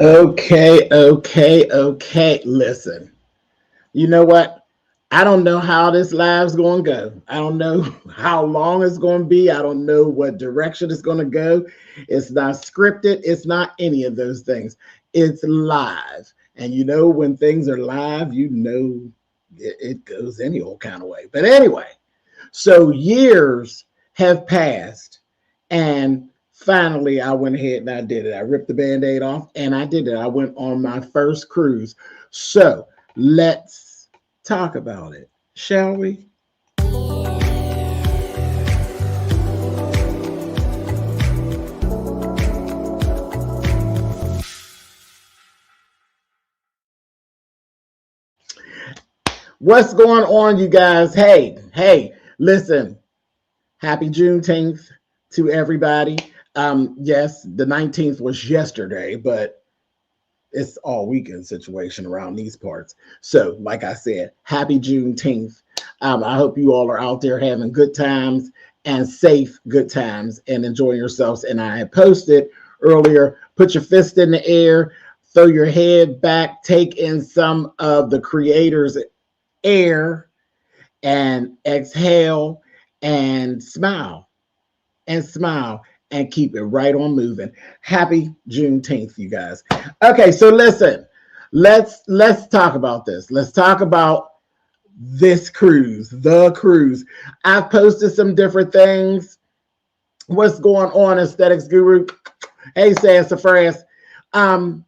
Okay. Listen, you know what? I don't know how this live's going to go. I don't know how long it's going to be. I don't know what direction it's going to go. It's not scripted. It's not any of those things. It's live. And you know, when things are live, you know it goes any old kind of way. But anyway, so years have passed, and finally I went ahead and I did it. I ripped the band-aid off and I did it. I went on my first cruise. So let's talk about it, shall we? What's going on, you guys? Hey, listen, happy Juneteenth to everybody. Yes, the 19th was yesterday, but it's all weekend situation around these parts. So, like I said, happy Juneteenth. I hope you all are out there having good times and safe good times and enjoying yourselves. And I had posted earlier, put your fist in the air, throw your head back, take in some of the creator's air, and exhale and smile and keep it right on moving. Happy Juneteenth, you guys. Okay, so listen, let's talk about this. Let's talk about this cruise, the cruise. I've posted some different things. What's going on, aesthetics guru? Hey, Sassafras. Um,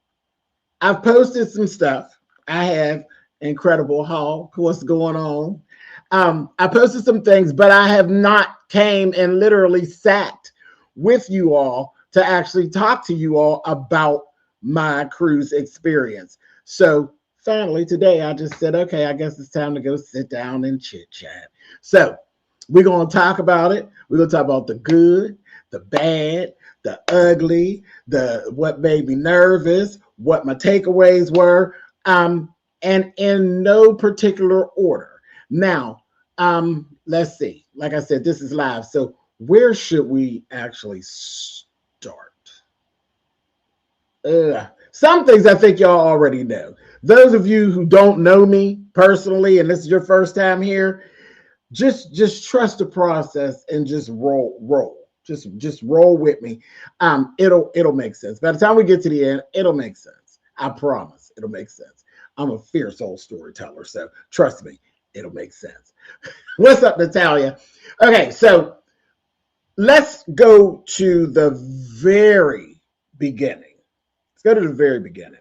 I've posted some stuff. I have Incredible Hulk. What's going on? I posted some things, but I have not came and literally sat with you all to actually talk to you all about my cruise experience. So finally today I just said, okay, I guess it's time to go sit down and chit chat. So we're going to talk about it. We're going to talk about the good, the bad, the ugly, the what made me nervous, what my takeaways were, and in no particular order. Now, let's see. Like I said, this is live. So where should we actually start? Some things I think y'all already know. Those of you who don't know me personally, and this is your first time here, just trust the process and just roll. Just roll with me. It'll make sense. By the time we get to the end, it'll make sense. I promise it'll make sense. I'm a fierce old storyteller, so trust me, it'll make sense. What's up, Natalia? Okay, so let's go to the very beginning. Let's go to the very beginning.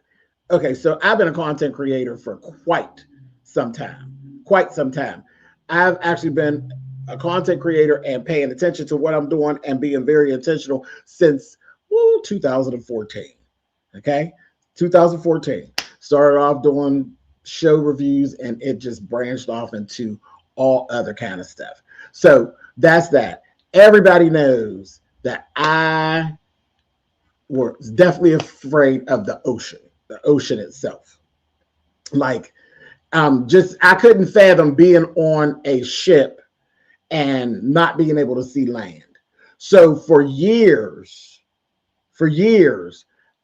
Okay, so I've been a content creator for quite some time. Quite some time. I've actually been a content creator and paying attention to what I'm doing and being very intentional since 2014. Okay, 2014. Started off doing show reviews and it just branched off into all other kind of stuff. So that's that. Everybody knows that I was definitely afraid of the ocean itself. Like, just I couldn't fathom being on a ship and not being able to see land. So for years,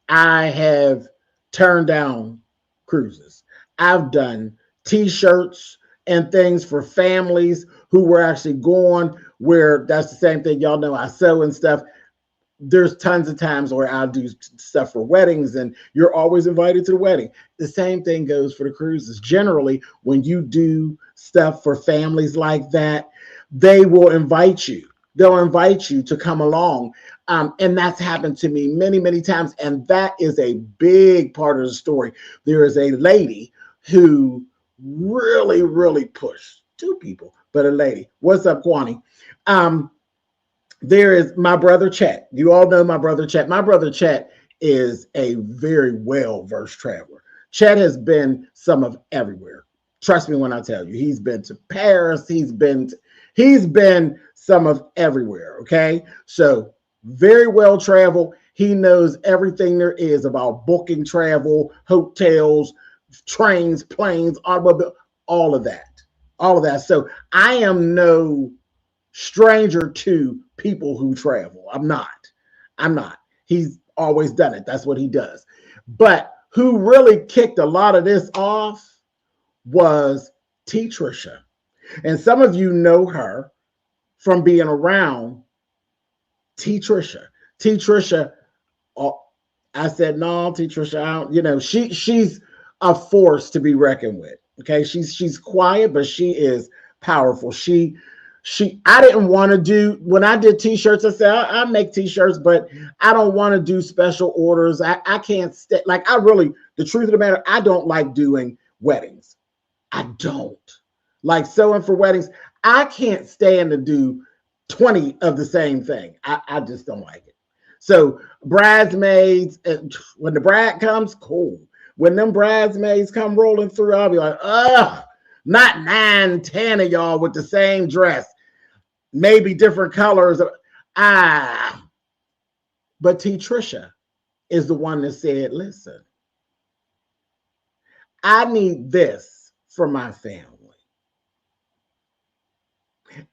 I have turned down cruises. I've done t-shirts and things for families who were actually going where that's the same thing. Y'all know I sew and stuff. There's tons of times where I'll do stuff for weddings and you're always invited to the wedding. The same thing goes for the cruises. Generally, when you do stuff for families like that, they will invite you. They'll invite you to come along. And that's happened to me many, many times. And that is a big part of the story. There is a lady who really, really pushed two people, but a lady. What's up, Kwani? There is my brother Chet. You all know my brother Chet. My brother Chet is a very well-versed traveler. Chet has been some of everywhere. Trust me when I tell you, he's been to Paris. He's been some of everywhere. Okay, so very well traveled. He knows everything there is about booking travel, hotels, trains, planes, automobile, all of that. So I am no stranger to people who travel. I'm not. He's always done it. That's what he does. But who really kicked a lot of this off was T. Trisha. And some of you know her from being around T. Trisha. T. Trisha, I said, no, T. Trisha, I don't, she's a force to be reckoned with. Okay. She's quiet, but she is powerful. I didn't want to do, when I did t-shirts, I said, I make t-shirts, but I don't want to do special orders. I can't stay. Like, the truth of the matter, I don't like doing weddings. I don't like sewing for weddings. I can't stand to do 20 of the same thing. I just don't like it. So bridesmaids, when the bride comes, cool. When them bridesmaids come rolling through, I'll be like, ugh, not 9, 10 of y'all with the same dress, maybe different colors. But T. Trisha is the one that said, listen, I need this for my family.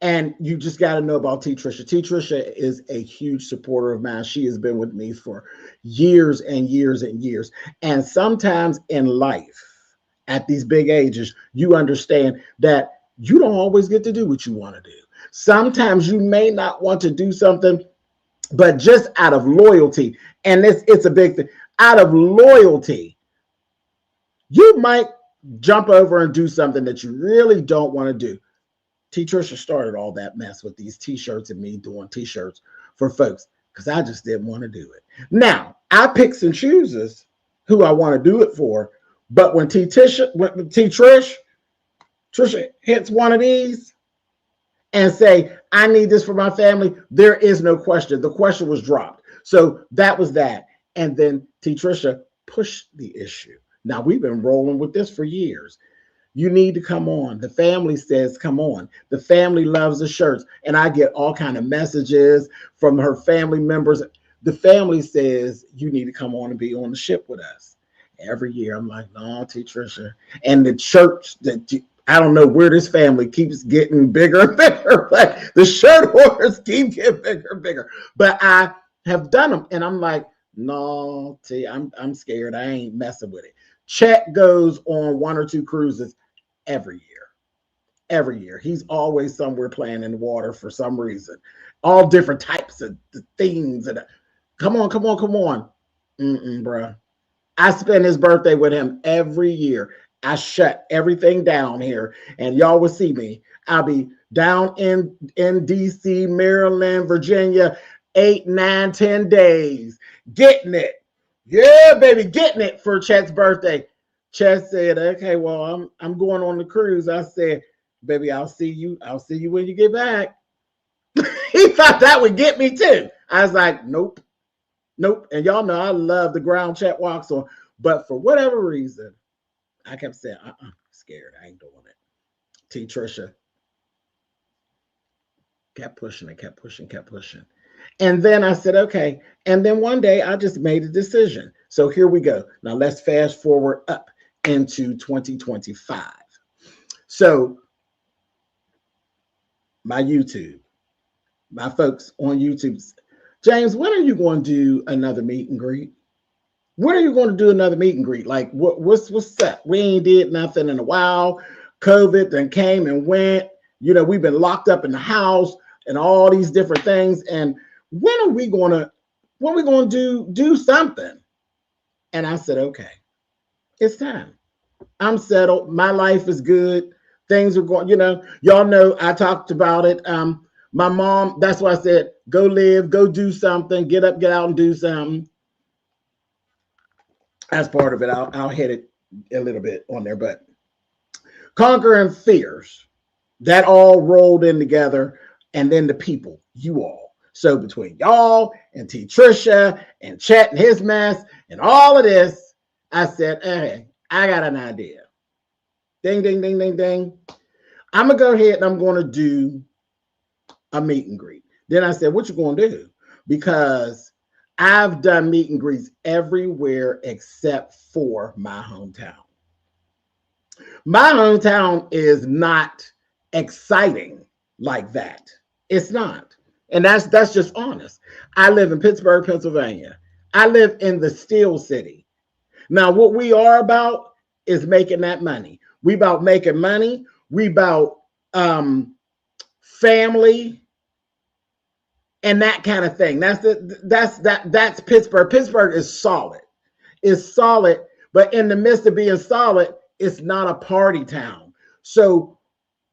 And you just got to know about T. Trisha. T. Trisha is a huge supporter of mine. She has been with me for years and years and years. And sometimes in life, at these big ages, you understand that you don't always get to do what you want to do. Sometimes you may not want to do something, but just out of loyalty, and it's a big thing, out of loyalty, you might jump over and do something that you really don't want to do. T. Trisha started all that mess with these t-shirts and me doing t-shirts for folks because I just didn't want to do it. Now, I picks and chooses who I want to do it for, but when Trisha hits one of these and say, I need this for my family, there is no question. The question was dropped. So that was that. And then T. Trisha pushed the issue. Now, we've been rolling with this for years. You need to come on. The family says, come on. The family loves the shirts. And I get all kind of messages from her family members. The family says, you need to come on and be on the ship with us. Every year, I'm like, no, T. Trisha. And the church, I don't know where this family keeps getting bigger and bigger. Like the shirt orders keep getting bigger and bigger. But I have done them. And I'm like, no, T, I'm scared. I ain't messing with it. Chet goes on 1 or 2 cruises every year. He's always somewhere playing in the water for some reason. All different types of things. And come on. Bro. I spend his birthday with him every year. I shut everything down here, and y'all will see me. I'll be down in DC, Maryland, Virginia, 8, 9, 10 days, getting it. Yeah, baby, getting it for Chet's birthday. Chet said, okay, well, I'm going on the cruise. I said, baby, I'll see you when you get back. He thought that would get me too. I was like, nope. And y'all know I love the ground Chet walks on. But for whatever reason, I kept saying, scared. I ain't doing it. T. Trisha kept pushing. And then I said, okay. And then one day I just made a decision. So here we go. Now let's fast forward up into 2025. So my folks on YouTube, James, when are you going to do another meet and greet? When are you going to do another meet and greet? Like what's up? We ain't did nothing in a while. COVID then came and went. We've been locked up in the house and all these different things. And when are we going to do something? And I said, okay, it's time. I'm settled. My life is good. Things are going, y'all know I talked about it. My mom, that's why I said, go live, go do something, get up, get out and do something. As part of it, I'll hit it a little bit on there, but conquering fears, that all rolled in together. And then the people, you all. So between y'all and T. Trisha and Chet and his mess and all of this, I said, hey, I got an idea. Ding, ding, ding, ding, ding. I'm going to go ahead and I'm going to do a meet and greet. Then I said, what you going to do? Because I've done meet and greets everywhere except for my hometown. My hometown is not exciting like that. It's not. And that's just honest. I live in Pittsburgh, Pennsylvania. I live in the Steel City. Now, what we are about is making that money. We about making money. We about family and that kind of thing. That's Pittsburgh. Pittsburgh is solid. It's solid, but in the midst of being solid, it's not a party town. So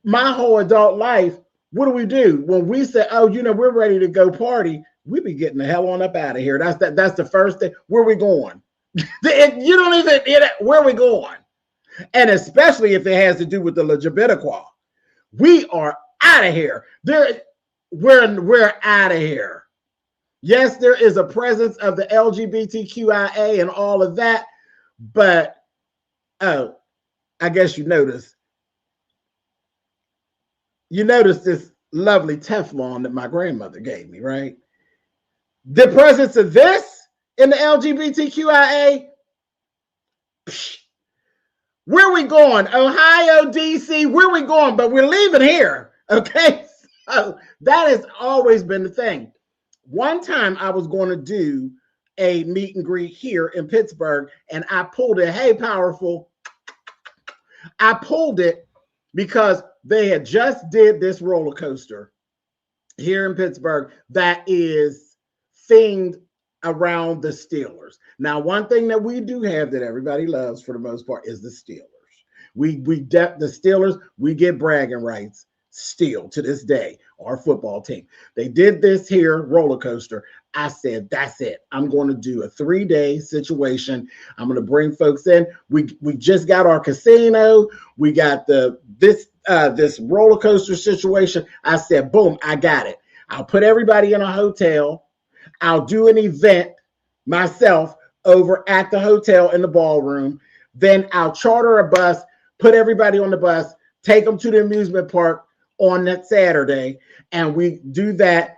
my whole adult life, what do? When we say, oh, we're ready to go party, we be getting the hell on up out of here. That's the first thing. Where we going? You don't even, where we going? And especially if it has to do with the LGBTQ. We are out of here. We're out of here. Yes, there is a presence of the LGBTQIA and all of that, but oh, I guess you noticed. You noticed this lovely Teflon that my grandmother gave me, right? The presence of this in the LGBTQIA. Where we going? Ohio, DC, where we going? But we're leaving here, okay? So that has always been the thing. One time I was going to do a meet and greet here in Pittsburgh, and I pulled it. Hey, Powerful. I pulled it because they had just did this roller coaster here in Pittsburgh that is themed around the Steelers. Now, one thing that we do have that everybody loves for the most part is the Steelers. The Steelers, we get bragging rights still to this day, our football team. They did this here roller coaster. I said, that's it. I'm going to do a 3-day situation. I'm going to bring folks in. We just got our casino. We got this roller coaster situation. I said, boom, I got it. I'll put everybody in a hotel. I'll do an event myself over at the hotel in the ballroom. Then I'll charter a bus, put everybody on the bus, take them to the amusement park on that Saturday, and we do that.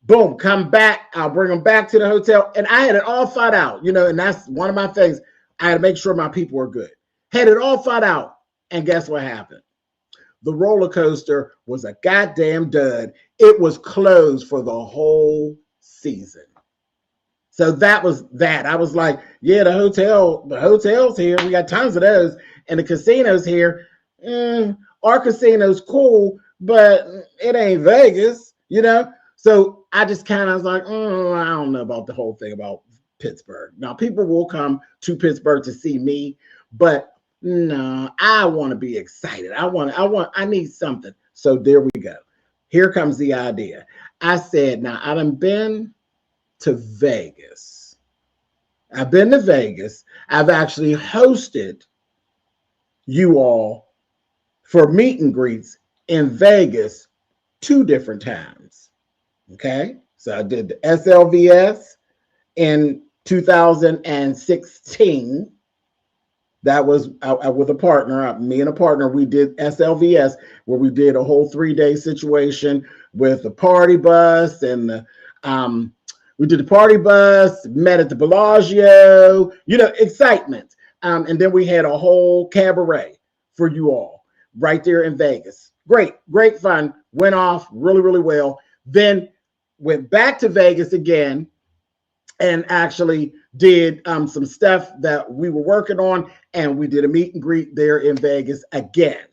Boom, come back. I'll bring them back to the hotel. And I had it all thought out, and that's one of my things. I had to make sure my people were good. Had it all thought out. And guess what happened? The roller coaster was a goddamn dud. It was closed for the whole season. So that was that. I was like, yeah, the hotel's here. We got tons of those. And the casino's here. Our casino's cool, but it ain't Vegas, So I just kind of was like, I don't know about the whole thing about Pittsburgh. Now, people will come to Pittsburgh to see me, but no, I want to be excited. I need something. So there we go. Here comes the idea. I said, now I done been to Vegas. I've been to Vegas. I've actually hosted you all for meet and greets in Vegas 2 different times. Okay. So I did the SLVS in 2016. That was with a partner, me and a partner. We did SLVS, where we did a whole 3-day situation with the party bus, and we did the party bus, met at the Bellagio, excitement. And then we had a whole cabaret for you all right there in Vegas. Great fun. Went off really, really well. Then went back to Vegas again and actually did some stuff that we were working on, and we did a meet and greet there in Vegas again.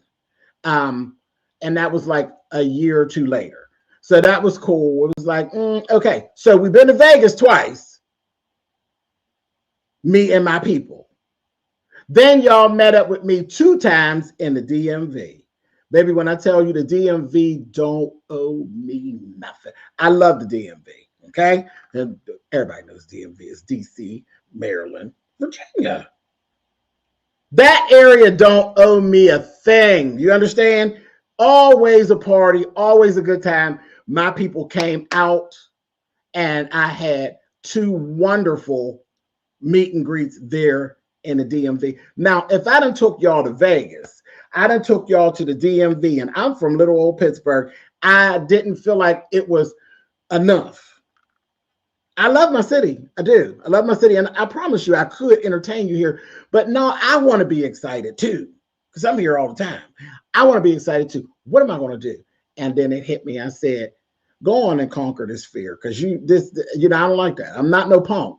And that was like a year or 2 later. So that was cool. It was like, okay. So we've been to Vegas twice, me and my people. Then y'all met up with me 2 times in the DMV. Baby, when I tell you the DMV don't owe me nothing. I love the DMV. Okay, and everybody knows DMV is DC, Maryland, Virginia. That area don't owe me a thing. You understand? Always a party, always a good time. My people came out, and I had 2 wonderful meet and greets there in the DMV. Now, if I done took y'all to Vegas, I done took y'all to the DMV, and I'm from little old Pittsburgh, I didn't feel like it was enough. I love my city. I do. I love my city. And I promise you, I could entertain you here. But no, I want to be excited too, because I'm here all the time. I want to be excited too. What am I going to do? And then it hit me. I said, go on and conquer this fear, because I don't like that. I'm not no punk.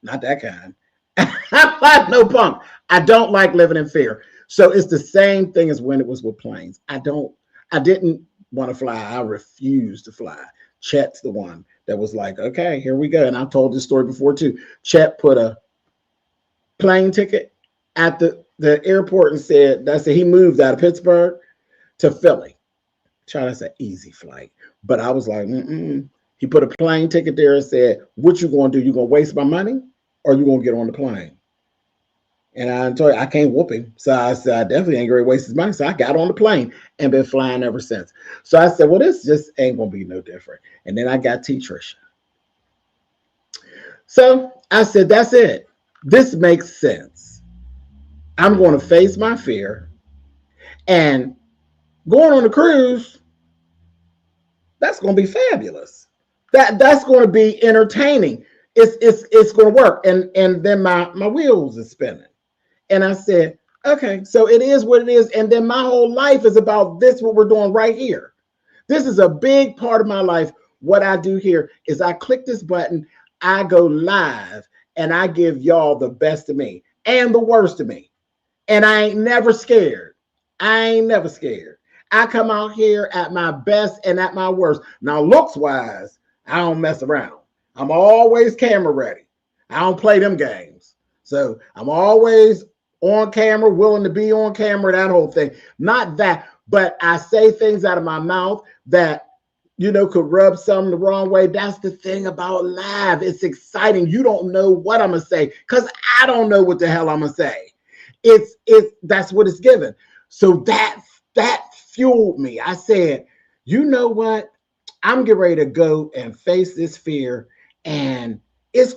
Not that kind. I'm not no punk. I don't like living in fear. So it's the same thing as when it was with planes. I didn't want to fly. I refused to fly. Chet's the one that was like, okay, here we go. And I've told this story before too. Chet put a plane ticket at the airport and said, that's it. He moved out of Pittsburgh to Philly. Trying to say easy flight. But I was like, mm-mm. He put a plane ticket there and said, what you going to do? You going to waste my money or you going to get on the plane? And I told you, I can't whoop him. So I said, I definitely ain't going to waste his money. So I got on the plane and been flying ever since. So I said, well, this just ain't going to be no different. And then I got Trisha. So I said, that's it. This makes sense. I'm going to face my fear. And going on a cruise, that's going to be fabulous. That's going to be entertaining. It's going to work. And then my wheels are spinning. And I said, okay, so it is what it is. And then my whole life is about this, what we're doing right here. This is a big part of my life. What I do here is I click this button, I go live, and I give y'all the best of me and the worst of me. And I ain't never scared. I ain't never scared. I come out here at my best and at my worst. Now, looks-wise, I don't mess around. I'm always camera ready. I don't play them games. So I'm always on camera, willing to be on camera, that whole thing. Not that, but I say things out of my mouth that, could rub some the wrong way. That's the thing about live. It's exciting. You don't know what I'm going to say because I don't know what the hell I'm going to say. That's what it's given. So that fueled me. I said, you know what? I'm getting ready to go and face this fear, and this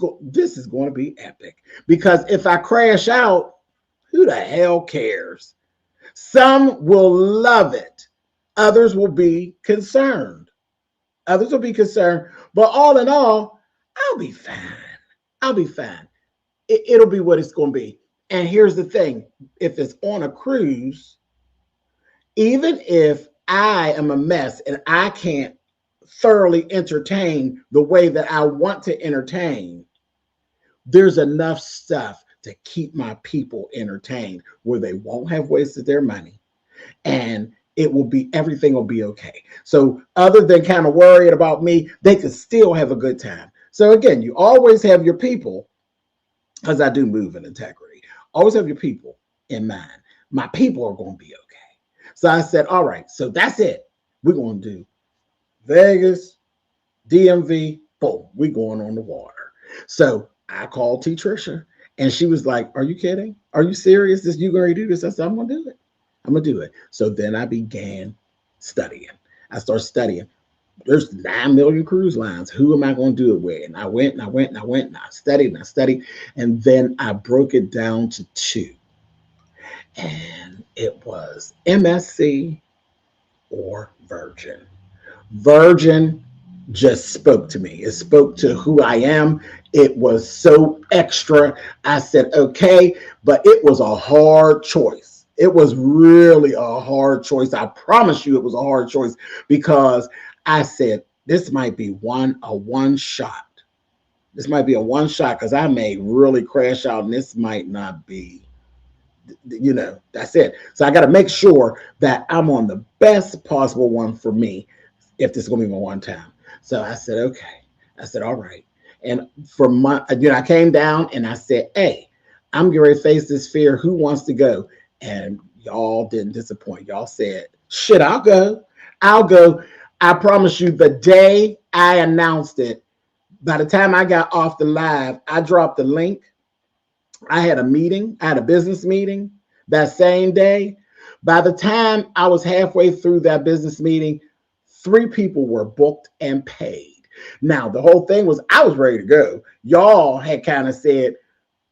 is going to be epic. Because if I crash out, who the hell cares? Some will love it. Others will be concerned. But all in all, I'll be fine. I'll be fine. It'll be what it's going to be. And here's the thing. If it's on a cruise, even if I am a mess and I can't thoroughly entertain the way that I want to entertain, there's enough stuff to keep my people entertained where they won't have wasted their money and everything will be okay. So other than kind of worrying about me, they could still have a good time. So again, you always have your people, because I do move in integrity, always have your people in mind. My people are going to be okay. So I said, all right, so that's it. We're going to do Vegas, DMV, boom, we're going on the water. So I called Trisha and she was like, are you kidding? Are you serious? You going to do this? I said, I'm going to do it. I'm going to do it. So then I began studying. I started studying. There's 9 million cruise lines. Who am I going to do it with? And I went and I studied. And then I broke it down to 2. And it was MSC or Virgin. Virgin just spoke to me. It spoke to who I am. It was so extra. I said, okay, but it was a hard choice. It was really a hard choice. I promise you it was a hard choice because I said, this might be a one shot. This might be a one shot because I may really crash out and this might not be, that's it. So I got to make sure that I'm on the best possible one for me if this is going to be my one time. So I said, okay. I said, all right. And I came down and I said, hey, I'm getting ready to face this fear. Who wants to go? And y'all didn't disappoint. Y'all said, shit, I'll go. I promise you, the day I announced it, by the time I got off the live, I dropped the link. I had a meeting. I had a business meeting that same day. By the time I was halfway through that business meeting, 3 people were booked and paid. Now, the whole thing was I was ready to go. Y'all had kind of said,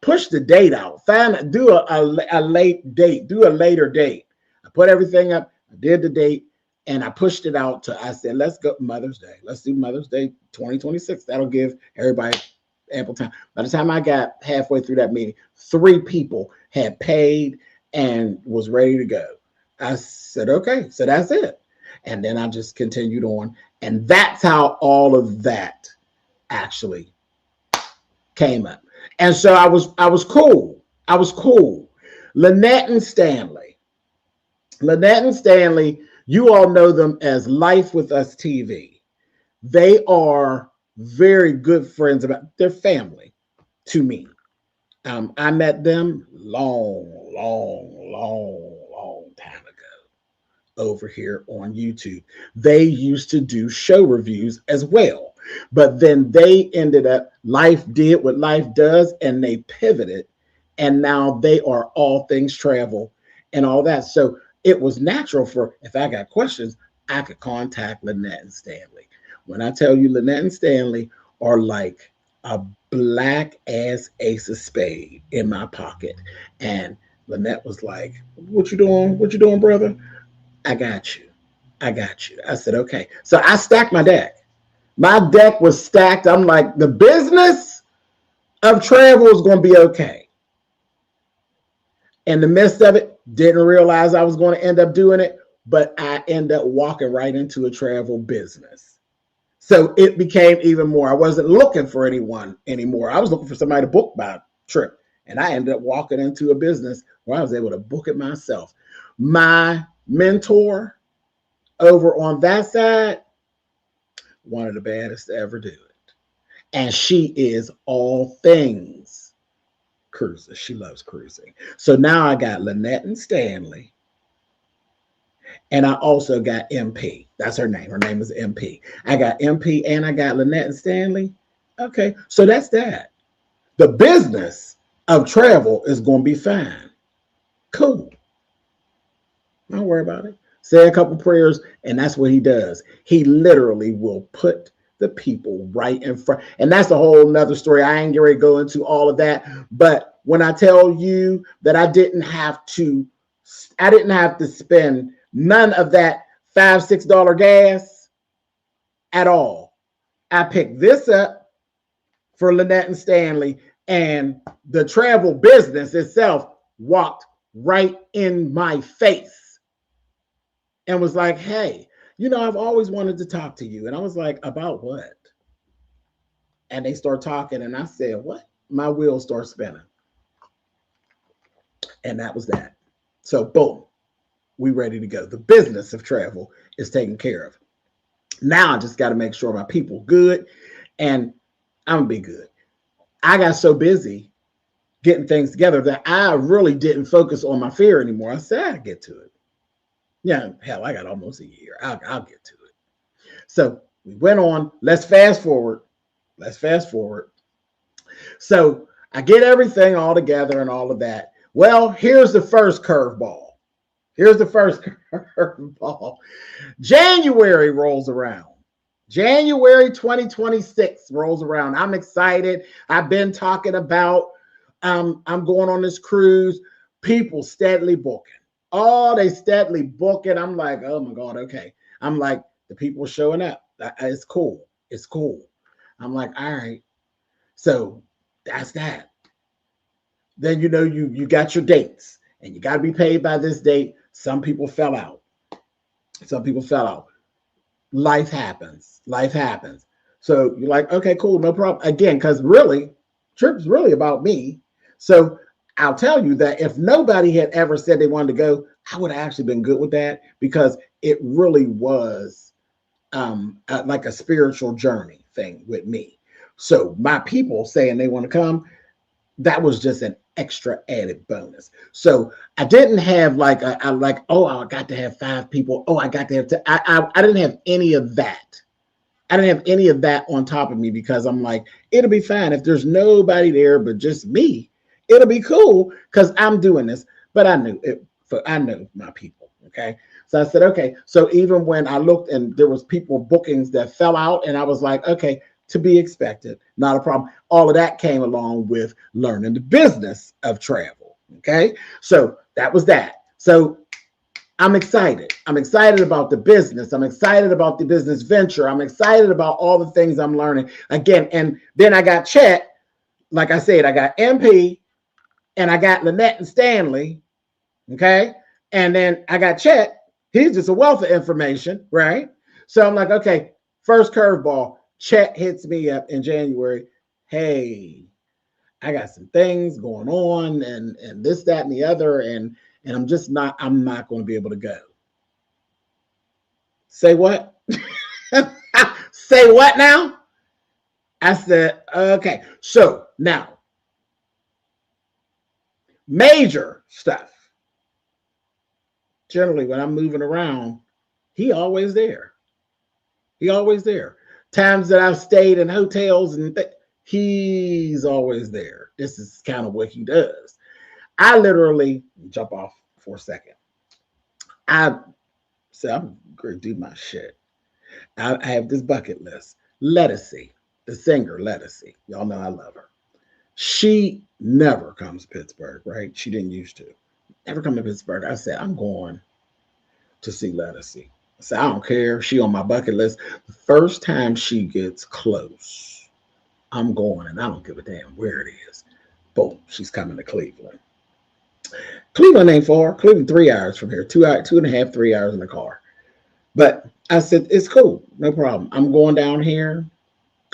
push the date out. Do a late date. Do a later date. I put everything up. I did the date. And I pushed it out I said, let's go Mother's Day. Let's do Mother's Day 2026. That'll give everybody ample time. By the time I got halfway through that meeting, 3 people had paid and was ready to go. I said, okay, so that's it. And then I just continued on. And that's how all of that actually came up. And so I was cool. I was cool. Lynette and Stanley. Lynette and Stanley, you all know them as Life with Us TV. They are very good friends. They're family to me. I met them long time ago over here on YouTube. They used to do show reviews as well, but then they ended up, life did what life does, and they pivoted, and now they are all things travel and all that. So it was natural for, if I got questions, I could contact Lynette and Stanley. When I tell you, Lynette and Stanley are like a black ass ace of spade in my pocket. And Lynette was like, what you doing? What you doing, brother? I got you. I got you. I said, okay. So I stacked my deck. My deck was stacked. I'm like, the business of travel is going to be okay. In the midst of it, didn't realize I was going to end up doing it, but I ended up walking right into a travel business. So it became even more. I wasn't looking for anyone anymore. I was looking for somebody to book my trip. And I ended up walking into a business where I was able to book it myself. My mentor over on that side, one of the baddest to ever do it. And she is all things cruises. She loves cruising. So now I got Lynette and Stanley. And I also got MP. That's her name. Her name is MP. I got MP and I got Lynette and Stanley. Okay, so that's that. The business of travel is going to be fine. Cool. Don't worry about it. Say a couple prayers, and that's what he does. He literally will put the people right in front. And that's a whole nother story. I ain't ready to go into all of that. But when I tell you that I didn't have to spend none of that $5, $6 gas at all. I picked this up for Lynette and Stanley, and the travel business itself walked right in my face and was like, hey, I've always wanted to talk to you. And I was like, about what? And they start talking, and I said, what? My wheels start spinning. And that was that. So boom. We ready to go. The business of travel is taken care of. Now I just got to make sure my people good, and I'm gonna be good. I got so busy getting things together that I really didn't focus on my fear anymore. I said, I'll get to it. Yeah, hell, I got almost a year. I'll get to it. So we went on. Let's fast forward. So I get everything all together and all of that. Well, here's the first curveball. January rolls around. January 2026 rolls around. I'm excited. I've been talking about I'm going on this cruise. People steadily booking. Oh, they steadily booking. I'm like, oh my God, okay. I'm like, the people showing up. It's cool. It's cool. I'm like, all right. So that's that. Then you got your dates, and you got to be paid by this date. Some people fell out. Life happens. So you're like, okay, cool, no problem. Again, because really, trip's really about me. So I'll tell you that if nobody had ever said they wanted to go, I would have actually been good with that, because it really was like a spiritual journey thing with me. So my people saying they want to come, that was just an extra added bonus. So I didn't have I got to have 5 people. Oh, I got to have I didn't have any of that. I didn't have any of that on top of me, because I'm like, it'll be fine if there's nobody there but just me. It'll be cool because I'm doing this. But I knew it. I know my people. Okay. So I said, okay. So even when I looked and there was people bookings that fell out, and I was like, okay, to be expected, not a problem. All of that came along with learning the business of travel. Okay. So that was that. So I'm excited. I'm excited about the business. I'm excited about the business venture. I'm excited about all the things I'm learning again. And then I got Chet. Like I said, I got MP and I got Lynette and Stanley. Okay. And then I got Chet. He's just a wealth of information, right? So I'm like, okay, first curveball. Chet hits me up in January. Hey, I got some things going on and this, that, and the other, and I'm not going to be able to go. Say what? Say what now? I said, okay. So now, major stuff. Generally, when I'm moving around, he always there. He always there. Times that I've stayed in hotels and he's always there. This is kind of what he does. I literally jump off for a second. I said, I'm going to do my shit. I have this bucket list. Lettucey, the singer Lettucey. Y'all know I love her. She never comes to Pittsburgh, right? She didn't used to. Never come to Pittsburgh. I said, I'm going to see Lettucey. I said, I don't care. She on my bucket list. The first time she gets close, I'm going, and I don't give a damn where it is. Boom, she's coming to Cleveland. Cleveland ain't far. Cleveland 3 hours from here. 2.5, 3 hours in the car. But I said, it's cool. No problem. I'm going down here.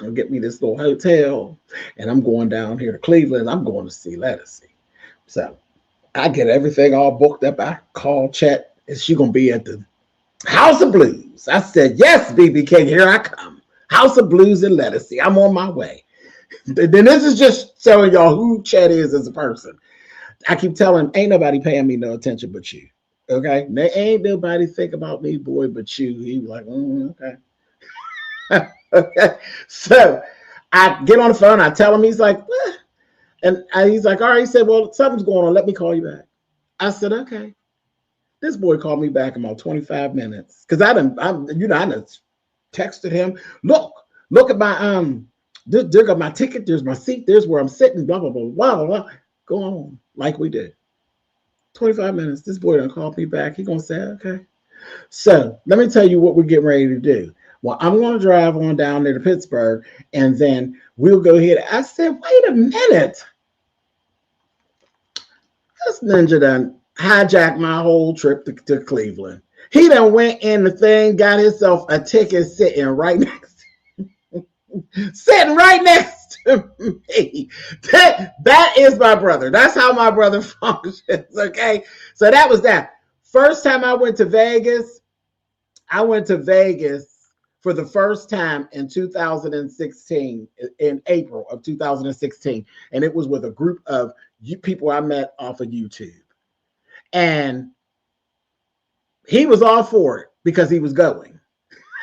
I'll get me this little hotel, and I'm going down here to Cleveland. I'm going to see Lettucey. So I get everything all booked up. I call Chet. Is she going to be at the House of Blues? I said, yes, BB King, here I come. House of Blues and Lettucey. I'm on my way. Then this is just showing y'all who Chet is as a person. I keep telling him, ain't nobody paying me no attention but you. Okay? There ain't nobody think about me, boy, but you. He was like, okay. Okay. So I get on the phone. I tell him, he's like, eh. And he's like, all right. He said, well, something's going on. Let me call you back. I said, okay. This boy called me back in about 25 minutes because I texted him. Look at my there got my ticket. There's my seat. There's where I'm sitting. Blah blah blah blah blah. Go on like we did. 25 minutes. This boy done called me back. He gonna say, okay. So let me tell you what we're getting ready to do. Well, I'm going to drive on down there to Pittsburgh, and then we'll go ahead. I said, wait a minute. This ninja done hijacked my whole trip to Cleveland. He done went in the thing, got himself a ticket sitting right next to me. That is my brother. That's how my brother functions, okay? So that was that. First time I went to Vegas for the first time in 2016, in April of 2016. And it was with a group of people I met off of YouTube. And he was all for it because he was going.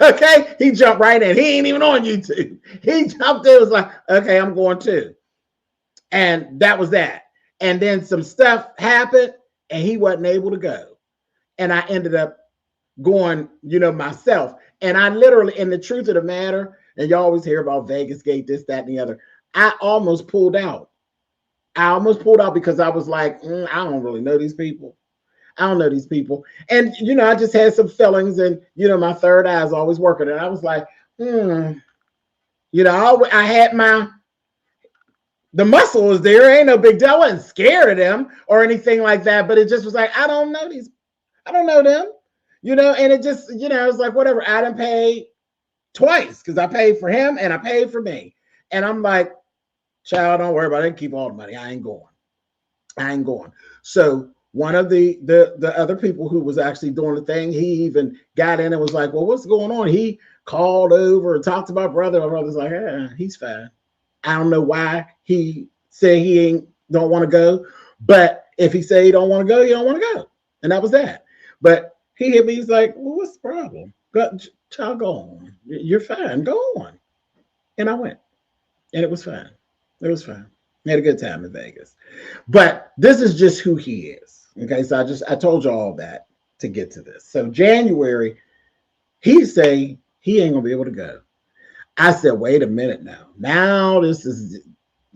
Okay? He jumped right in. He ain't even on YouTube. He jumped in, was like, okay, I'm going too. And that was that. And then some stuff happened and he wasn't able to go. And I ended up going, myself. And I literally, in the truth of the matter, and you always hear about Vegas Gate, this, that, and the other. I almost pulled out. Because I was like, I don't really know these people. I don't know these people. And, I just had some feelings and, my third eye is always working. And I was like, I had the muscle was there. Ain't no big deal. I wasn't scared of them or anything like that. But it just was like, I don't know them. And it just, it was like, whatever. I done paid twice because I paid for him and I paid for me. And I'm like, child, don't worry about it. Keep all the money. I ain't going. So one of the other people who was actually doing the thing, he even got in and was like, well, what's going on? He called over and talked to my brother. My brother's like, he's fine. I don't know why he said he don't want to go. But if he say he don't want to go, he don't want to go. And that was that. But he hit me. He's like, well, what's the problem? Child, go on. You're fine. Go on. And I went. And it was fine. It was fine. I had a good time in Vegas. But this is just who he is. Okay, so I told you all that to get to this. So January, he say he ain't gonna be able to go. I said, wait a minute now. Now this is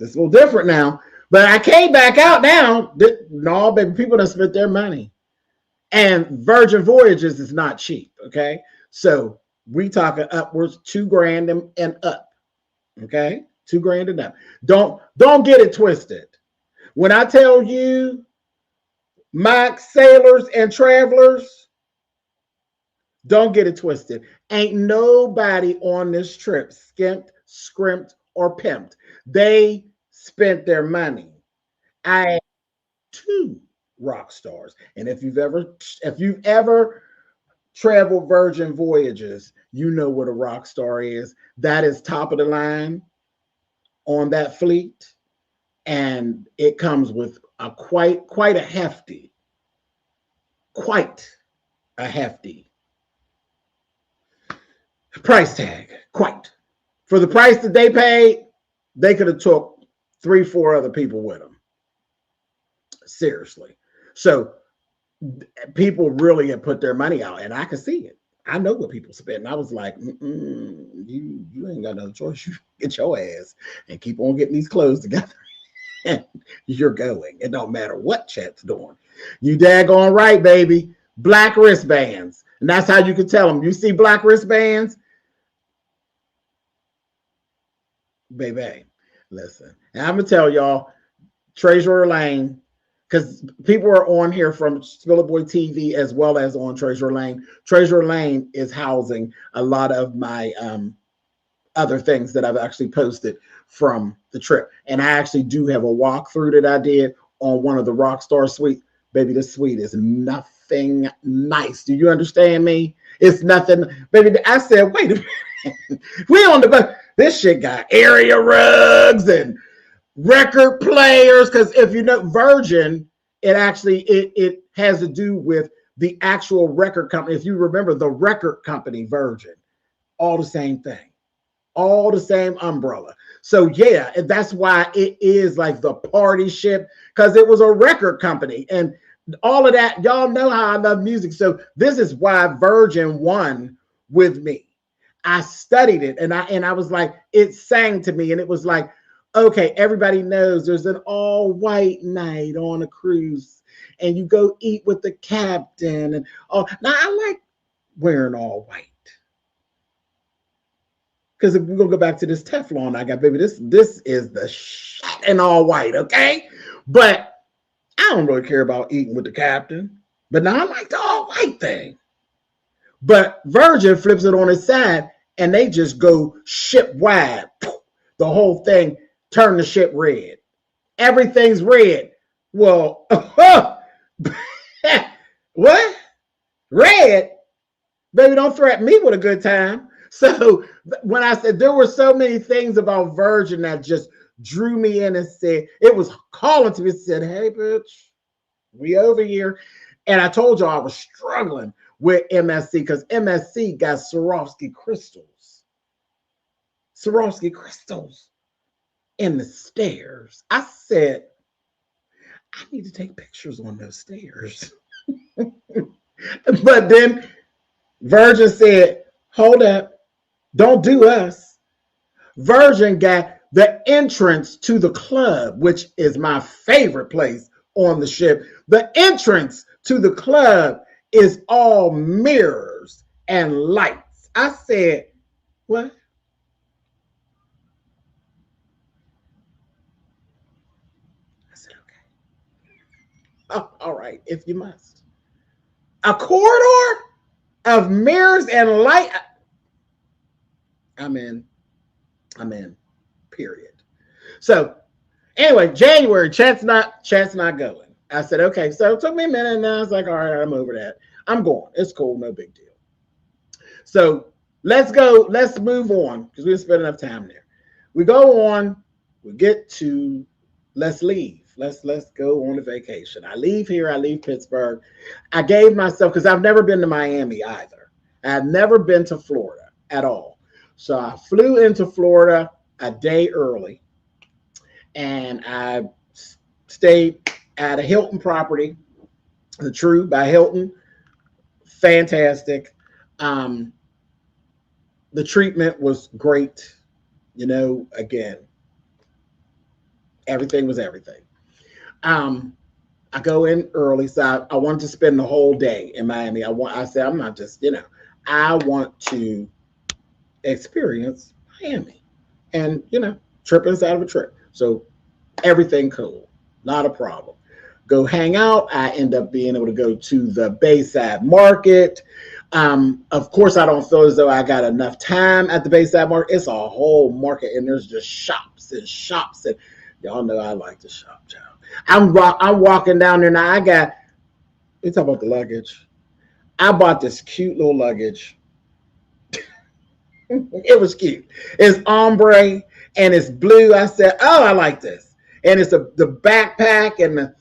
a little different now. But I came back out now. No, baby, people done spent their money. And Virgin Voyages is not cheap. Okay, so we talking upwards $2,000 and up. Okay, $2,000 and up. Don't get it twisted. When I tell you, my sailors and travelers, don't get it twisted. Ain't nobody on this trip skimped, scrimped, or pimped. They spent their money. I had two rock stars. And if you've ever traveled Virgin Voyages, you know what a rock star is. That is top of the line on that fleet. And it comes with a quite a hefty price tag. Quite. For the price that they paid, they could have took 3-4 other people with them. Seriously. So people really had put their money out, and I could see it. I know what people spend. And I was like, you ain't got no choice. You get your ass and keep on getting these clothes together. You're going. It don't matter what Chet's doing. You daggone right, baby. Black wristbands. And that's how you can tell them. You see black wristbands? Baby, listen. And I'm going to tell y'all, Treasurer Lane, because people are on here from Spillitboy TV as well as on Treasurer Lane. Treasurer Lane is housing a lot of my other things that I've actually posted from the trip. And I actually do have a walkthrough that I did on one of the Rockstar suites. Baby, this suite is nothing nice. Do you understand me? It's nothing. Baby, I said, wait a minute. We on the bus. This shit got area rugs and record players. Because if you know Virgin, it has to do with the actual record company. If you remember the record company Virgin, all the same thing. All the same umbrella. So yeah, that's why it is like the party ship, because it was a record company and all of that. Y'all know how I love music. So this is why Virgin won with me. I studied it and I was like, it sang to me and it was like, okay, everybody knows there's an all white night on a cruise and you go eat with the captain and all. Now I like wearing all white. Because if we're gonna go back to this Teflon I got, baby, this is the shit in all white, okay? But I don't really care about eating with the captain. But now I like the all white thing. But Virgin flips it on its side and they just go ship wide. The whole thing, turn the ship red. Everything's red. Well, what? Red? Baby, don't threaten me with a good time. So when I said there were so many things about Virgin that just drew me in and said, it was calling to me and said, hey, bitch, we over here. And I told y'all I was struggling with MSC because MSC got Swarovski crystals. Swarovski crystals in the stairs. I said, I need to take pictures on those stairs. But then Virgin said, hold up. Don't do us. Virgin got the entrance to the club, which is my favorite place on the ship. The entrance to the club is all mirrors and lights. I said, what? I said, okay. Oh, all right, if you must. A corridor of mirrors and light. I'm in, period. So anyway, January, Chat's not going. I said, okay. So it took me a minute and I was like, all right, I'm over that. I'm going. It's cool, no big deal. So let's go, let's move on because we didn't spend enough time there. We go on, we get to, let's leave. Let's go on a vacation. I leave here, I leave Pittsburgh. I gave myself, because I've never been to Miami either. I've never been to Florida at all. So I flew into Florida a day early and I stayed at a Hilton property, the True by Hilton. Fantastic. The treatment was great. You know, again, everything was everything. I go in early, so I wanted to spend the whole day in Miami. I said, I'm not just, I want to experience Miami and trip inside of a trip. So everything cool, not a problem. Go hang out. I end up being able to go to the Bayside Market. Of course, I don't feel as though I got enough time at the Bayside Market. It's a whole market and there's just shops and Y'all know I like to shop, child. I'm walking down there now. You talk about the luggage. I bought this cute little luggage. It was cute. It's ombre and it's blue. I said, oh, I like this. And it's the backpack and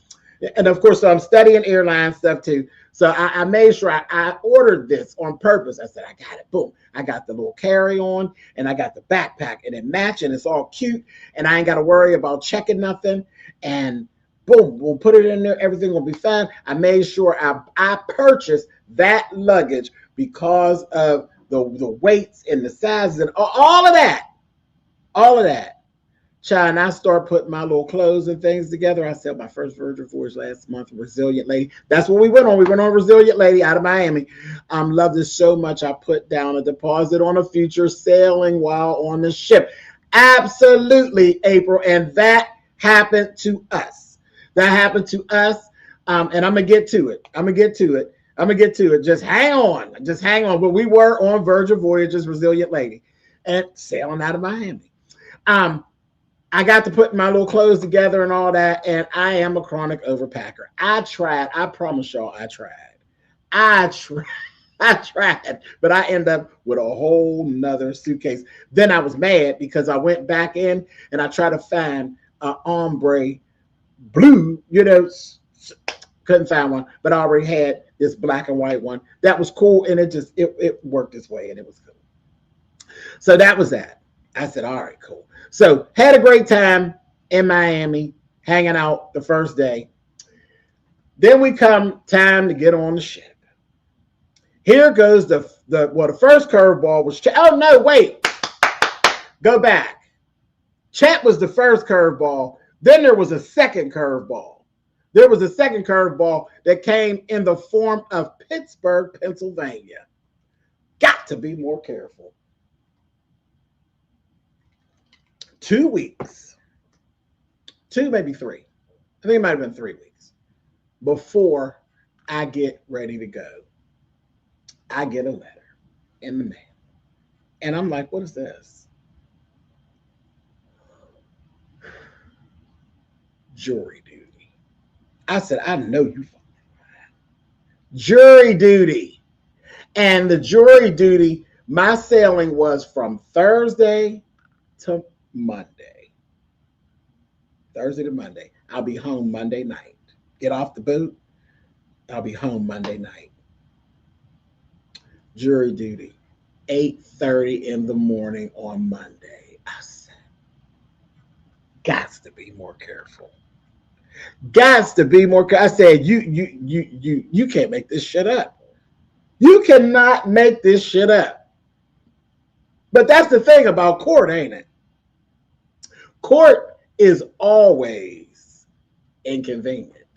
of course, so I'm studying airline stuff too. So I made sure I ordered this on purpose. I said, I got it. Boom. I got the little carry-on and I got the backpack and it matched and it's all cute. And I ain't got to worry about checking nothing. And boom, we'll put it in there. Everything will be fine. I made sure I purchased that luggage because of the weights and the sizes and all of that. All of that. Child, and I start putting my little clothes and things together. I said my first Virgin Voyage last month, Resilient Lady. That's what we went on. We went on Resilient Lady out of Miami. Loved it so much. I put down a deposit on a future sailing while on the ship. Absolutely, April. And that happened to us. That happened to us. And I'm going to get to it. Just hang on. But we were on Virgin Voyages, Resilient Lady, and sailing out of Miami. I got to put my little clothes together and all that, and I am a chronic overpacker. I tried. I promise y'all, I tried, but I end up with a whole nother suitcase. Then I was mad because I went back in and I tried to find an ombre blue, couldn't find one, but I already had this black and white one. That was cool, and it worked its way, and it was cool. So that was that. I said, all right, cool. So had a great time in Miami, hanging out the first day. Then we come time to get on the ship. Here goes the first curveball was Chet. Oh, no, wait. Go back. Chet was the first curveball. Then there was a second curveball. There was a second curveball that came in the form of Pittsburgh, Pennsylvania. Got to be more careful. 2 weeks, 2, maybe 3. I think it might have been 3 weeks before I get ready to go. I get a letter in the mail. And I'm like, what is this? Jury duty. I said, I know you. Jury duty. And the jury duty, my sailing was from Thursday to Monday. Thursday to Monday. I'll be home Monday night. Get off the boat. I'll be home Monday night. Jury duty. 8:30 in the morning on Monday. I said, gots to be more careful. Gots to be more careful. I said, you can't make this shit up. You cannot make this shit up. But that's the thing about court, ain't it? Court is always inconvenient.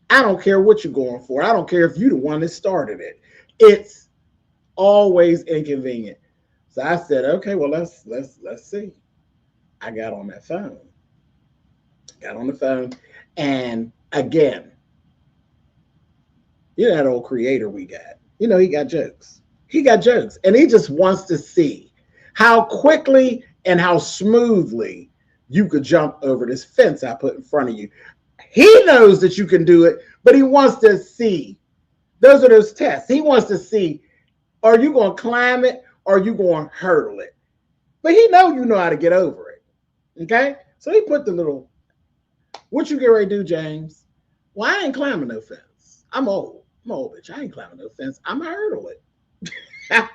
I don't care what you're going for. I don't care if you're the one that started it. It's always inconvenient. So I said, okay, well, let's see. I got on that phone. Got on the phone. And again, you know that old creator we got. He got jokes. He got jokes. And he just wants to see how quickly and how smoothly you could jump over this fence I put in front of you. He knows that you can do it, but he wants to see. Those are those tests. He wants to see, are you going to climb it or are you going to hurdle it? But he know you know how to get over it. Okay? So he put the little, what you get ready to do, James? Well, I ain't climbing no fence. I'm old, bitch. I ain't climbing no fence. I'm going to hurdle it.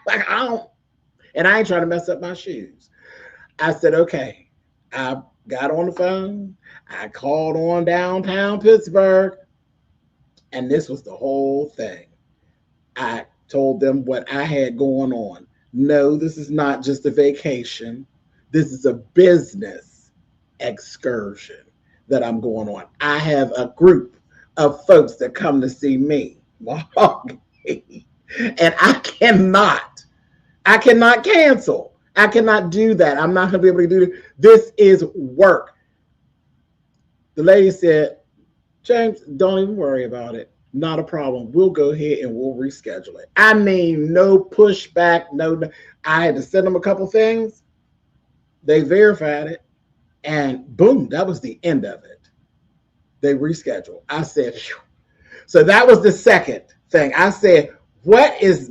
Like, I don't, and I ain't trying to mess up my shoes. I said, okay. I got on the phone. I called on downtown Pittsburgh. And this was the whole thing. I told them what I had going on. No, this is not just a vacation. This is a business excursion that I'm going on. I have a group of folks that come to see me. And I cannot cancel. I cannot do that. I'm not going to be able to do this. This is work. The lady said, James, don't even worry about it. Not a problem. We'll go ahead and we'll reschedule it. I mean, no pushback. No. I had to send them a couple things. They verified it. And boom, that was the end of it. They rescheduled. I said, phew. So that was the second thing. I said, what is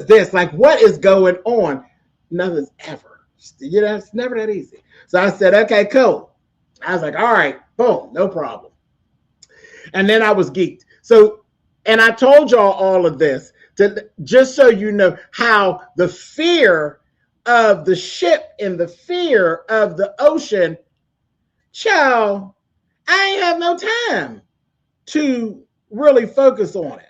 this? Like, what is going on? Nothing's ever. It's never that easy. So I said, okay, cool. I was like, all right, boom, no problem. And then I was geeked. So, and I told y'all all of this to just so you know how the fear of the ship and the fear of the ocean, child, I ain't have no time to really focus on it.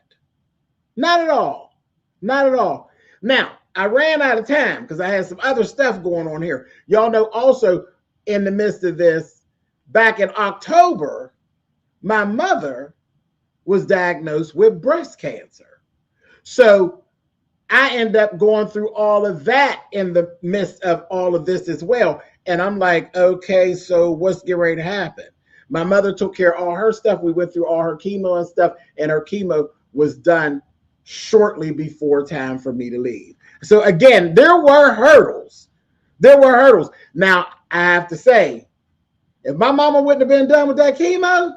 Not at all. Not at all. Now, I ran out of time because I had some other stuff going on here. Y'all know also in the midst of this, back in October, my mother was diagnosed with breast cancer. So I end up going through all of that in the midst of all of this as well. And I'm like, okay, so what's getting ready to happen? My mother took care of all her stuff. We went through all her chemo and stuff, and her chemo was done shortly before time for me to leave. So again, there were hurdles. There were hurdles. Now, I have to say, if my mama wouldn't have been done with that chemo,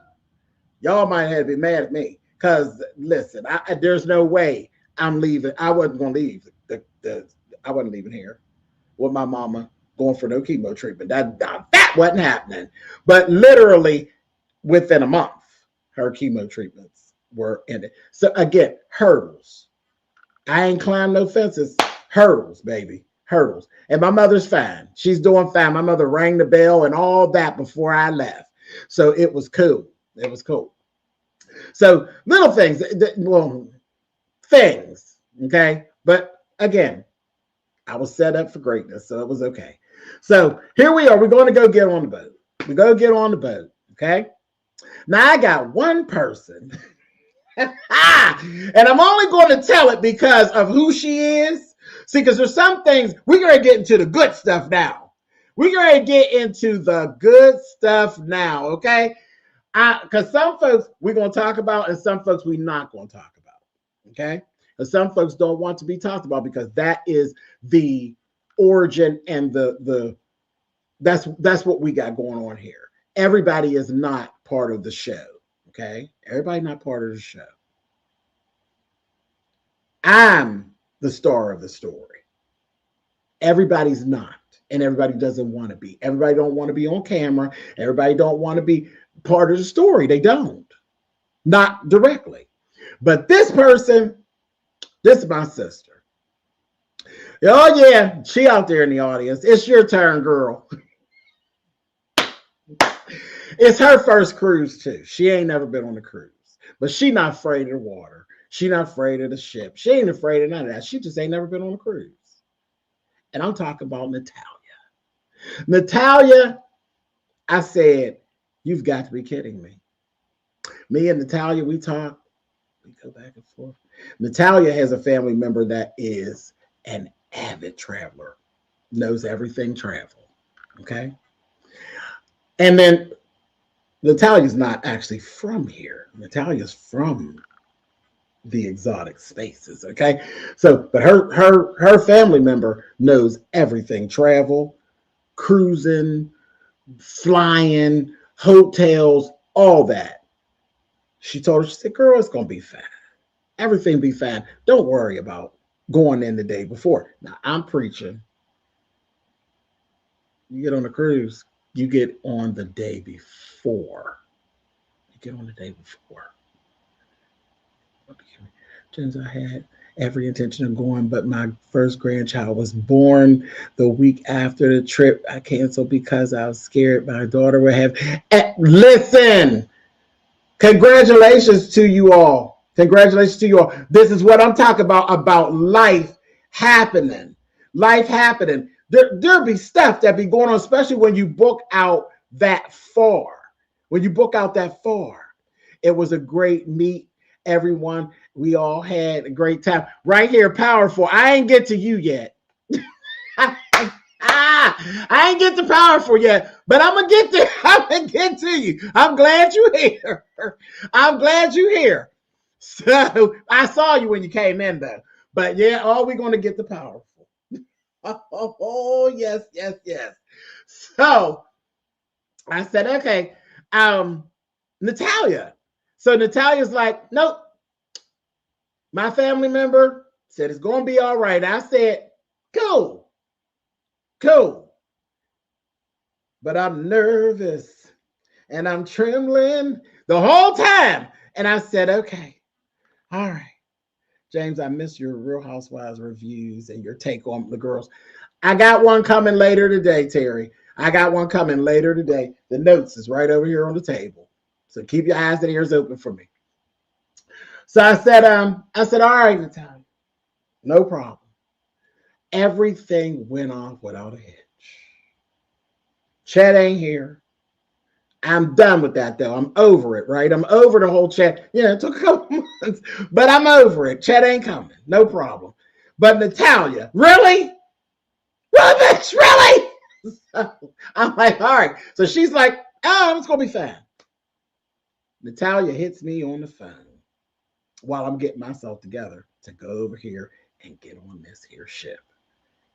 y'all might have been mad at me. Because listen, there's no way I'm leaving. I wasn't going to leave. I wasn't leaving here with my mama going for no chemo treatment. That wasn't happening. But literally within a month, her chemo treatments were ended. So again, hurdles. I ain't climbed no fences. Hurdles, baby. Hurdles. And my mother's fine. She's doing fine. My mother rang the bell and all that before I left. So it was cool. It was cool. So little things, well, things, okay? But again, I was set up for greatness, so it was okay. So here we are. We're going to go get on the boat. We go get on the boat, okay? Now I got one person, and I'm only going to tell it because of who she is. See, because there's some things, we're going to get into the good stuff now. We're going to get into the good stuff now, okay? Because some folks we're going to talk about and some folks we're not going to talk about, okay? And some folks don't want to be talked about because that is the origin and that's what we got going on here. Everybody is not part of the show, okay? Everybody not part of the show. I'm the star of the story. Everybody's not, and everybody doesn't want to be. Everybody don't want to be on camera. Everybody don't want to be part of the story. They don't. Not directly. But this person, this is my sister. Oh, yeah, she out there in the audience. It's your turn, girl. It's her first cruise, too. She ain't never been on a cruise. But she not afraid of the water. She not afraid of the ship. She ain't afraid of none of that. She just ain't never been on a cruise. And I'm talking about Natalia. Natalia, I said, you've got to be kidding me. Me and Natalia, we talk. We go back and forth. Natalia has a family member that is an avid traveler, knows everything travel, okay? And then Natalia's not actually from here. Natalia's from the exotic spaces, okay? So, but her family member knows everything, travel, cruising, flying, hotels, all that. She told her, she said, girl, it's going to be fine. Everything be fine. Don't worry about going in the day before. Now, I'm preaching. You get on a cruise, you get on the day before. You get on the day before. Since I had every intention of going, but my first grandchild was born the week after the trip. I canceled because I was scared my daughter would have. Listen, congratulations to you all. Congratulations to you all. This is what I'm talking about life happening. Life happening. There'll be stuff that be going on, especially when you book out that far. When you book out that far. It was a great meet. Everyone, we all had a great time. Right here, powerful. I ain't get to you yet. I ain't get to powerful yet, but I'm gonna get there. I'm gonna get to you. I'm glad you're here. I'm glad you're here. So I saw you when you came in, though. But yeah, we're gonna get the powerful. Oh yes, yes, yes. So I said, okay, Natalia. So Natalia's like, nope. My family member said it's going to be all right. I said, cool, cool. But I'm nervous and I'm trembling the whole time. And I said, okay, all right. James, I miss your Real Housewives reviews and your take on the girls. I got one coming later today, Terry. I got one coming later today. The notes is right over here on the table. So keep your eyes and ears open for me. So I said, all right, Natalia, no problem. Everything went off without a hitch. Chet ain't here. I'm done with that, though. I'm over it, right? I'm over the whole Chet. Yeah, it took a couple months, but I'm over it. Chet ain't coming. No problem. But Natalia, really? Really, bitch, really? So I'm like, all right. So she's like, oh, it's going to be fine. Natalia hits me on the phone while I'm getting myself together to go over here and get on this here ship.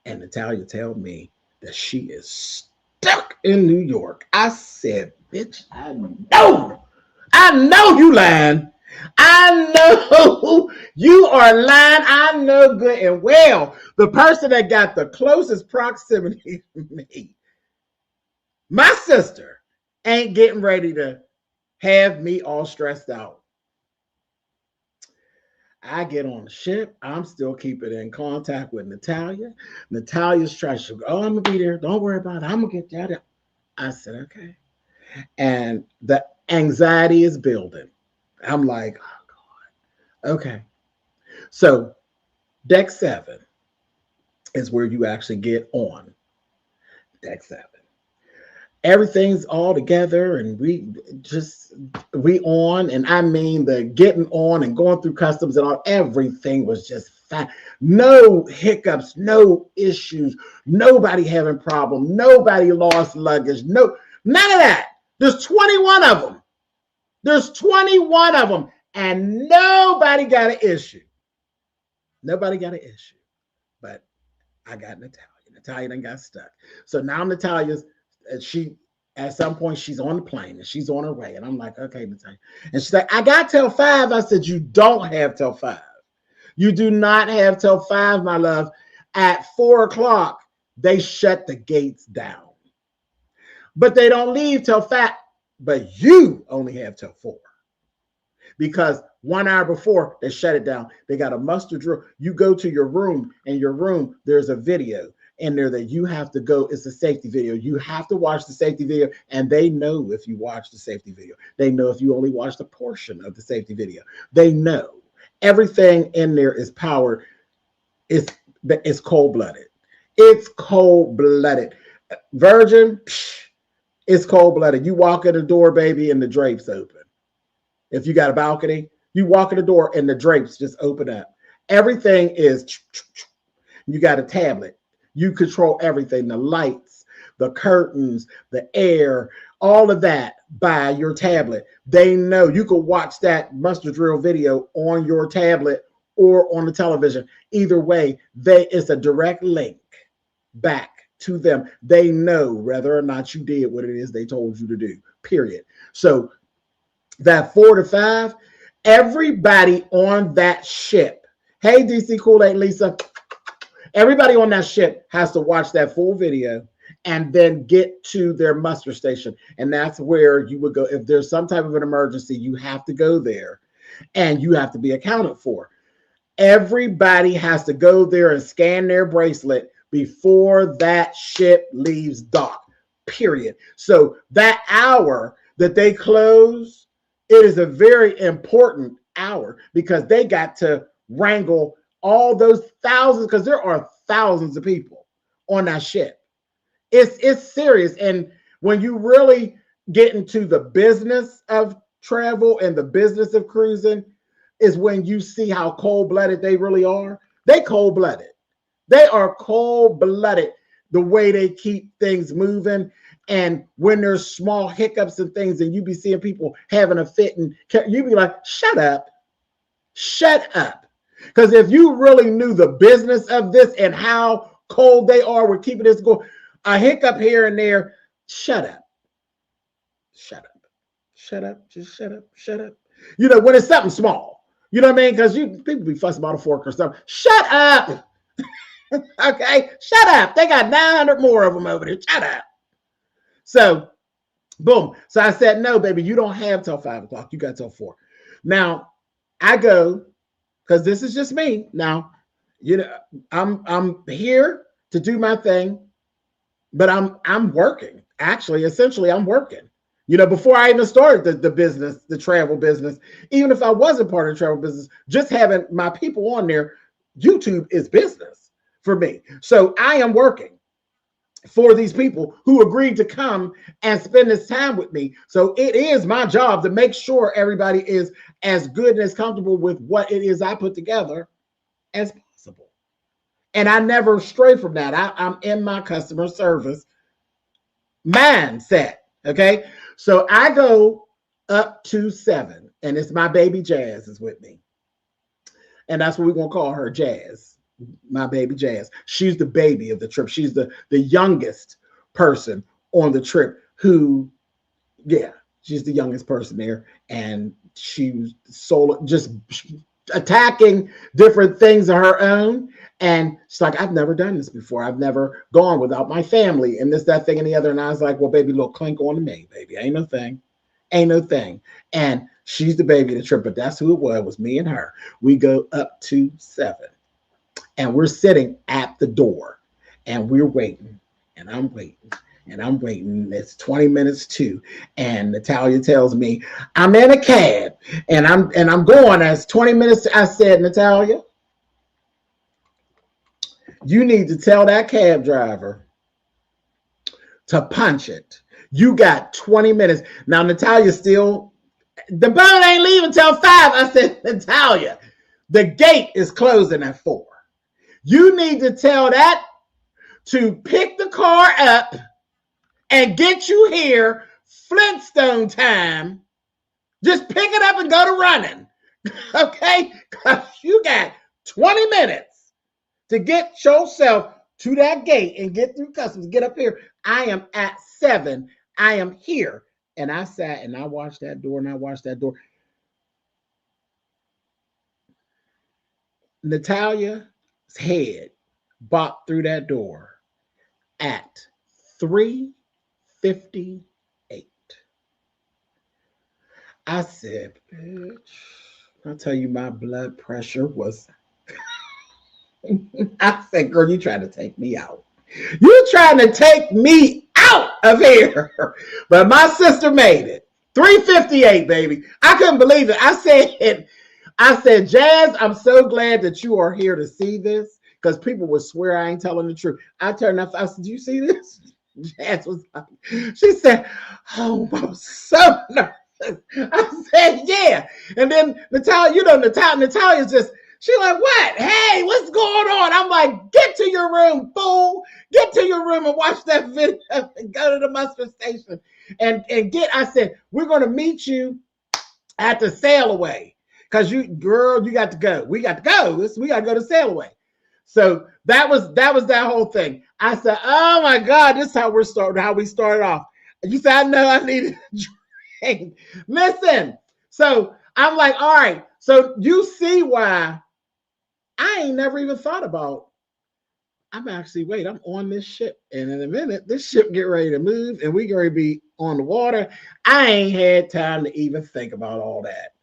And Natalia told me that she is stuck in New York. I said, bitch, I know you lying. I know you are lying. I know good and well the person that got the closest proximity to me, my sister, ain't getting ready to have me all stressed out. I get on the ship. I'm still keeping in contact with Natalia. Natalia's trying to, oh, I'm going to be there. Don't worry about it. I'm going to get you out. I said, okay. And the anxiety is building. I'm like, oh, God. Okay. So deck 7 is where you actually get on. Deck 7. Everything's all together and we on, and I mean the getting on and going through customs and all, everything was just fine. No hiccups, no issues, nobody having problems, nobody lost luggage, none of that. There's 21 of them. There's 21 of them and nobody got an issue. Nobody got an issue. But I got Natalia. Natalia done got stuck. So now Natalia's, she at some point she's on the plane and she's on her way. And I'm like, okay, Natalia. And she's like, I got till 5. I said, you don't have till 5. You do not have till 5, my love. At 4 o'clock, they shut the gates down. But they don't leave till 5. But you only have till 4. Because 1 hour before they shut it down, they got a muster drill. You go to your room, and your room, there's a video in there that you have to go. It's a safety video. You have to watch the safety video, and they know if you watch the safety video. They know if you only watched a portion of the safety video. They know everything in there is powered. It's cold-blooded. It's cold-blooded. Virgin, it's cold-blooded. You walk in the door, baby, and the drapes open. If you got a balcony, you walk in the door and the drapes just open up. Everything is, you got a tablet. You control everything, the lights, the curtains, the air, all of that by your tablet. They know you can watch that muster drill video on your tablet or on the television. Either way, it's a direct link back to them. They know whether or not you did what it is they told you to do, period. So that 4 to 5, everybody on that ship, hey, DC Kool-Aid Lisa, everybody on that ship has to watch that full video and then get to their muster station. And that's where you would go. If there's some type of an emergency, you have to go there and you have to be accounted for. Everybody has to go there and scan their bracelet before that ship leaves dock, period. So that hour that they close, it is a very important hour because they got to wrangle all those thousands, because there are thousands of people on that ship. It's serious. And when you really get into the business of travel and the business of cruising is when you see how cold-blooded they really are. They cold-blooded. They are cold-blooded the way they keep things moving. And when there's small hiccups and things and you be seeing people having a fit and you be like, shut up. Shut up. Because if you really knew the business of this and how cold they are with keeping this going, a hiccup here and there, shut up. shut up, shut up, just shut up, shut up. You know, when it's something small, you know what I mean? Because people be fussing about a fork or something. Shut up. Okay, shut up. They got 900 more of them over there. Shut up. So, boom. So I said, no, baby, you don't have till 5 o'clock. You got till 4. Now, I go, because this is just me. Now, you know, I'm here to do my thing, but I'm working. Actually, essentially, I'm working. You know, before I even started the business, the travel business, even if I wasn't part of the travel business, just having my people on there, YouTube is business for me. So I am working for these people who agreed to come and spend this time with me. So it is my job to make sure everybody is as good and as comfortable with what it is I put together as possible. And I never stray from that. I'm in my customer service mindset. Okay. So I go up to 7, and it's my baby Jazz is with me. And that's what we're going to call her, Jazz, my baby Jazz. She's the baby of the trip. She's the youngest person on the trip who, yeah, she's the youngest person there. And she was solo, just attacking different things of her own. And she's like, I've never done this before. I've never gone without my family and this, that thing, and the other. And I was like, well, baby, look, clink on to me, baby. Ain't no thing. Ain't no thing. And she's the baby of the trip, but that's who it was. It was me and her. We go up to 7. And we're sitting at the door. And we're waiting. And I'm waiting. And I'm waiting. It's 20 minutes to. And Natalia tells me, I'm in a cab. And I'm going. As 20 minutes to, I said, Natalia, you need to tell that cab driver to punch it. You got 20 minutes. Now, Natalia still, the boat ain't leaving till 5. I said, Natalia, the gate is closing at 4. You need to tell that to pick the car up and get you here Flintstone time. Just pick it up and go to running. Okay? Because you got 20 minutes to get yourself to that gate and get through customs, get up here. I am at 7. I am here. And I sat and I watched that door and I watched that door. Natalia's head bopped through that door at 3:58. I said, bitch, I'll tell you, my blood pressure was... I said, girl, you trying to take me out. You trying to take me out of here. But my sister made it. 3:58, baby. I couldn't believe it. I said, Jazz, I'm so glad that you are here to see this, because people would swear I ain't telling the truth. I turned up, I said, do you see this? Jazz was like, she said, oh, I'm so nervous. I said, yeah. And then Natalia's just, she like, what? Hey, what's going on? I'm like, get to your room, fool. Get to your room and watch that video and go to the muster station and get, I said, we're going to meet you at the sail away. Because you got to go. We got to go. We got to go to sail away. So that was that whole thing. I said, oh my God, this is how we started off. You said, I know I needed a drink. Listen. So I'm like, all right. So you see why I ain't never even thought about, I'm on this ship. And in a minute, this ship get ready to move and we going to be on the water. I ain't had time to even think about all that.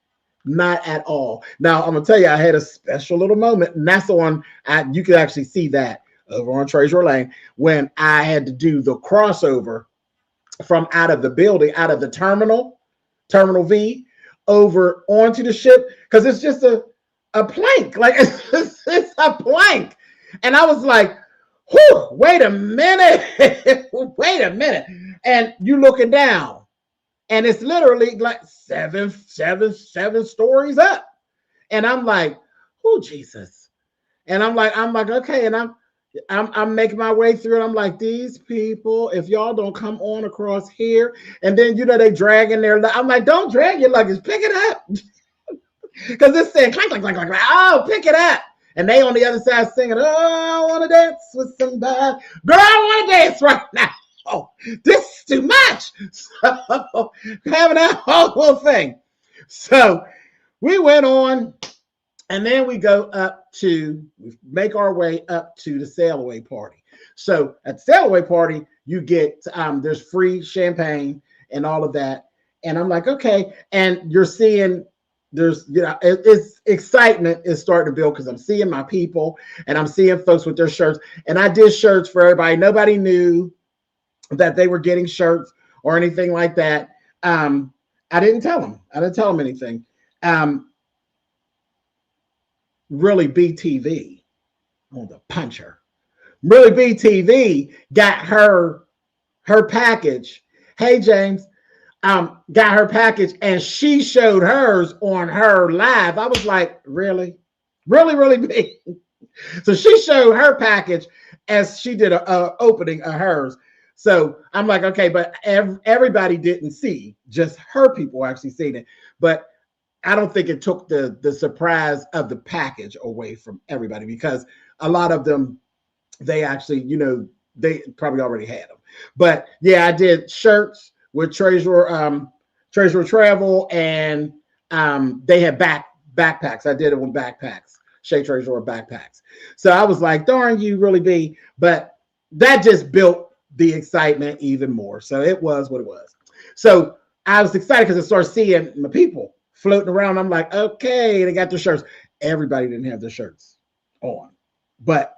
Not at all. Now, I'm going to tell you, I had a special little moment, and that's you can actually see that over on Treasure Lane, when I had to do the crossover from out of the building, out of the Terminal V, over onto the ship, because it's just a plank. Like, it's a plank. And I was like, whew, wait a minute. Wait a minute. And you looking down. And it's literally like seven stories up. And I'm like, oh, Jesus. And I'm like, okay. And I'm making my way through it. I'm like, these people, if y'all don't come on across here, and then, they dragging their, I'm like, don't drag your luggage, pick it up. Because it's saying clank, clank, clank, clank. Oh, pick it up. And they on the other side singing, oh, I want to dance with somebody. Girl, I want to dance right now. oh, this is too much. So having that whole little thing. So we went on, and then we make our way up to the sail away party. So at the sail away party, you get there's free champagne and all of that. And I'm like, okay. And you're seeing it's excitement is starting to build because I'm seeing my people and I'm seeing folks with their shirts. And I did shirts for everybody. Nobody knew that they were getting shirts or anything like that. I didn't tell them. I didn't tell them anything. Really, BTV, I want to punch her. Really, BTV got her package. Hey, James, got her package, and she showed hers on her live. I was like, really, really big. So she showed her package as she did a opening of hers. So I'm like, okay, but everybody didn't see, just her people actually seen it. But I don't think it took the surprise of the package away from everybody, because a lot of them, they actually, they probably already had them. But yeah, I did shirts with Treasurer Travel, and they had backpacks. I did it with backpacks, Shea Treasurer backpacks. So I was like, darn you, really be. But that just built the excitement even more. So it was what it was. So I was excited because I started seeing my people floating around. I'm like, okay, they got their shirts. Everybody didn't have their shirts on, but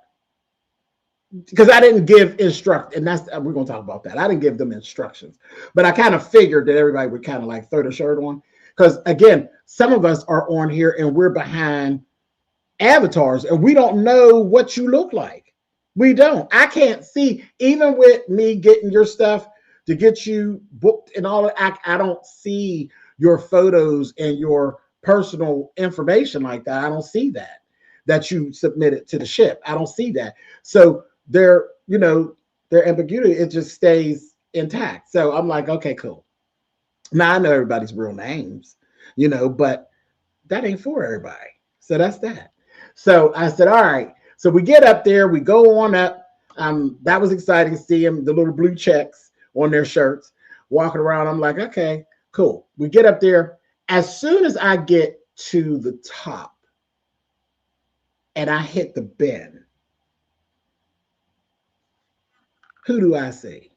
because I didn't give we're going to talk about that. I didn't give them instructions, but I kind of figured that everybody would kind of like throw their shirt on, because again, some of us are on here and we're behind avatars and we don't know what you look like. We don't. I can't see, even with me getting your stuff to get you booked and all that. I don't see your photos and your personal information like that. I don't see that you submitted to the ship. I don't see that. So their ambiguity, it just stays intact. So I'm like, okay, cool. Now I know everybody's real names, but that ain't for everybody. So that's that. So I said, all right. So we get up there, we go on up. That was exciting to see them, the little blue checks on their shirts, walking around. I'm like, okay, cool. We get up there. As soon as I get to the top and I hit the bend, who do I see?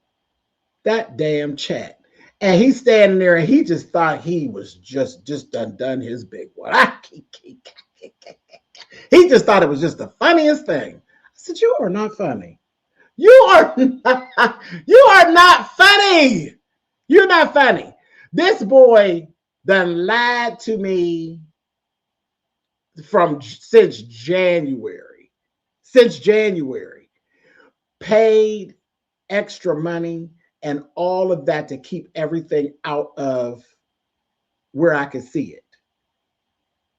That damn Chat. And he's standing there and he just thought he was just done his big one. He just thought it was just the funniest thing. I said, you are not funny. You are not funny. You're not funny. This boy done lied to me since January. Paid extra money and all of that to keep everything out of where I could see it.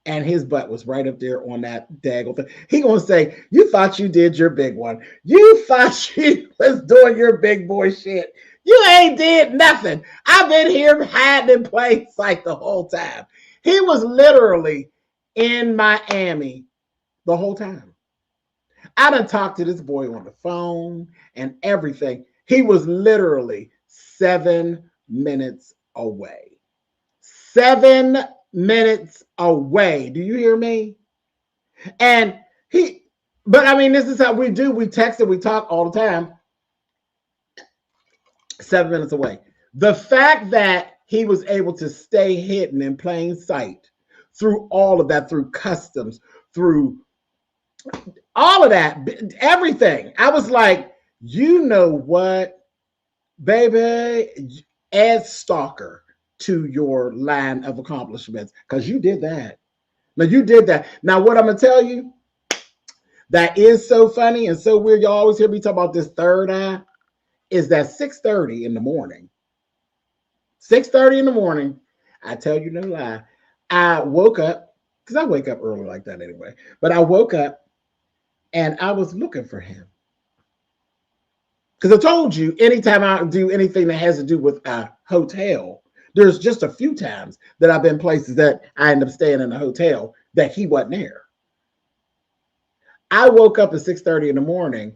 And his butt was right up there on that daggle thing. He gonna say, you thought you did your big one. You thought you was doing your big boy shit. You ain't did nothing. I've been here hiding in plain sight the whole time. He was literally in Miami the whole time. I done talked to this boy on the phone and everything. He was literally 7 minutes away. 7 minutes away. Do you hear me? And but I mean, this is how we do. We text and we talk all the time. 7 minutes away. The fact that he was able to stay hidden in plain sight through all of that, through customs, through all of that, everything. I was like, you know what, baby, add stalker to your line of accomplishments, because you did that. Now you did that. Now what I'm gonna tell you that is so funny and so weird, y'all always hear me talk about this third eye, is that 6:30 in the morning. 6:30 in the morning, I tell you no lie, I woke up, because I wake up early like that anyway, but I woke up and I was looking for him. Because I told you, anytime I do anything that has to do with a hotel, there's just a few times that I've been places that I end up staying in a hotel that he wasn't there. I woke up at 6:30 in the morning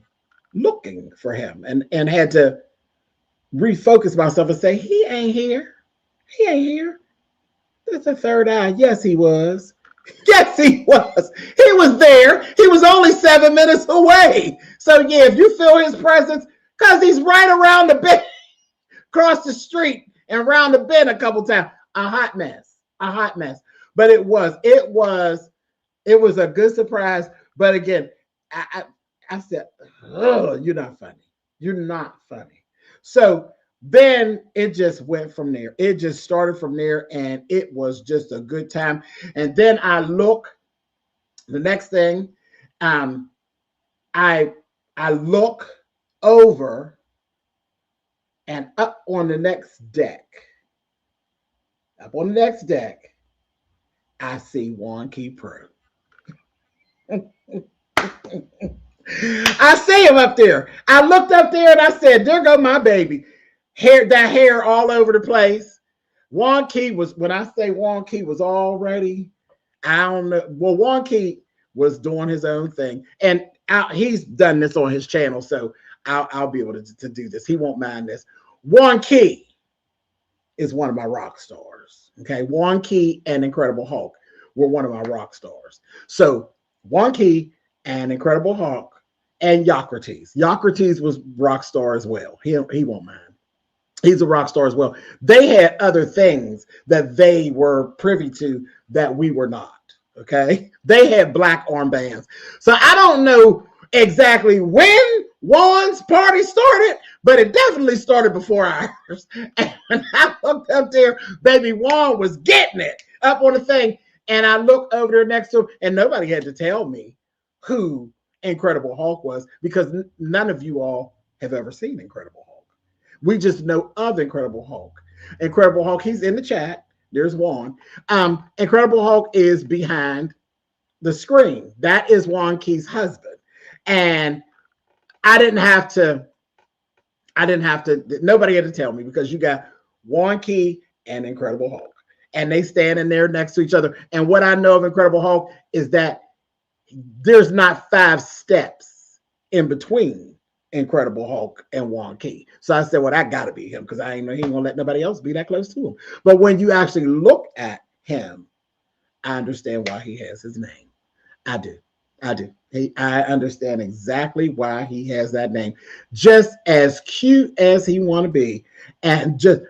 looking for him and had to refocus myself and say, he ain't here. He ain't here. That's a third eye. Yes, he was. Yes, he was. He was there. He was only 7 minutes away. So yeah, if you feel his presence, because he's right around the bend, across the street and around the bend a couple times. A hot mess. A hot mess. But it was a good surprise. But again, I said, oh, you're not funny. You're not funny. So then it just went from there. It just started from there, and it was just a good time. And then I look, the next thing, I look over and up on the next deck. Up on the next deck, I see Juan Key Pro. I see him up there. I looked up there and I said, there go my baby. Hair all over the place. Juan Key was, when I say Juan Key was already, I don't know. Well, Juan Key was doing his own thing. And he's done this on his channel, so I'll be able to do this. He won't mind this. Juan Key is one of my rock stars. Okay, Juan Key and Incredible Hulk were one of my rock stars. So Juan Key and Incredible Hulk and Socrates. Socrates was rock star as well. He won't mind. He's a rock star as well. They had other things that they were privy to that we were not. Okay, they had black armbands. So I don't know exactly when Juan's party started, but it definitely started before ours. And when I looked up there, baby Juan was getting it up on the thing. And I looked over there next to him, and nobody had to tell me who Incredible Hulk was, because none of you all have ever seen Incredible Hulk. We just know of Incredible Hulk. Incredible Hulk, he's in the chat. There's Juan. Incredible Hulk is behind the screen. That is Juan Key's husband. And I didn't have to, nobody had to tell me, because you got Juan Key and Incredible Hulk. And they standing there next to each other. And what I know of Incredible Hulk is that there's not 5 steps in between Incredible Hulk and Juan Key. So I said, well, that got to be him, because I ain't know he ain't gonna let nobody else be that close to him. But when you actually look at him, I understand why he has his name. I do. I understand exactly why he has that name. Just as cute as he want to be, and just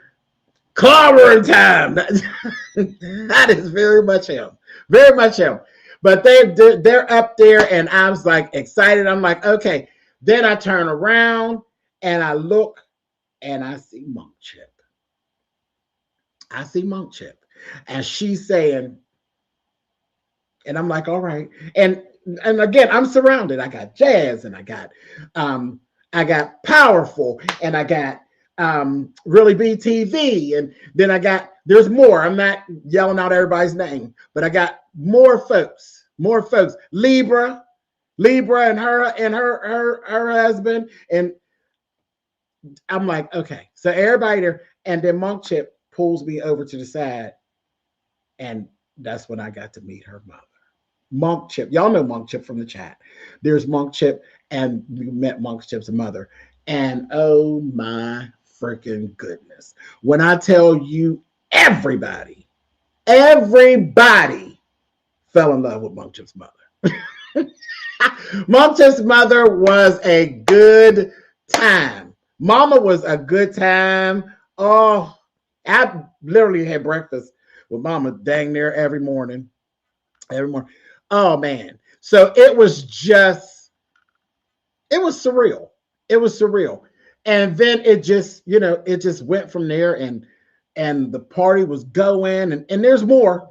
clobbering time. That is very much him. Very much him. But they're up there, and I was like excited. I'm like, okay. Then I turn around and I look and I see Monk Chip. I see Monk Chip. And she's saying, and I'm like, all right. And again, I'm surrounded. I got Jazz, and I got Powerful, and I got Really BTV, and then there's more. I'm not yelling out everybody's name, but I got more folks. Libra and her husband, and I'm like, okay. So everybody there, and then Monk Chip pulls me over to the side, and that's when I got to meet her mother. Monk Chip, y'all know Monk Chip from the chat. There's Monk Chip, and we met Monk Chip's mother, and oh my freaking goodness. When I tell you, everybody fell in love with Monk Chip's mother. Monk Chip's mother was a good time. Mama was a good time. Oh, I literally had breakfast with Mama dang near every morning. Oh man. So it was surreal. It was surreal. And then it just went from there, and the party was going, and there's more.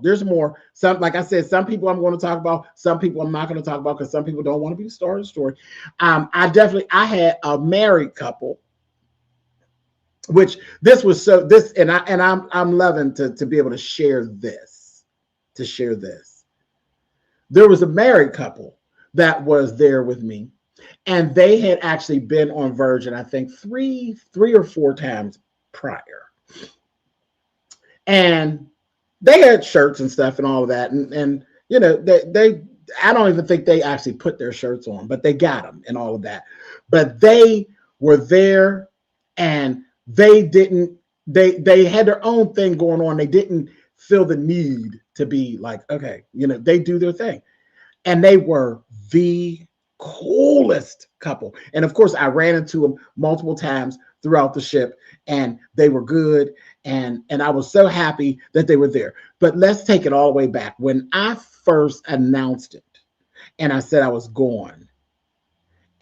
Some, like I said, some people I'm going to talk about, some people I'm not going to talk about, because some people don't want to be the star of the story. I had a married couple, which I'm loving to be able to share this. There was a married couple that was there with me. And they had actually been on Virgin, I think, three or 4 times prior. And they had shirts and stuff and all of that. And you know, I don't even think they actually put their shirts on, but they got them and all of that. But they were there, and they didn't, they had their own thing going on. They didn't feel the need to be like, okay, they do their thing. And they were the coolest couple. And of course, I ran into them multiple times throughout the ship, and they were good. And I was so happy that they were there. But let's take it all the way back. When I first announced it and I said I was going,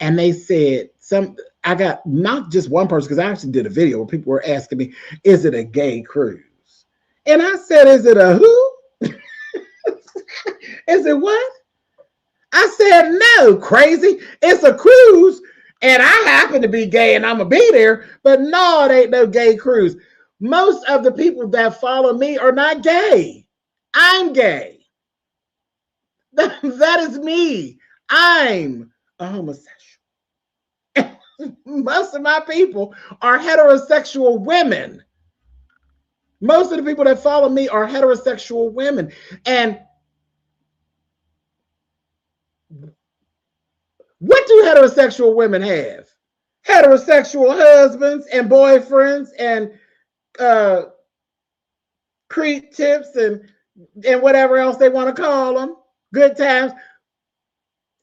and they said I got not just one person, because I actually did a video where people were asking me, is it a gay cruise? And I said, is it a who? Is it what? I said, no, crazy. It's a cruise, and I happen to be gay and I'm going to be there, but no, it ain't no gay cruise. Most of the people that follow me are not gay. I'm gay. That is me. I'm a homosexual. Most of my people are heterosexual women. Most of the people that follow me are heterosexual women. And what do heterosexual women have? Heterosexual husbands and boyfriends and creep tips and whatever else they want to call them. Good times.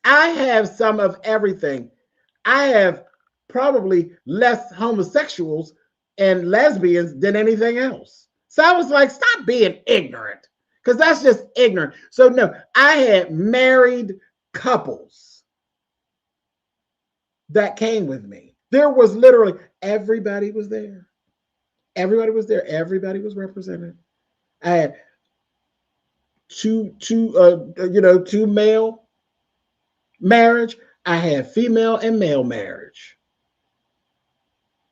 I have some of everything. I have probably less homosexuals and lesbians than anything else. So I was like, stop being ignorant, because that's just ignorant. So no, I had married couples that came with me. There was literally, everybody was there. Everybody was there. Everybody was represented. I had two male marriage. I had female and male marriage.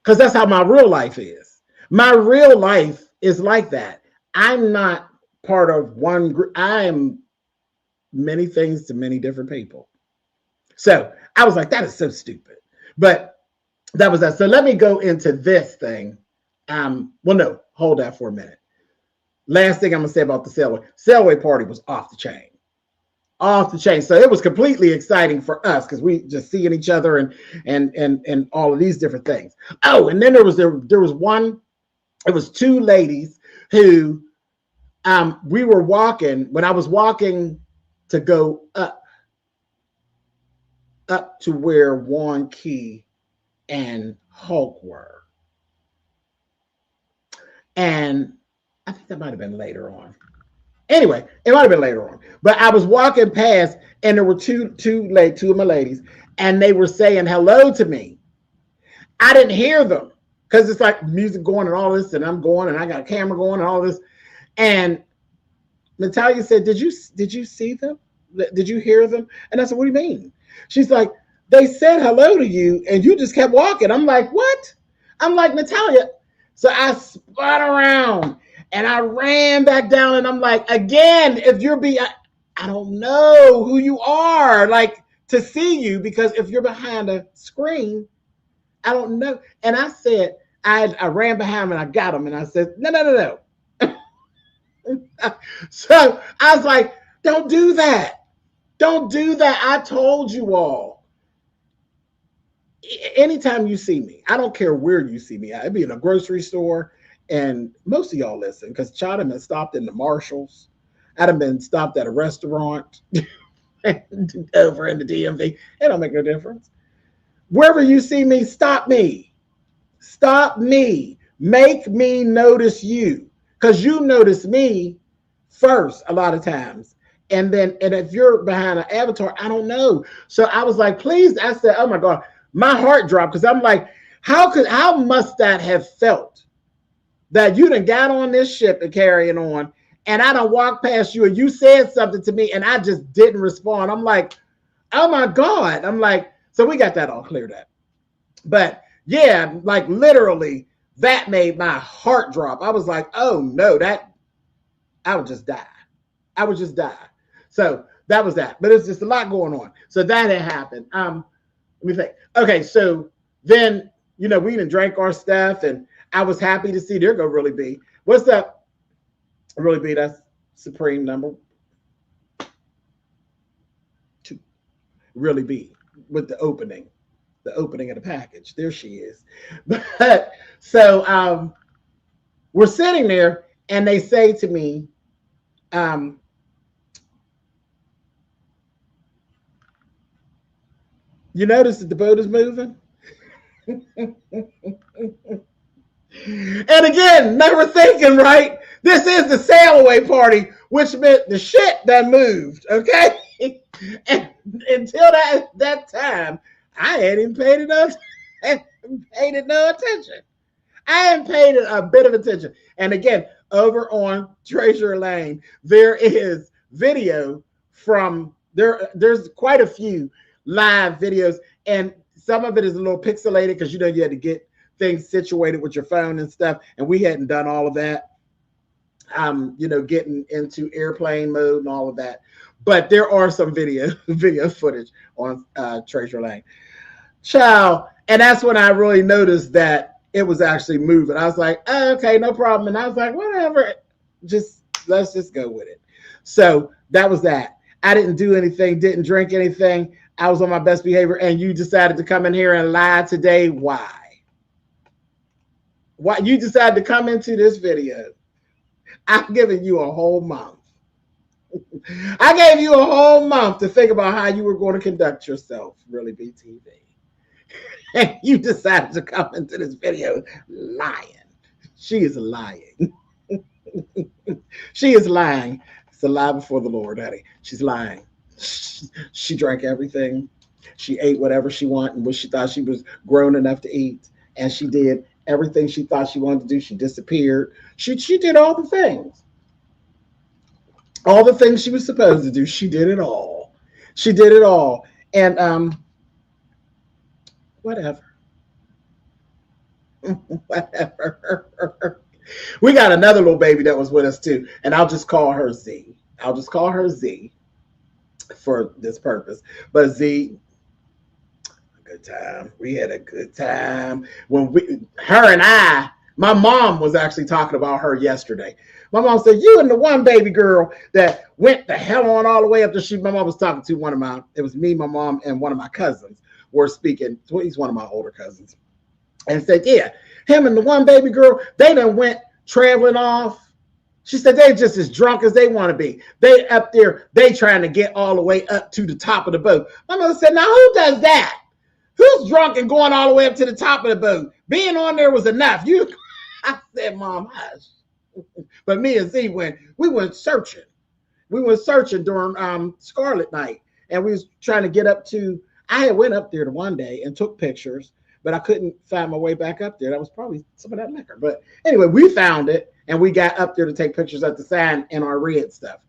Because that's how my real life is. My real life is like that. I'm not part of one group. I am many things to many different people. So I was like, that is so stupid. But that was that. So let me go into this thing. Well, no, hold that for a minute. Last thing I'm going to say about the sailaway party was off the chain. Off the chain. So it was completely exciting for us because we just seeing each other and all of these different things. Oh, and then there was one. It was two ladies who we were walking when I was walking to go up to where Warren Key and Hulk were, and I think that might have been later on. Anyway, it might have been later on, but I was walking past, and there were two of my ladies, and they were saying hello to me. I didn't hear them because it's like music going and all this, and I'm going, and I got a camera going and all this. And Natalia said, "Did you see them? Did you hear them?" And I said, "What do you mean?" She's like, "They said hello to you, and you just kept walking." I'm like, "What?" I'm like, Natalia. So I spun around. And I ran back down, and I'm like, again, if you're I don't know who you are, like, to see you, because if you're behind a screen, I don't know. And I said, I ran behind him and I got him, and I said, no. So I was like, don't do that. Don't do that. I told you all. Anytime you see me, I don't care where you see me. I'd be in a grocery store. And most of y'all listen, because Chad have been stopped in the Marshalls. I'd have been stopped at a restaurant over in the DMV. It don't make no difference. Wherever you see me, stop me. Stop me. Make me notice you. Because you notice me first a lot of times. And if you're behind an avatar, I don't know. So I was like, please. I said, oh my God, my heart dropped, because I'm like, how must that have felt? That you done got on this ship and carrying on, and I done walked past you and you said something to me and I just didn't respond. I'm like, oh my God. I'm like, so we got that all cleared up. But yeah, like literally that made my heart drop. I was like, oh no, I would just die. I would just die. So that was that. But it's just a lot going on. So that had happened. Let me think. Okay, so then, we done drank our stuff, and I was happy to see. There go Really B. What's up, Really B? That's Supreme number 2. Really B with the opening. the opening of the package. There she is. But so we're sitting there and they say to me, you notice that the boat is moving? And again, never thinking, right? This is the sail away party, which meant the shit that moved, okay? And until that time, I hadn't paid enough, paid it no attention. I hadn't paid it a bit of attention. And again, over on Treasure Lane, there is video from there's quite a few live videos, and some of it is a little pixelated because you had to get things situated with your phone and stuff, and we hadn't done all of that. Getting into airplane mode and all of that. But there are some video footage on Treasure Lane. Child, and that's when I really noticed that it was actually moving. I was like, oh, okay, no problem. And I was like, whatever, let's just go with it. So that was that. I didn't do anything, didn't drink anything. I was on my best behavior, and you decided to come in here and lie today. Why? Why you decided to come into this video? I'm giving you a whole month. I gave you a whole month to think about how you were going to conduct yourself, really, BTV. And you decided to come into this video lying. She is lying. She is lying. It's a lie before the Lord, honey. She's lying. She drank everything. She ate whatever she wanted and what she thought she was grown enough to eat. And she did everything she thought she wanted to do. She disappeared. She did all the things. All the things she was supposed to do. She did it all. She did it all. And whatever. Whatever. We got another little baby that was with us too. And I'll just call her Z. I'll just call her Z for this purpose. But Z, good time. We had a good time. Her and I, my mom was actually talking about her yesterday. My mom said, you and the one baby girl that went the hell on all the way up to my mom was talking to it was me, my mom, and one of my cousins were speaking. He's one of my older cousins. And said, yeah, him and the one baby girl, they done went traveling off. She said they're just as drunk as they want to be. They up there, they trying to get all the way up to the top of the boat. My mother said, now who does that? Who's drunk and going all the way up to the top of the boat? Being on there was enough. I said, Mom, hush. But me and Z we went searching. We went searching during Scarlet Night. And we was trying to get up to, I had went up there the one day and took pictures, but I couldn't find my way back up there. That was probably some of that liquor. But anyway, we found it and we got up there to take pictures at the sign and our red stuff.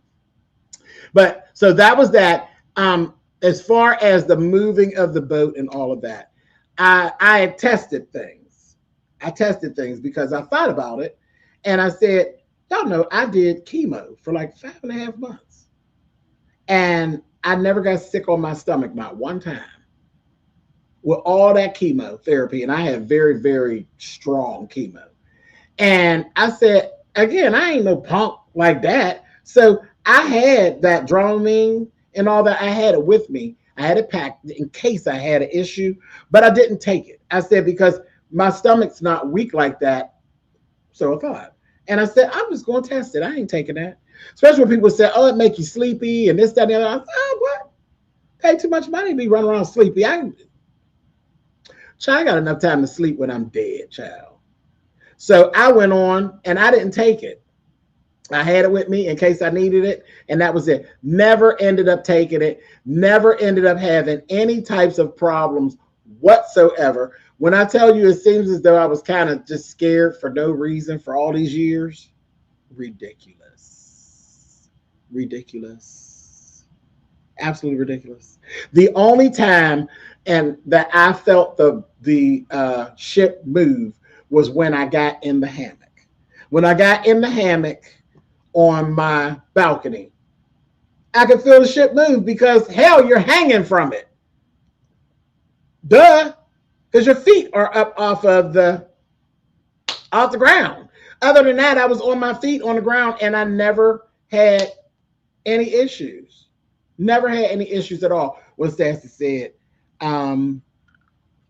But so that was that. As far as the moving of the boat and all of that, I had tested things. I tested things because I thought about it and I said, y'all know, I did chemo for like 5.5 months and I never got sick on my stomach, not one time. With all that chemotherapy, and I had very, very strong chemo. And I said, again, I ain't no punk like that. So I had that Dramamine and all that. I had it with me. I had it packed in case I had an issue, but I didn't take it. I said, because my stomach's not weak like that. So I thought. And I said, I'm just going to test it. I ain't taking that. Especially when people say, oh, it make you sleepy and this, that, and the other. I said, oh, what? Pay too much money to be running around sleepy. I got enough time to sleep when I'm dead, child. So I went on and I didn't take it. I had it with me in case I needed it. And that was it. Never ended up taking it. Never ended up having any types of problems whatsoever. When I tell you, it seems as though I was kind of just scared for no reason for all these years. Ridiculous. Ridiculous. Absolutely ridiculous. The only time that I felt the ship move was when I got in the hammock. When I got in the hammock on my balcony, I could feel the ship move because hell, you're hanging from it. Duh, because your feet are up off the ground. Other than that, I was on my feet on the ground and I never had any issues. Never had any issues at all. What Sassy said.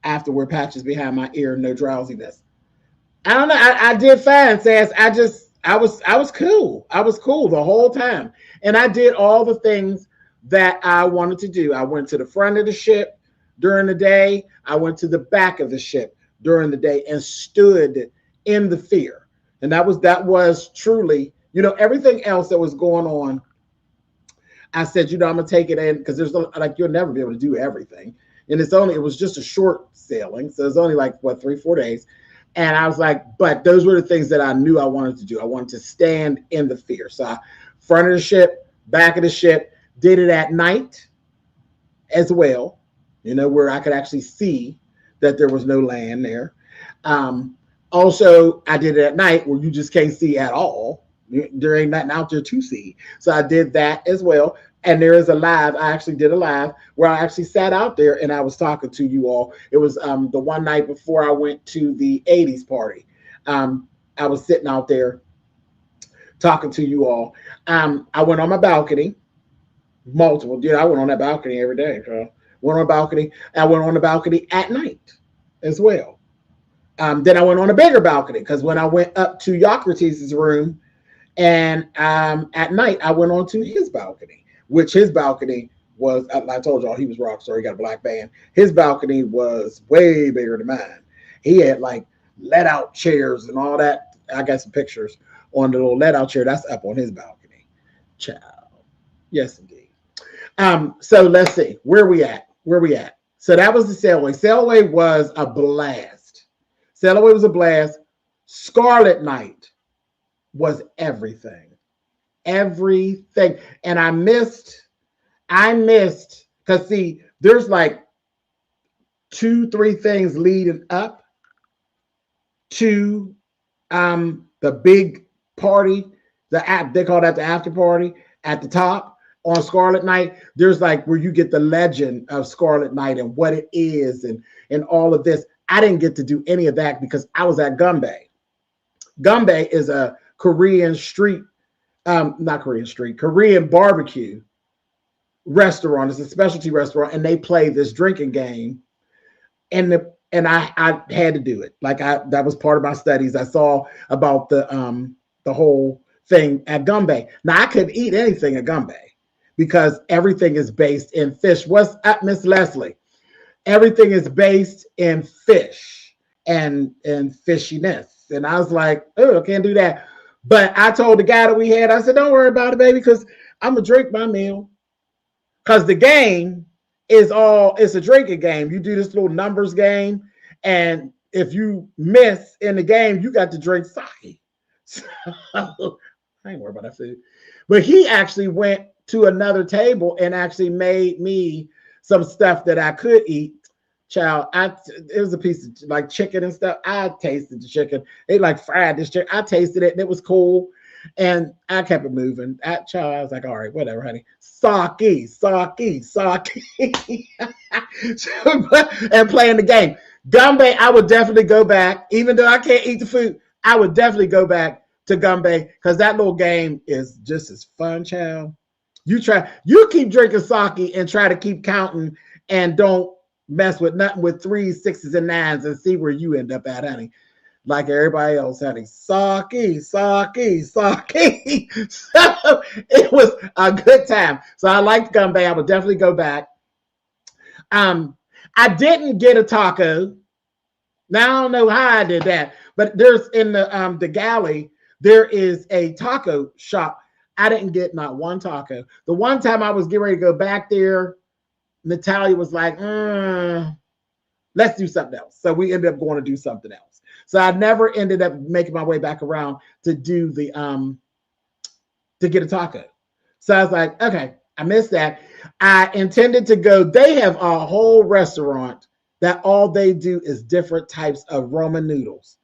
I have to wear patches behind my ear, no drowsiness. I don't know. I did fine, Sass. I was cool. I was cool the whole time. And I did all the things that I wanted to do. I went to the front of the ship during the day. I went to the back of the ship during the day and stood in the fear. And that was truly, everything else that was going on. I said, I'm gonna take it in because there's like you'll never be able to do everything. And it was just a short sailing. So it's only like 3-4 days. And I was like, but those were the things that I knew I wanted to do. I wanted to stand in the fear. So front of the ship, back of the ship, did it at night as well, where I could actually see that there was no land there. Also, I did it at night where you just can't see at all. There ain't nothing out there to see. So I did that as well. And there is a live. I actually did a live where I actually sat out there and I was talking to you all. It was the one night before I went to the 80s party. I was sitting out there talking to you all. I went on my balcony, multiple. I went on that balcony every day. Went on a balcony. I went on the balcony at night as well. Then I went on a bigger balcony because when I went up to Socrates' room and at night, I went on to his balcony, which his balcony was, I told y'all he was rock star. He got a black band. His balcony was way bigger than mine. He had like let out chairs and all that. I got some pictures on the little let out chair that's up on his balcony. Ciao. Yes, indeed. So let's see. Where we at? So that was the Sailaway. Sailaway was a blast. Scarlet Night was everything. And I missed, because see, there's like 2-3 things leading up to the big party, they call that the after party at the top on Scarlet Night. There's like where you get the legend of Scarlet Night and what it is and all of this. I didn't get to do any of that because I was at Gumbay. Gumbay is a Korean barbecue restaurant. It's a specialty restaurant, and they play this drinking game. And I had to do it. That was part of my studies. I saw about the whole thing at Gumbay. Now I couldn't eat anything at Gumbay because everything is based in fish. What's up, Miss Leslie? Everything is based in fish and fishiness. And I was like, oh, I can't do that. But I told the guy that we had, I said, don't worry about it, baby, because I'm going to drink my meal. Because the game it's a drinking game. You do this little numbers game. And if you miss in the game, you got to drink sake. So I ain't worried about that food. But he actually went to another table and actually made me some stuff that I could eat. Child, it was a piece of like chicken and stuff. I tasted the chicken. They like fried this chicken. I tasted it and it was cool. And I kept it moving. I was like, all right, whatever, honey. Sake. And playing the game. Gumbay, I would definitely go back. Even though I can't eat the food, I would definitely go back to Gumbay because that little game is just as fun, child. You keep drinking sake and try to keep counting and don't mess with nothing with 3s, 6s, and 9s and see where you end up at, honey. Like everybody else, honey. Sake. So it was a good time. So I liked Gumbay. I would definitely go back. I didn't get a taco. Now I don't know how I did that, but there's in the galley, there is a taco shop. I didn't get not one taco. The one time I was getting ready to go back there, Natalia was like, let's do something else. So we ended up going to do something else. So I never ended up making my way back around to do the to get a taco. So I was like, okay, I missed that. I intended to go. They have a whole restaurant that all they do is different types of Roman noodles.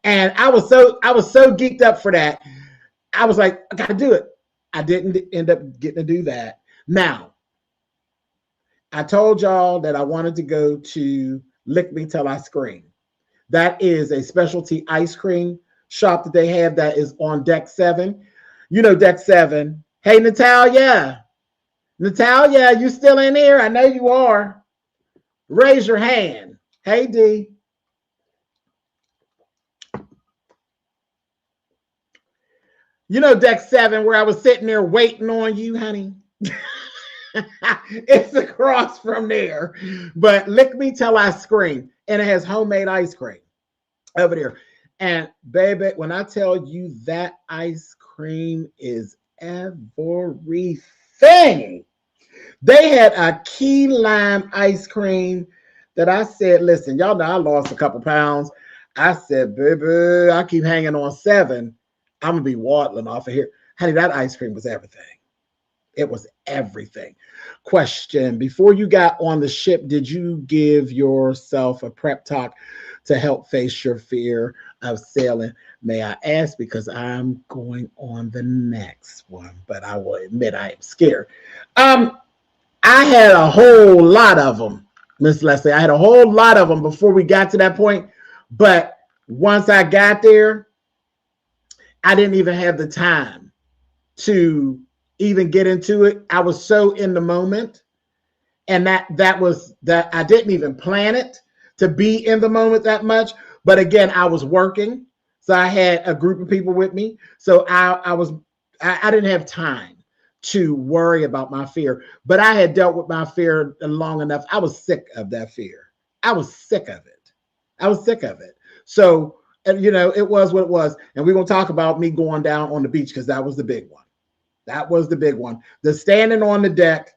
And I was so geeked up for that. I was like, I gotta do it. I didn't end up getting to do that. Now, I told y'all that I wanted to go to Lick Me Till I Scream. That is a specialty ice cream shop that they have that is on deck 7. You know deck 7. Hey, Natalia. Natalia, you still in here? I know you are. Raise your hand. Hey, D. You know deck 7 where I was sitting there waiting on you, honey? It's across from there. But lick me till I scream. And it has homemade ice cream over there. And baby, when I tell you that ice cream is everything. They had a key lime ice cream that I said, listen, y'all know I lost a couple pounds. I said, baby, I keep hanging on 7. I'm going to be waddling off of here. Honey, that ice cream was everything. It was everything. Question: before you got on the ship, did you give yourself a prep talk to help face your fear of sailing? May I ask, because I'm going on the next one, but I will admit I am scared. I had a whole lot of them, Miss Leslie. I had a whole lot of them before we got to that point. But once I got there, I didn't even have the time to even get into it. I was so in the moment, and that was that. I didn't even plan it to be in the moment that much. But again, I was working, so I had a group of people with me. So I didn't have time to worry about my fear. But I had dealt with my fear long enough. I was sick of that fear. I was sick of it. I was sick of it. So it was what it was. And we're gonna talk about me going down on the beach because that was the big one. That was the big one. The standing on the deck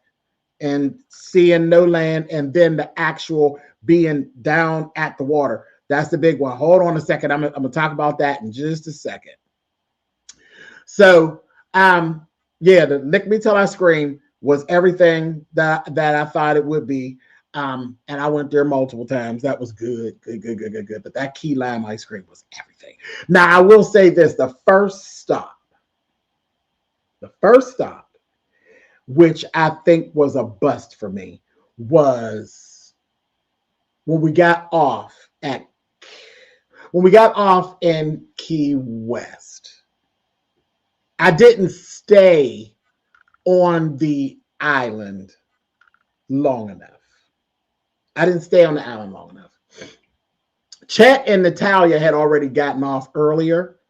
and seeing no land, and then the actual being down at the water. That's the big one. Hold on a second. I'm gonna talk about that in just a second. So, the lick me till I scream was everything that I thought it would be. And I went there multiple times. That was good. But that key lime ice cream was everything. Now, I will say this: the first stop, which I think was a bust for me, was when we got off in Key West. I didn't stay on the island long enough. Chet and Natalia had already gotten off earlier,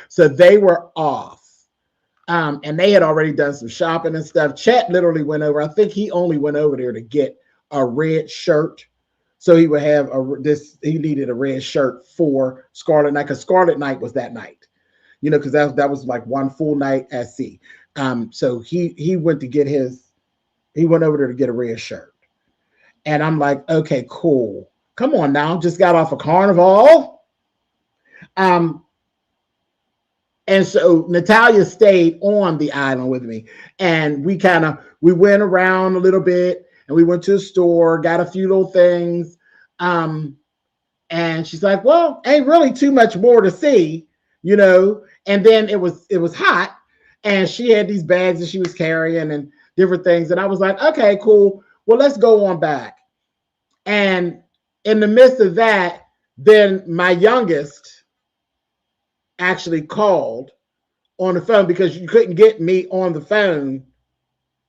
so they were off. And they had already done some shopping and stuff. Chet literally went over. I think he only went over there to get a red shirt, so he would have he needed a red shirt for Scarlet Night, because Scarlet Night was that night, because that was like one full night at sea. So he went over there to get a red shirt, and I'm like, okay, cool. Come on now, just got off a carnival. And so Natalia stayed on the island with me, and we went around a little bit, and we went to a store, got a few little things. And she's like, well, ain't really too much more to see, and then it was hot, and she had these bags that she was carrying and different things. And I was like, okay, cool. Well, let's go on back. And in the midst of that, then my youngest actually called on the phone, because you couldn't get me on the phone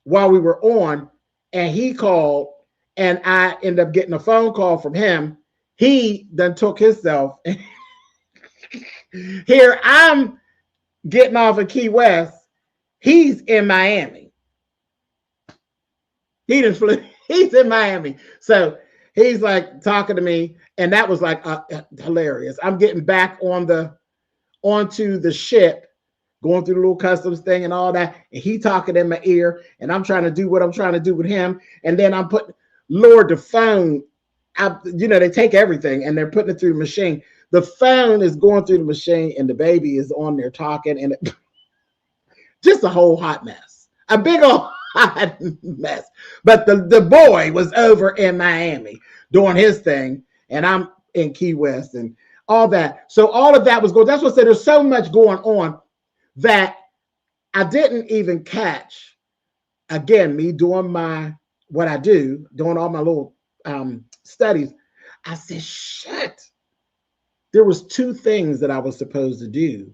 while we were on, and he called, and I ended up getting a phone call from him. He then took himself. Here I'm getting off of Key West. He's in Miami. He's in Miami. So he's like talking to me, and that was like hilarious. I'm getting back onto the ship, going through the little customs thing and all that, and he talking in my ear, and I'm trying to do what I'm trying to do with him, and then I'm putting the phone. They take everything and they're putting it through the machine. The phone is going through the machine, and the baby is on there talking, and just a whole hot mess, a big old hot mess. But the boy was over in Miami doing his thing, and I'm in Key West and all that. So all of that was going. That's what I said. There's so much going on that I didn't even catch. Again, me doing what I do, doing all my little studies. I said, shit. There was 2 things that I was supposed to do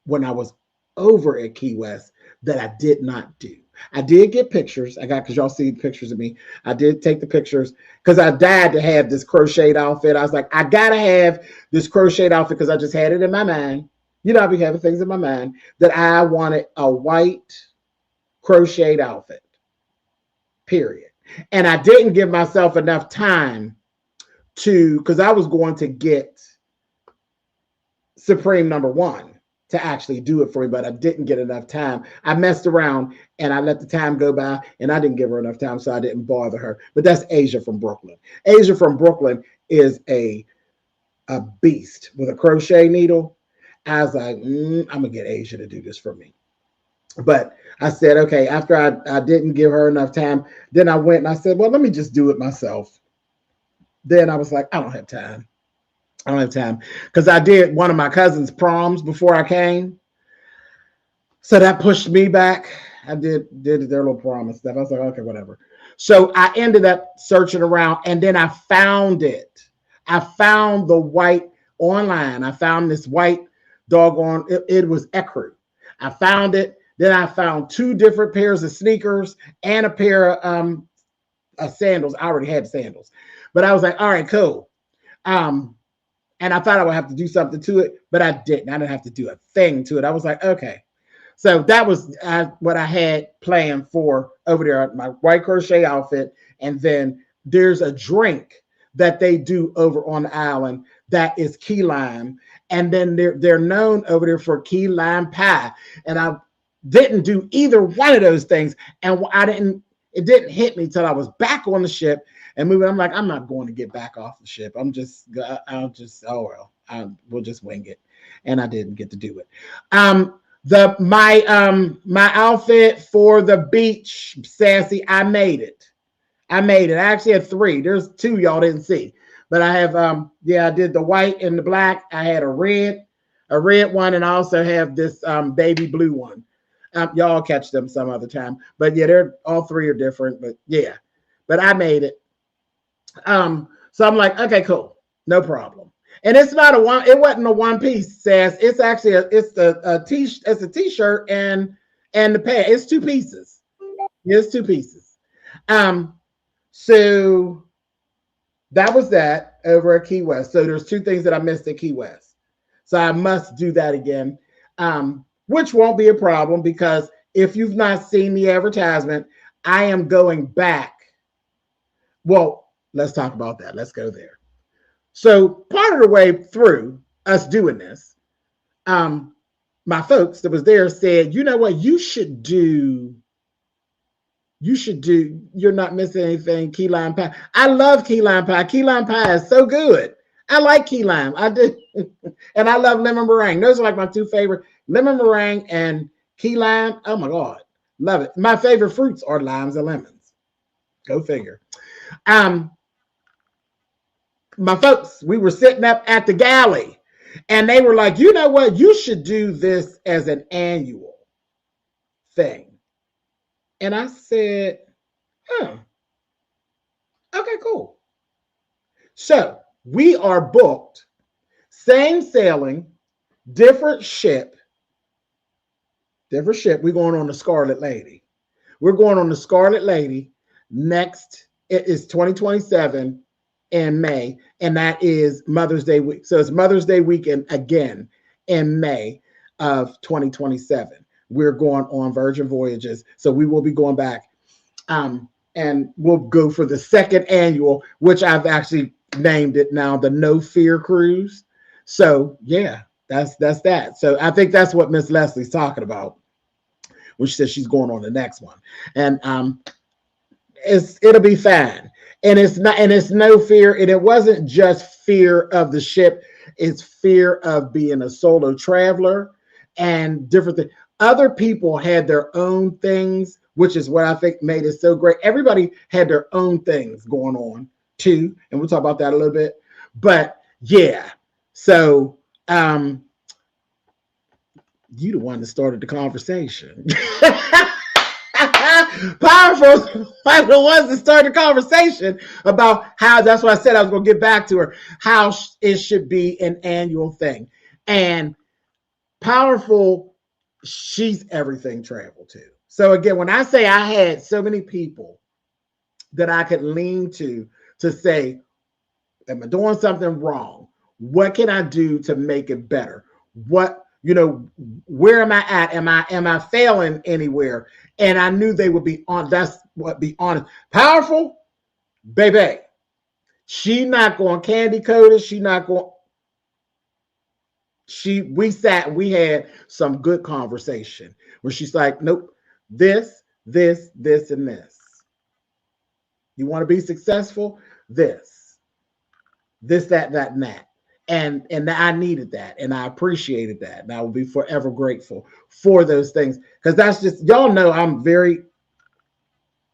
when I was over at Key West that I did not do. I did get pictures. Because y'all see pictures of me. I did take the pictures because I died to have this crocheted outfit. I was like, I gotta have this crocheted outfit because I just had it in my mind. You know, I be having things in my mind that I wanted a white crocheted outfit, period. And I didn't give myself enough time because I was going to get Supreme #1 to actually do it for me, but I didn't get enough time. I messed around and I let the time go by and I didn't give her enough time, so I didn't bother her. But that's Asia from Brooklyn. Asia from Brooklyn is a beast with a crochet needle. I was like, I'm gonna get Asia to do this for me. But I said, okay, after I didn't give her enough time, then I went and I said, well, let me just do it myself. Then I was like, I don't have time. I don't have time because I did one of my cousin's proms before I came. So that pushed me back. I did their little prom and stuff. I was like, okay, whatever. So I ended up searching around and then I found it. I found the white online. I found this white doggone, it was ecru. I found it. Then I found 2 different pairs of sneakers and a pair of sandals. I already had sandals. But I was like, all right, cool. And I thought I would have to do something to it, but I didn't. I didn't have to do a thing to it. I was like, okay. So that was what I had planned for over there, my white crochet outfit. And then there's a drink that they do over on the island that is key lime. And then they're known over there for key lime pie. And I didn't do either one of those things. And it didn't hit me till I was back on the ship and moving. I'm like, I'm not going to get back off the ship. We'll just wing it. And I didn't get to do it. My outfit for the beach, Sassy, I made it. I actually had 3. There's 2 y'all didn't see. But I have, I did the white and the black. I had a red one, and I also have this baby blue one. Y'all catch them some other time. But yeah, they're all 3 are different. But yeah, but I made it. So I'm like, okay, cool, no problem. And it's not it wasn't a one piece, Sass. It's actually it's a t-shirt and the pant. It's 2 pieces. It's 2 pieces. So that was that over at Key West. So there's 2 things that I missed at Key West. So I must do that again. Which won't be a problem because if you've not seen the advertisement, I am going back. Well, let's talk about that. Let's go there. So part of the way through us doing this, my folks that was there said, you know what, you should do, you're not missing anything, key lime pie. I love key lime pie. Key lime pie is so good. I like key lime. I do. And I love lemon meringue. Those are like my 2 favorite, lemon meringue and key lime. Oh my God. Love it. My favorite fruits are limes and lemons. Go figure. My folks, we were sitting up at the galley and they were like, you know what? You should do this as an annual thing. And I said, okay, cool. So we are booked, same sailing, different ship. We're going on the Scarlet Lady. We're going on the Scarlet Lady next. It is 2027 in May, and that is Mother's Day week. So it's Mother's Day weekend again in May of 2027. We're going on Virgin Voyages. So we will be going back and we'll go for the 2nd annual, which I've actually named it now the No Fear Cruise. So yeah, that's that. So I think that's what Miss Leslie's talking about when she says she's going on the next one. And it'll be fine. And it's no fear. And it wasn't just fear of the ship. It's fear of being a solo traveler and different things. Other people had their own things, which is what I think made it so great. Everybody had their own things going on too. And we'll talk about that a little bit. But yeah, so you the one that started the conversation. Powerful, like the ones that started the conversation about how, that's why I said I was going to get back to her, how it should be an annual thing. And Powerful she's everything travel too. So again, when I say I had so many people that I could lean to say, am I doing something wrong? What can I do to make it better? What, where am I at? Am I failing anywhere? And I knew they would be on. That's what be honest. Powerful, baby. She not going candy coated. She not going. We had some good conversation where she's like, nope, this, and this. You want to be successful? This, that, and that. And I needed that, and I appreciated that, and I will be forever grateful for those things, because that's just, y'all know I'm very,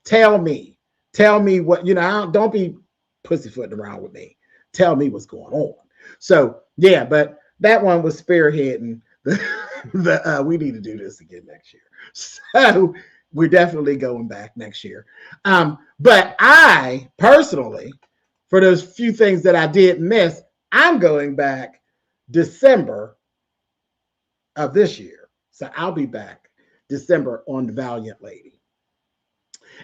tell me what, don't be pussyfooting around with me. Tell me what's going on. So yeah, but that one was spearheading the we need to do this again next year. So we're definitely going back next year. But I personally, for those few things that I did miss, I'm going back December of this year. So I'll be back December on the Valiant Lady.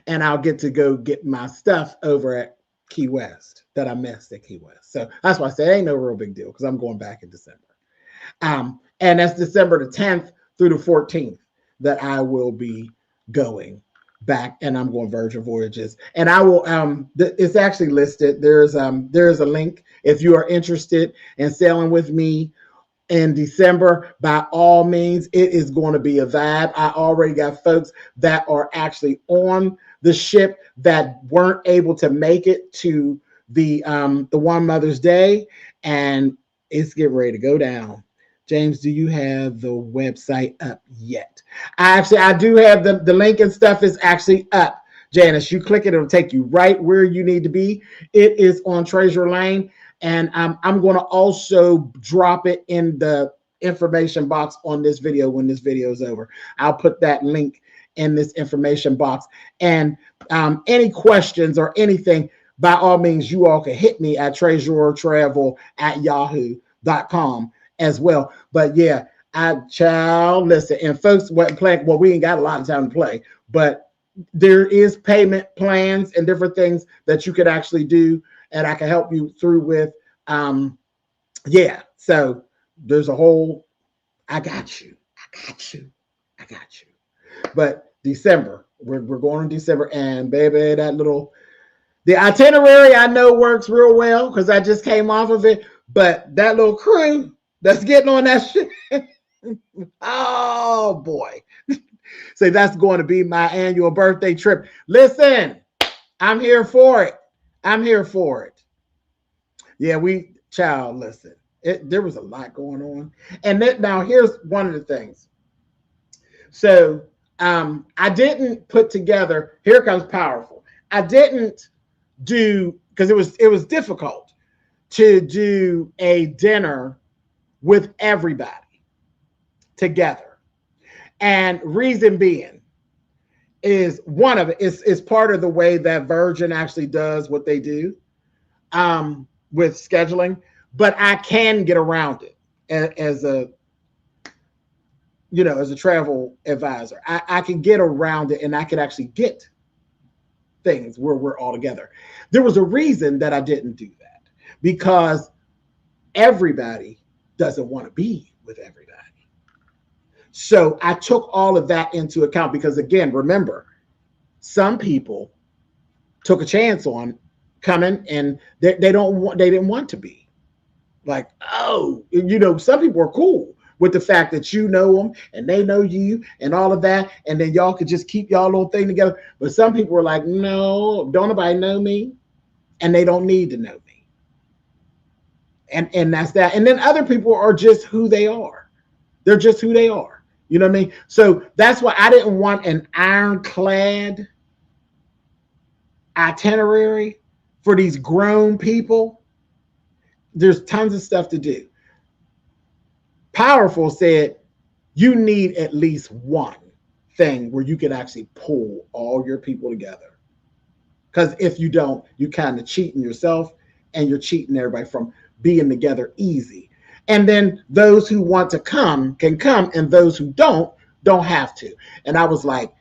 And I'll get to go get my stuff over at Key West that I missed at Key West. So that's why I say it ain't no real big deal, because I'm going back in December. And that's December the 10th through the 14th that I will be going back, and I'm going Virgin Voyages. And I will it's actually listed. There's a link if you are interested in sailing with me in December. By all means, it is going to be a vibe. I already got folks that are actually on the ship that weren't able to make it to the one Mother's Day, and it's getting ready to go down. James, do you have the website up yet? I do have the link and stuff is actually up. Janice, you click it, it'll take you right where you need to be. It is on Treasure Lane, and I'm going to also drop it in the information box on this video when this video is over. I'll put that link in this information box. And any questions or anything, by all means, you all can hit me at treasurertravel@yahoo.com as well. But yeah, listen, and folks wasn't playing. Well, we ain't got a lot of time to play, but there is payment plans and different things that you could actually do, and I can help you through with. Yeah, so there's a whole, I got you. But December, we're going in December, and baby, the itinerary I know works real well because I just came off of it, but that little crew that's getting on that shit, oh boy. So that's going to be my annual birthday trip. Listen, I'm here for it. Yeah, listen, there was a lot going on. And now here's one of the things. So I didn't put together, here comes powerful. I didn't do, because it was difficult to do a dinner with everybody together. And reason being is one of it is part of the way that Virgin actually does what they do with scheduling, but I can get around it as a travel advisor. I can get around it, and I can actually get things where we're all together. There was a reason that I didn't do that, because everybody doesn't want to be with everybody. So I took all of that into account, because again, remember, some people took a chance on coming, and they didn't want to be like, oh, some people are cool with the fact that you know them and they know you and all of that, and then y'all could just keep y'all little thing together. But some people were like, no, don't nobody know me, and they don't need to know me. And that's that. And then other people are just who they are. They're just who they are. You know what I mean? So that's why I didn't want an ironclad itinerary for these grown people. There's tons of stuff to do. Powerful said you need at least one thing where you can actually pull all your people together. Because if you don't, you kind of cheating yourself, and you're cheating everybody from being together easy. And then those who want to come can come, and those who don't don't have to. And I was like,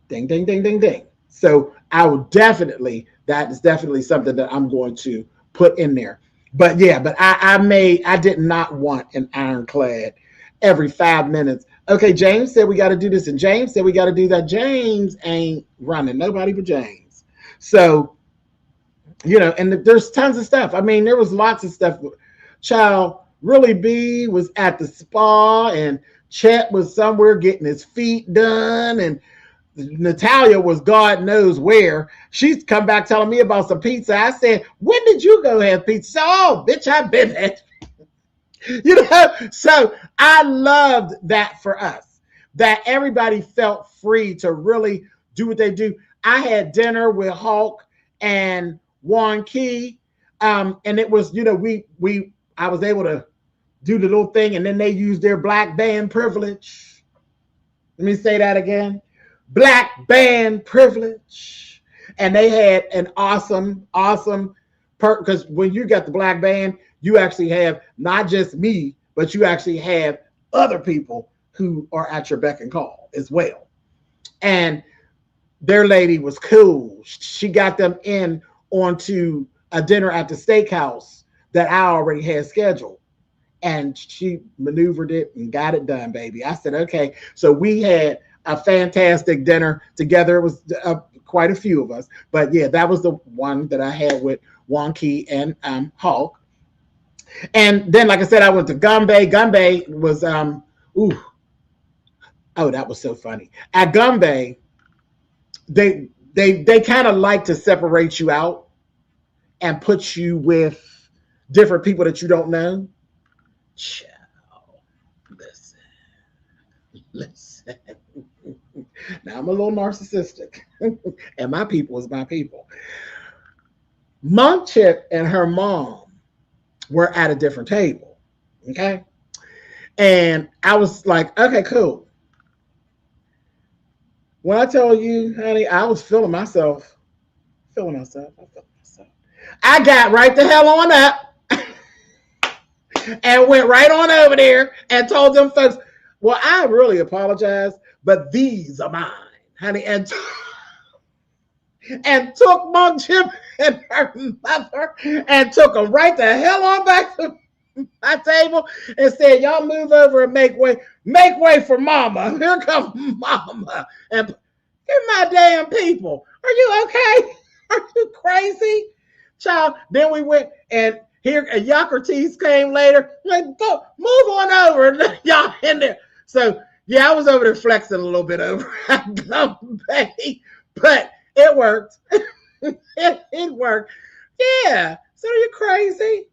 ding, ding, ding, ding, ding. So I would definitely, that is definitely something that I'm going to put in there. But yeah, but I did not want an ironclad every 5 minutes. Okay, James said we got to do this, and James said we got to do that. James ain't running, nobody but James. So, and there's tons of stuff. I mean, there was lots of stuff. Child, really B was at the spa, and Chet was somewhere getting his feet done, and Natalia was God knows where. She's come back telling me about some pizza. I said, when did you go have pizza? Oh, bitch, I've been there. So I loved that for us, that everybody felt free to really do what they do. I had dinner with Hulk and Juan Key, and it was, I was able to do the little thing, and then they used their black band privilege. Let me say that again. Black band privilege. And they had an awesome because when you got the black band, you actually have not just me, but you actually have other people who are at your beck and call as well. And their lady was cool. She got them in onto a dinner at the steakhouse that I already had scheduled. And she maneuvered it and got it done, baby. I said, okay. So we had a fantastic dinner together. It was quite a few of us. But yeah, that was the one that I had with Wonky and Hulk. And then, like I said, I went to Gumby. Gumby was, that was so funny. At Gumby, they kind of like to separate you out and put you with different people that you don't know. Child, listen. Now I'm a little narcissistic, and my people is my people. Mom Chip and her mom were at a different table, okay? And I was like, okay, cool. When I tell you, honey, I was feeling myself. I got right the hell on up and went right on over there and told them folks, well, I really apologize, but these are mine, honey. And took Mom Chip and her mother and took them right the hell on back to my table and said, y'all move over and make way for Mama. Here comes Mama. And you're my damn people. Are you okay? Are you crazy? Child, then we went and here Socrates came later. Like, go move on over. Y'all in there. So yeah, I was over there flexing a little bit over at Gumby, but it worked. it worked. Yeah. So are you crazy?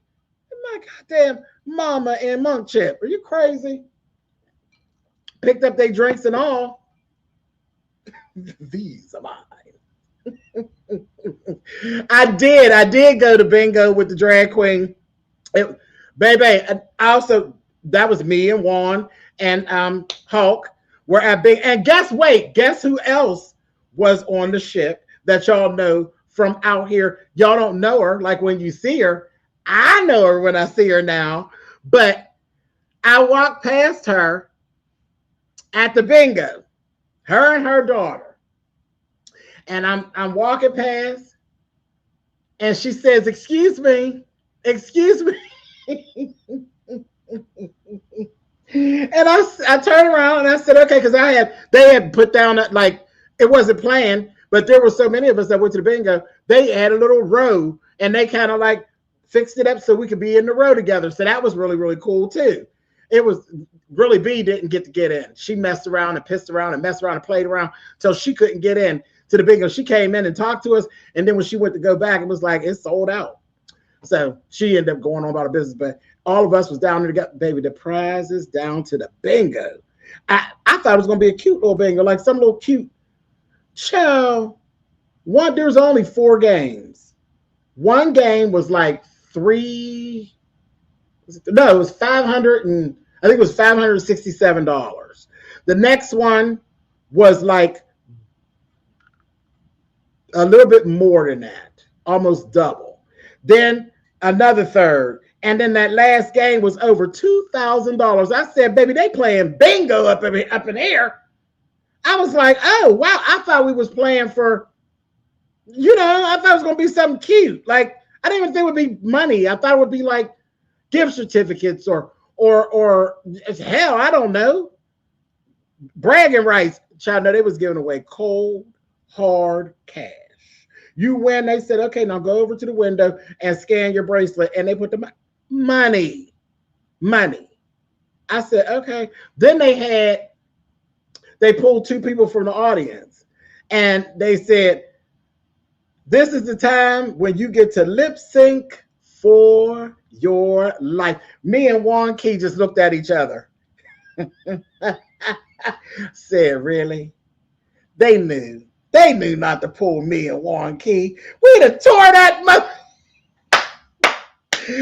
My goddamn Mama and Monk Chip. Are you crazy? Picked up their drinks and all. These are mine. I did go to bingo with the drag queen. Baby, that was me and Juan and Hulk were at bingo. And guess who else was on the ship that y'all know from out here? Y'all don't know her like when you see her. I know her when I see her now, but I walked past her at the bingo, her and her daughter. And I'm walking past, and she says, excuse me. And I turned around and I said, okay, because they had put down like it wasn't planned, but there were so many of us that went to the bingo. They had a little row and they kind of like fixed it up so we could be in the row together. So that was really, really cool too. It was really B didn't get in. She messed around and pissed around and messed around and played around till she couldn't get in to the bingo. She came in and talked to us. And then when she went to go back, it was like, it's sold out. So she ended up going on about her business, but all of us was down there together. Baby, the prizes down to the bingo. I thought it was going to be a cute little bingo, like some little cute child. There's only 4 games. One game was like it was $500 I think it was $567. The next one was like a little bit more than that, almost double. Then another third. And then that last game was over $2,000. I said, baby, they playing bingo up in here. I was like, oh wow, I thought we was playing for, I thought it was gonna be something cute. Like I didn't even think it would be money. I thought it would be like gift certificates or hell, I don't know, bragging rights. Child, no, they was giving away cold, hard cash. You win, they said, okay, now go over to the window and scan your bracelet, and they put the money. I said, okay. Then they pulled two people from the audience, and they said, this is the time when you get to lip sync for your life. Me and Juan Key just looked at each other. Said, really? They knew not to pull me and Juan Key. We'd have tore that mother.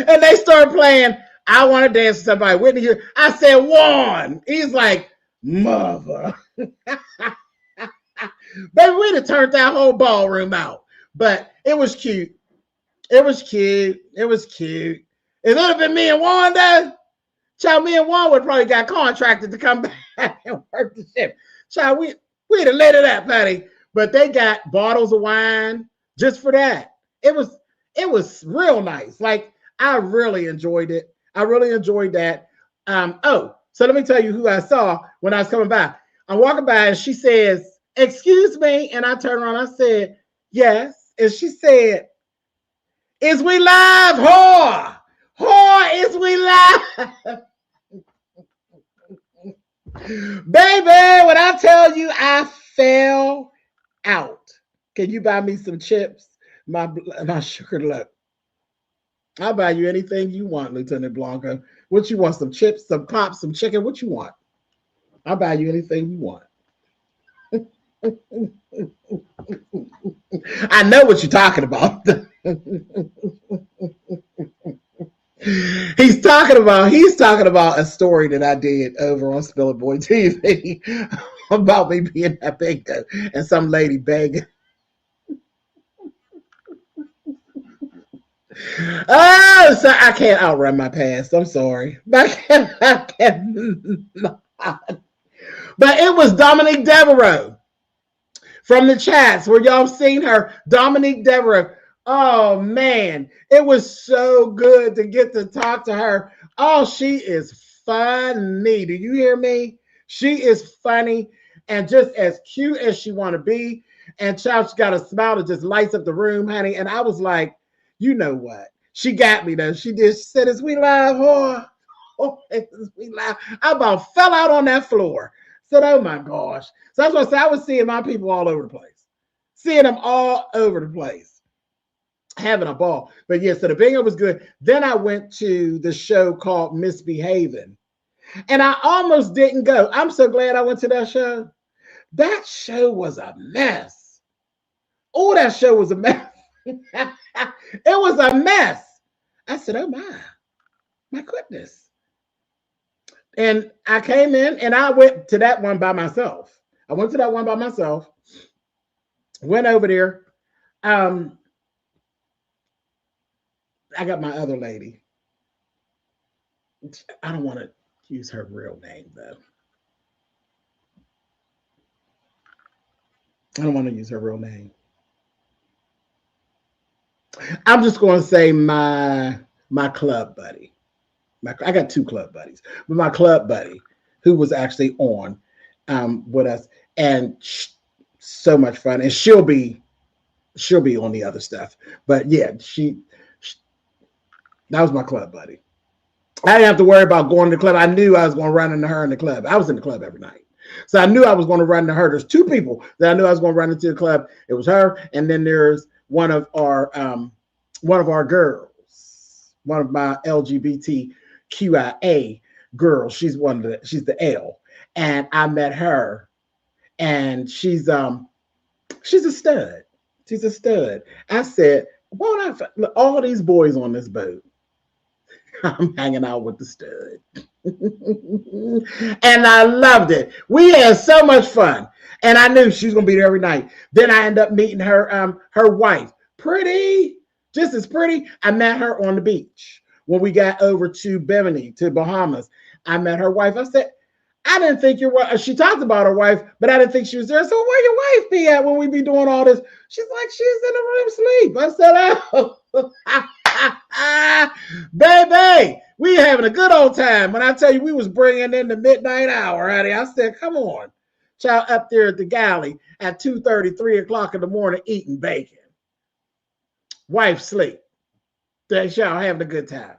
And they started playing, I Want to Dance with Somebody. Whitney here. I said, Juan. He's like, mother. Baby, we'd have turned that whole ballroom out. But it was cute. It was cute. If it would have been me and Juan, though, child, me and Juan would probably got contracted to come back and work the ship. Child, we'd have lit it up, buddy. But they got bottles of wine just for that. It was real nice. Like, I really enjoyed it. I really enjoyed that. So let me tell you who I saw when I was coming by. I'm walking by and she says, excuse me. And I turned around, I said, yes. And she said, is we live, whore? Whore, is we live? Baby, when I tell you I fell out. Can you buy me some chips? My sugar look. I'll buy you anything you want, Lieutenant Blanco. What you want? Some chips, some pops, some chicken? What you want? I'll buy you anything you want. I know what you're talking about. He's talking about a story that I did over on Spillitboy TV about me being that bingo and some lady begging. Oh, so I can't outrun my past. I'm sorry. I cannot. But it was Dominique Devereaux from the chats where y'all seen her. Dominique Devereaux. Oh, man. It was so good to get to talk to her. Oh, she is funny. Do you hear me? She is funny and just as cute as she want to be. And child, she got a smile that just lights up the room, honey. And I was like, you know what? She got me though. She said, is we live, whore? Oh, is we live? I about fell out on that floor. Said, oh my gosh. So that's what I said. I was seeing my people all over the place. Seeing them all over the place. Having a ball. But yeah, so the bingo was good. Then I went to the show called Misbehaving. And I almost didn't go. I'm so glad I went to that show. That show was a mess. Oh, that show was a mess. It was a mess. I said, oh my goodness. And I came in and I went to that one by myself. Went over there. I got my other lady. I don't want to use her real name though. I don't want to use her real name. I'm just going to say my club buddy. I got two club buddies, but my club buddy who was actually on with us, and so much fun. And she'll be on the other stuff. But yeah, that was my club buddy. I didn't have to worry about going to the club. I knew I was going to run into her in the club. I was in the club every night. So I knew I was going to run into her. There's two people that I knew I was going to run into the club. It was her, and then there's one of our girls, one of my LGBTQIA girls. She's the L, and I met her, and she's a stud. She's a stud. I said, why not all these boys on this boat? I'm hanging out with the stud. And I loved it. We had so much fun. And I knew she was going to be there every night. Then I ended up meeting her wife. Pretty, just as pretty. I met her on the beach when we got over to Bimini, to Bahamas. I met her wife. I I didn't think your wife, she talked about her wife, but I didn't think she was there. So where your wife be at when we be doing all this? She's like, she's in the room sleep. I said, oh, baby, we having a good old time. When I tell you we was bringing in the midnight hour, honey, I said, come on. Child up there at the galley at 2:30, 3 o'clock in the morning eating bacon. Wife sleep. Y'all having a good time.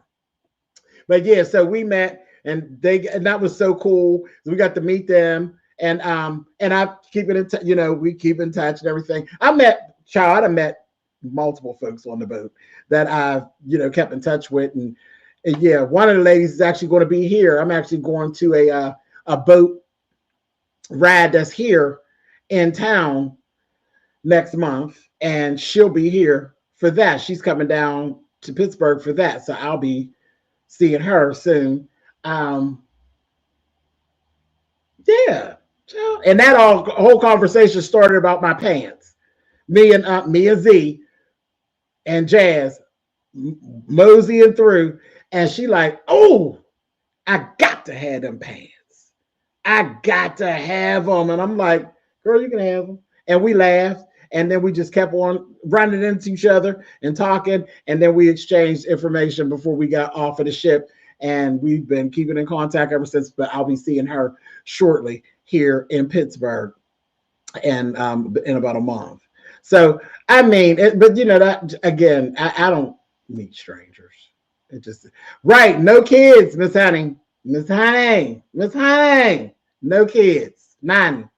But yeah, so we met. And that was so cool. We got to meet them, and I keep it in touch. We keep in touch and everything. I met multiple folks on the boat that I kept in touch with, and yeah, one of the ladies is actually going to be here. I'm actually going to a boat ride that's here in town next month, and she'll be here for that. She's coming down to Pittsburgh for that, so I'll be seeing her soon. Yeah, and that whole conversation started about my pants. Me and Z and Jazz moseying through, and she like, oh, I got to have them pants. I got to have them, and I'm like, girl, you can have them. And we laughed, and then we just kept on running into each other and talking, and then we exchanged information before we got off of the ship. And we've been keeping in contact ever since, but I'll be seeing her shortly here in Pittsburgh and in about a month. So, I mean, but that again, I don't meet strangers. It just, right. No kids, Miss Honey, no kids, none.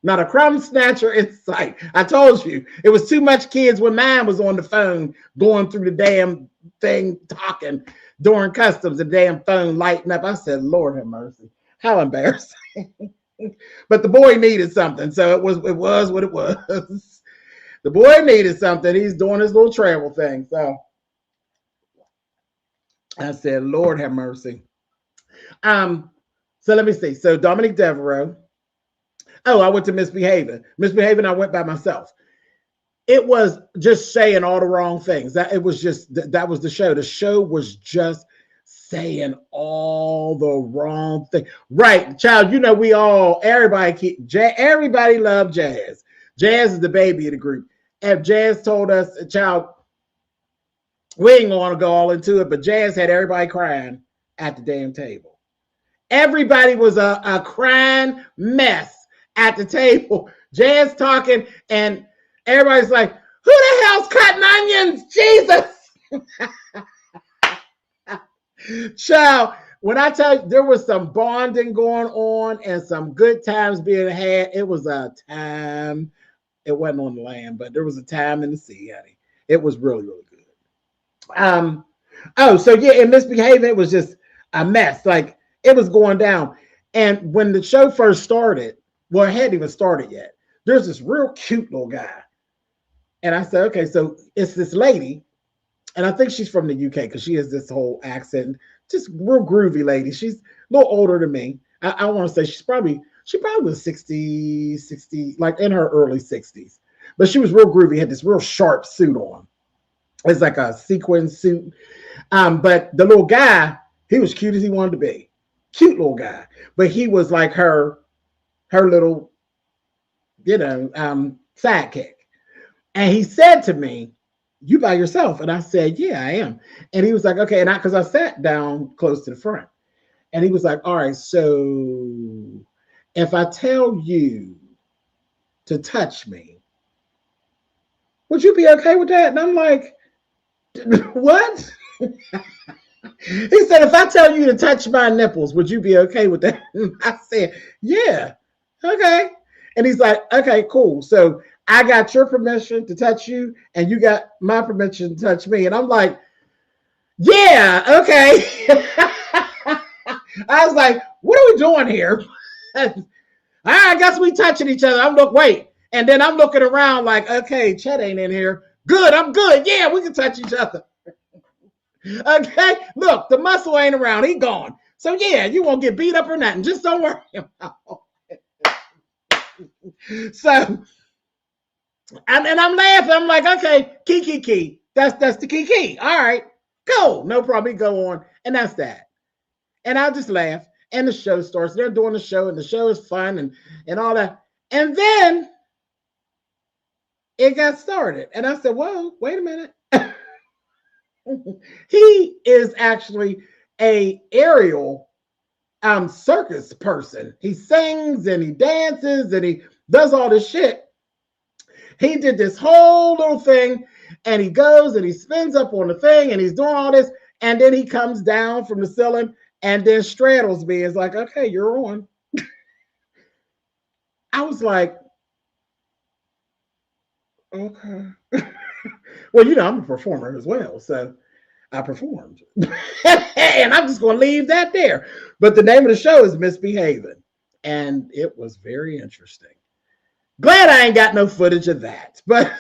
Not a crumb snatcher in sight. I told you, it was too much kids when mine was on the phone going through the damn thing, talking during customs, the damn phone lighting up. I said, Lord have mercy. How embarrassing. But the boy needed something. So it was what it was. The boy needed something. He's doing his little travel thing. So I said, Lord have mercy. So let me see. So Dominic Devereaux. Oh, I went to Misbehaving. I went by myself. It was just saying all the wrong things. That was the show. The show was just saying all the wrong things. Right, child. Everybody loved Jazz. Jazz is the baby of the group. And Jazz told us, child, we ain't going to go all into it, but Jazz had everybody crying at the damn table. Everybody was a crying mess at the table. Jazz talking, and everybody's like, who the hell's cutting onions? Jesus. Child, when I tell you there was some bonding going on and some good times being had, it was a time. It wasn't on the land, but there was a time in the sea, honey. It was really, really good. So yeah, in Misbehaving, it was just a mess. Like, it was going down. And when the show first started, well, it hadn't even started yet. There's this real cute little guy. And I said, okay, so it's this lady, and I think she's from the UK because she has this whole accent, just real groovy lady. She's a little older than me. I want to say she probably was 60, like in her early 60s. But she was real groovy, had this real sharp suit on. It's like a sequin suit. But the little guy, he was cute as he wanted to be. Cute little guy. But he was like her little, sidekick. And he said to me, you by yourself? And I said, yeah, I am. And he was like, okay. And because I sat down close to the front. And he was like, all right, so if I tell you to touch me, would you be okay with that? And I'm like, what? He said, if I tell you to touch my nipples, would you be okay with that? And I said, yeah, okay. And he's like, okay, cool. So I got your permission to touch you, and you got my permission to touch me. And I'm like, yeah, okay. I was like, what are we doing here? I guess we touching each other. Wait. And then I'm looking around like, okay, Chet ain't in here. Good, I'm good. Yeah, we can touch each other. Okay, look, the muscle ain't around. He gone. So yeah, you won't get beat up or nothing. Just don't worry about it. So, and I'm laughing. I'm like, okay, key. That's the key. All right, cool. No problem. Go on. And that's that. And I just laugh. And the show starts. They're doing the show, and the show is fun and all that. And then it got started. And I said, whoa, wait a minute. He is actually a aerial circus person. He sings and he dances and he does all this shit. He did this whole little thing, and he goes and he spins up on the thing, and he's doing all this, and then he comes down from the ceiling and then straddles me. It's like, okay, you're on. I was like, okay. Well, you know, I'm a performer as well, so I performed. And I'm just going to leave that there. But the name of the show is Misbehaving, and it was very interesting. Glad I ain't got no footage of that, but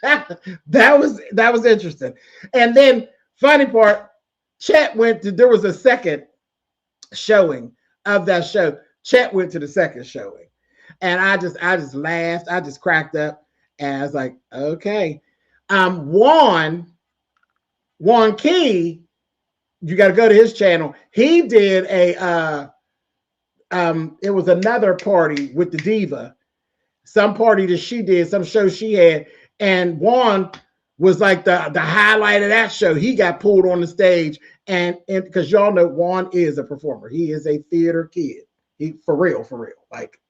that was interesting. And then funny part, Chet went to, there was a second showing of that show. Chet went to the second showing, and I just laughed, I just cracked up, and I was like, okay. Juan Key, you got to go to his channel. He did a it was another party with the diva. Some party that she did, some show she had, and Juan was like the highlight of that show. He got pulled on the stage, and because y'all know Juan is a performer. He is a theater kid. He for real, like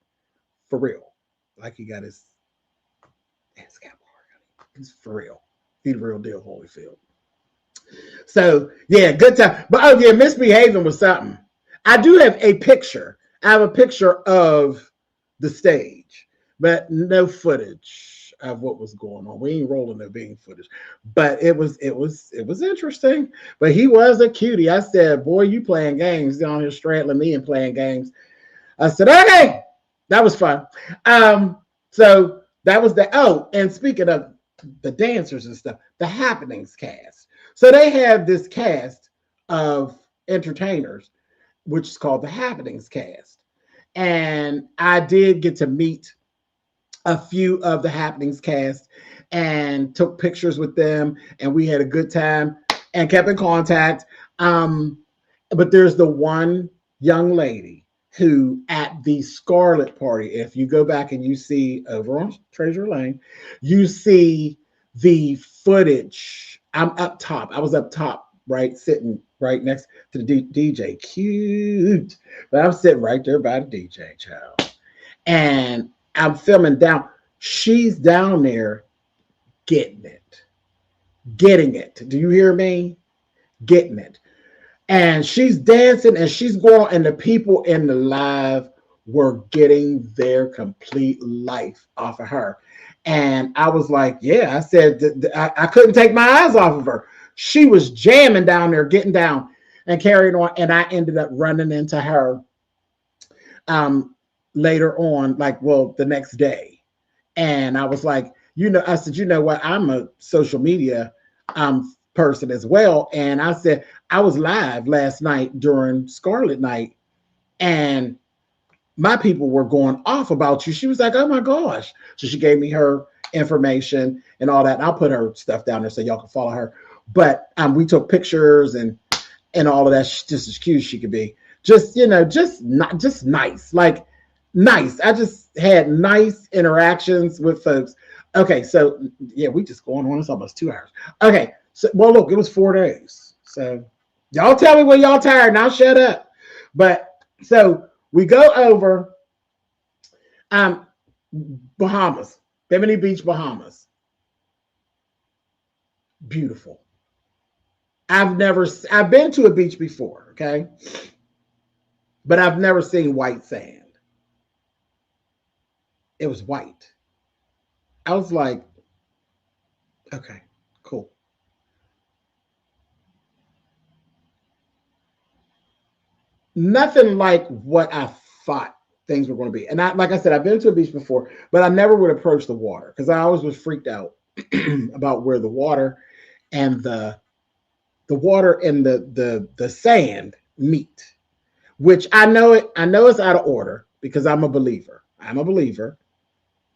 for real, like he got his got more. He's for real. He's the real deal, Holyfield. So yeah, good time. But oh yeah, Misbehaving was something. I do have a picture. I have a picture of the stage, but no footage of what was going on. We ain't rolling no bean footage, but it was interesting. But he was a cutie. I said, boy, you playing games down here straddling me and playing games. I said, okay, that was fun. So that was the, oh, and speaking of the dancers and stuff, the Happenings cast. So they have this cast of entertainers, which is called the Happenings cast. And I did get to meet a few of the Happenings cast and took pictures with them, and we had a good time and kept in contact. But there's the one young lady who at the Scarlet party, if you go back and you see over on Treasure Lane, you see the footage. I'm up top. I was up top, right, sitting right next to the DJ. Cute. But I'm sitting right there by the DJ, child. And I'm filming down. She's down there getting it. Getting it. Do you hear me? Getting it. And she's dancing and she's going, and the people in the live were getting their complete life off of her. And I was like, yeah, I said, I couldn't take my eyes off of her. She was jamming down there, getting down and carrying on. And I ended up running into her later on, like, well, the next day. And I was like, you know, I said, you know what? I'm a social media person as well. And I said, I was live last night during Scarlet Night, and my people were going off about you. She was like, oh my gosh. So she gave me her information and all that. And I'll put her stuff down there so y'all can follow her. But we took pictures and all of that, just as cute as she could be. Just, you know, just nice, like nice. I just had nice interactions with folks. Okay, so yeah, we just going on. It's almost 2 hours. Okay, so well, look, it was 4 days. So y'all tell me when y'all tired and I'll shut up. But so we go over Bahamas, Bimini Beach, Bahamas. Beautiful. I've been to a beach before, okay? But I've never seen white sand. It was white. I was like, okay, cool. Nothing like what I thought things were going to be. And like I said, I've been to a beach before, but I never would approach the water because I always was freaked out about where the water and the sand meet, which I know it's out of order because I'm a believer.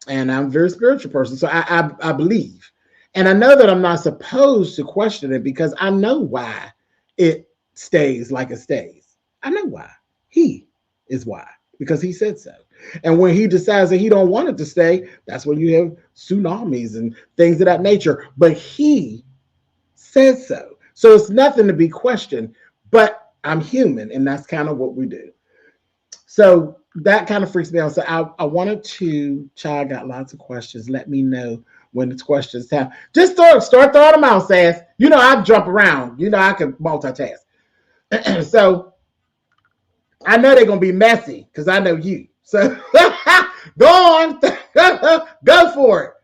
And I'm a very spiritual person. So I believe. And I know that I'm not supposed to question it because I know why it stays like it stays. I know why. He is why, because he said so. And when he decides that he don't want it to stay, that's when you have tsunamis and things of that nature. But he says so. So it's nothing to be questioned, but I'm human, and that's kind of what we do. So that kind of freaks me out. So I wanted to, child got lots of questions. Let me know when it's questions time. Just start throwing them out, Sass. You know, I jump around. You know, I can multitask. So I know they're going to be messy because I know you. So go on. Go for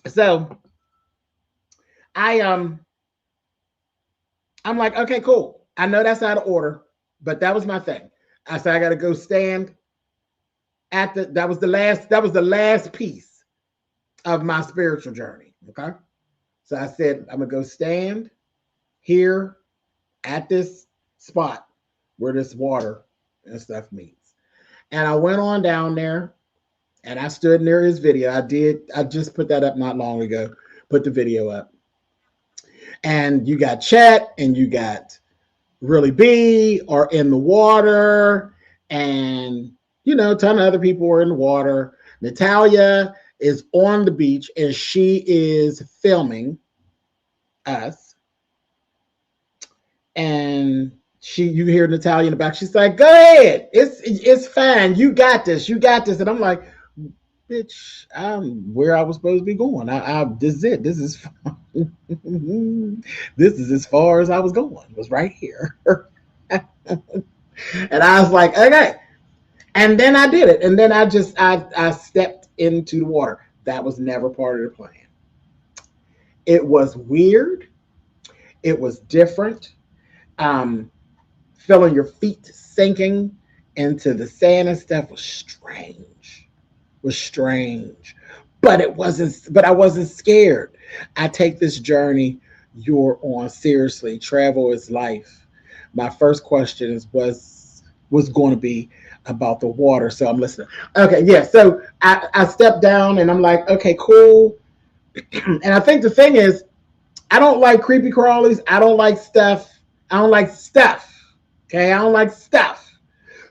it. So I'm like, okay, cool. I know that's out of order, but that was my thing. I said I got to go stand at that was the last piece of my spiritual journey. Okay. So I said, I'm gonna go stand here at this spot where this water and stuff meets. And I went on down there and I stood near his video. I just put that up not long ago, put the video up. And you got Chet and you got Really B are in the water, and you know, a ton of other people were in the water. Natalia is on the beach and she is filming us. And you hear Natalia in the back. She's like, "Go ahead, it's fine. You got this. You got this." And I'm like, "Bitch, I'm where I was supposed to be going. This is it. This is this is as far as I was going. Was right here." And I was like, "Okay." And then I did it. And then I stepped into the water. That was never part of the plan. It was weird. It was different. Feeling your feet sinking into the sand and stuff was strange. But I wasn't scared. I take this journey you're on seriously. Travel is life. My first question was going to be about the water. So I'm listening. Okay, yeah. So I stepped down and I'm like, okay, cool. And I think the thing is, I don't like creepy crawlies. I don't like stuff. Okay, I don't like stuff.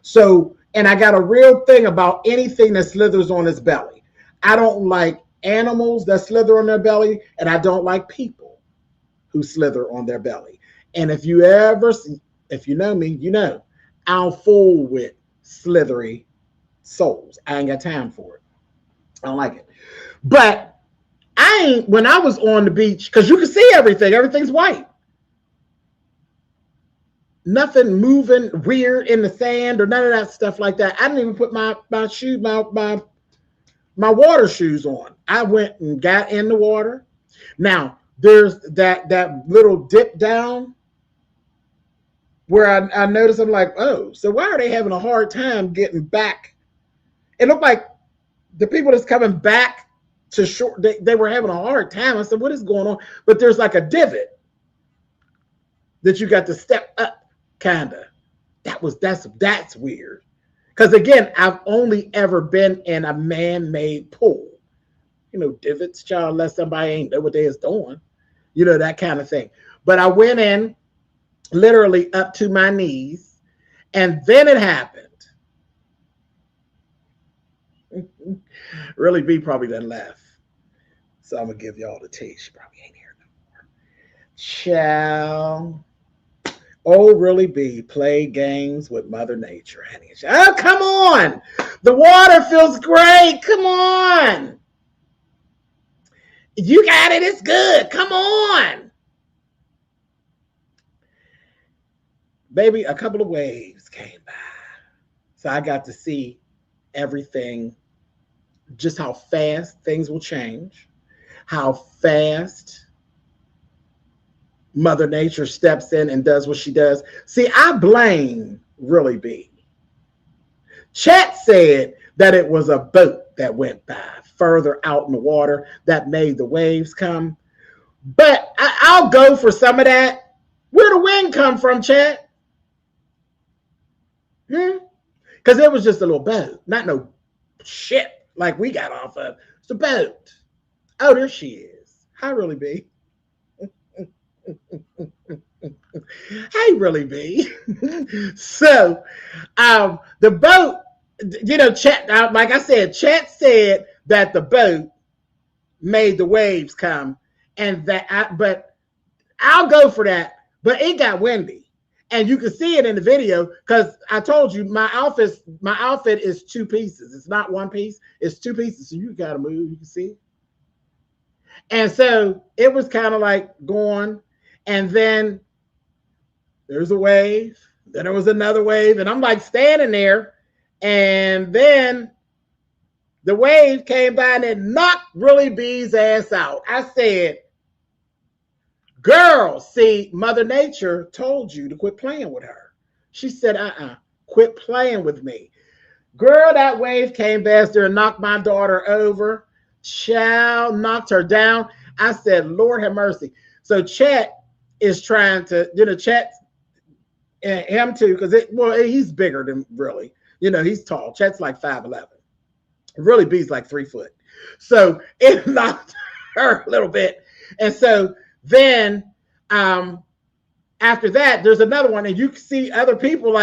So, and I got a real thing about anything that slithers on its belly. I don't like animals that slither on their belly, and I don't like people who slither on their belly. And if you know me, you know I don't fool with slithery souls. I ain't got time for it. I don't like it. But when I was on the beach, because you can see everything's white. Nothing moving weird in the sand or none of that stuff like that. I didn't even put my water shoes on. I went and got in the water. Now there's that little dip down where I noticed. I'm like, oh, so why are they having a hard time getting back? It looked like the people that's coming back to shore, they were having a hard time. I said, what is going on? But there's like a divot that you got to step up, kinda. That's weird. Because again, I've only ever been in a man-made pool. You know, divots, child, unless somebody ain't know what they is doing. You know, that kind of thing. But I went in literally up to my knees, and then it happened. Really B probably doesn't laugh. So I'm gonna give y'all the tea. She probably ain't here no more. Child. Oh, really B play games with Mother Nature, honey. Oh, come on. The water feels great. Come on. You got it. It's good. Come on. Baby, a couple of waves came by. So I got to see everything, just how fast things will change, how fast Mother Nature steps in and does what she does. See, I blame Really B. Chet said that it was a boat that went by further out in the water that made the waves come. But I'll go for some of that. Where the wind come from, Chet? Because it was just a little boat, not no ship like we got off of. It's a boat. Oh, there she is. Hi, Really B. Hey, really be. So, the boat, Chet, like I said, Chet said that the boat made the waves come, and but I'll go for that. But it got windy, and you can see it in the video because I told you my outfit is two pieces. It's not one piece; it's two pieces. So you gotta move. You can see, and so it was kind of like going, and then there's a wave. Then there was another wave, and I'm like standing there, and then the wave came by and it knocked Really B's ass out. I said, girl, see, Mother Nature told you to quit playing with her. She said, quit playing with me. Girl, that wave came faster and knocked my daughter over. Child knocked her down. I said, Lord have mercy. So Chet is trying to, Chet and him too, because he's bigger than Really. He's tall. Chet's like 5'11". Really B's like 3 foot. So it knocked her a little bit. And so then after that, there's another one, and you can see other people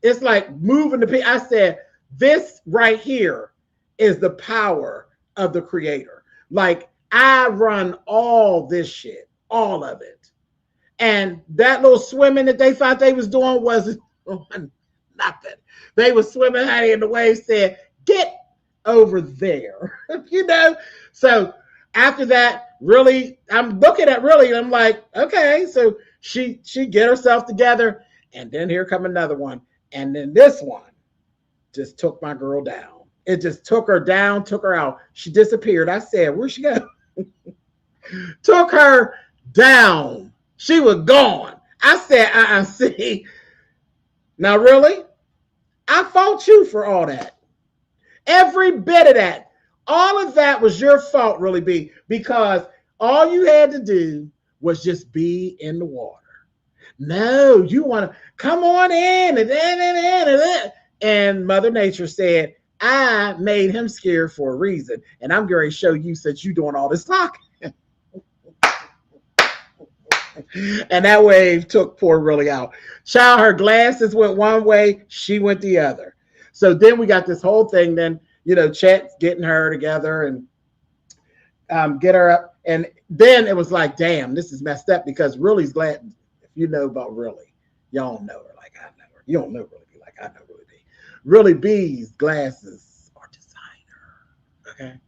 it's like moving the people. I said, this right here is the power of the Creator. Like, I run all this shit, all of it. And that little swimming that they thought they was doing wasn't nothing. They was swimming, honey, and the wave said, get over there. So after that, Really, I'm looking at Really, and I'm like, okay. So she get herself together, and then here come another one. And then this one just took my girl down. It just took her down, took her out. She disappeared. I said, where'd she go? Took her down. She was gone. I said, see. Now, Really, I fault you for all that. Every bit of that. All of that was your fault, Really B, because all you had to do was just be in the water. No, you want to come on in and Mother Nature said, I made him scared for a reason, and I'm going to show you since you're doing all this talking. And that wave took poor Really out. Child, her glasses went one way, she went the other. So then we got this whole thing. Then Chet's getting her together and get her up. And then it was like, damn, this is messed up, because Really's glad. If you know about Really, y'all know her like I know her. You don't know Really B like I know Really B. Really B's glasses are designer. Okay.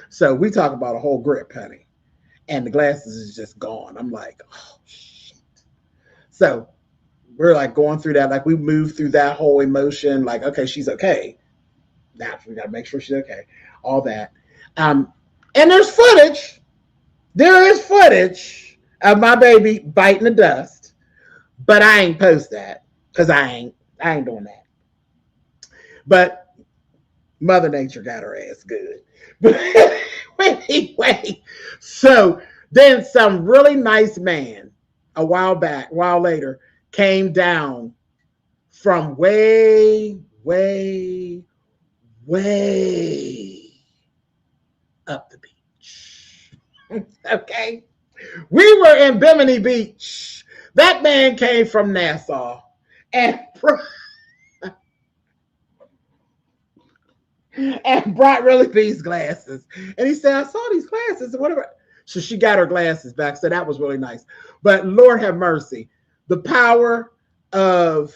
So we talk about a whole grip, honey. And the glasses is just gone. I'm like, oh, shit. So we're like going through that. Like, we moved through that whole emotion. Like, okay, she's okay. Now we got to make sure she's okay. All that. And there's footage. There is footage of my baby biting the dust. But I ain't post that, because I ain't doing that. But Mother Nature got her ass good. But anyway, so then some really nice man a while later came down from way up the beach. Okay. We were in Bimini Beach. That man came from Nassau and brought Really B's glasses. And he said, I saw these glasses or whatever. So she got her glasses back. So that was really nice. But Lord have mercy. The power of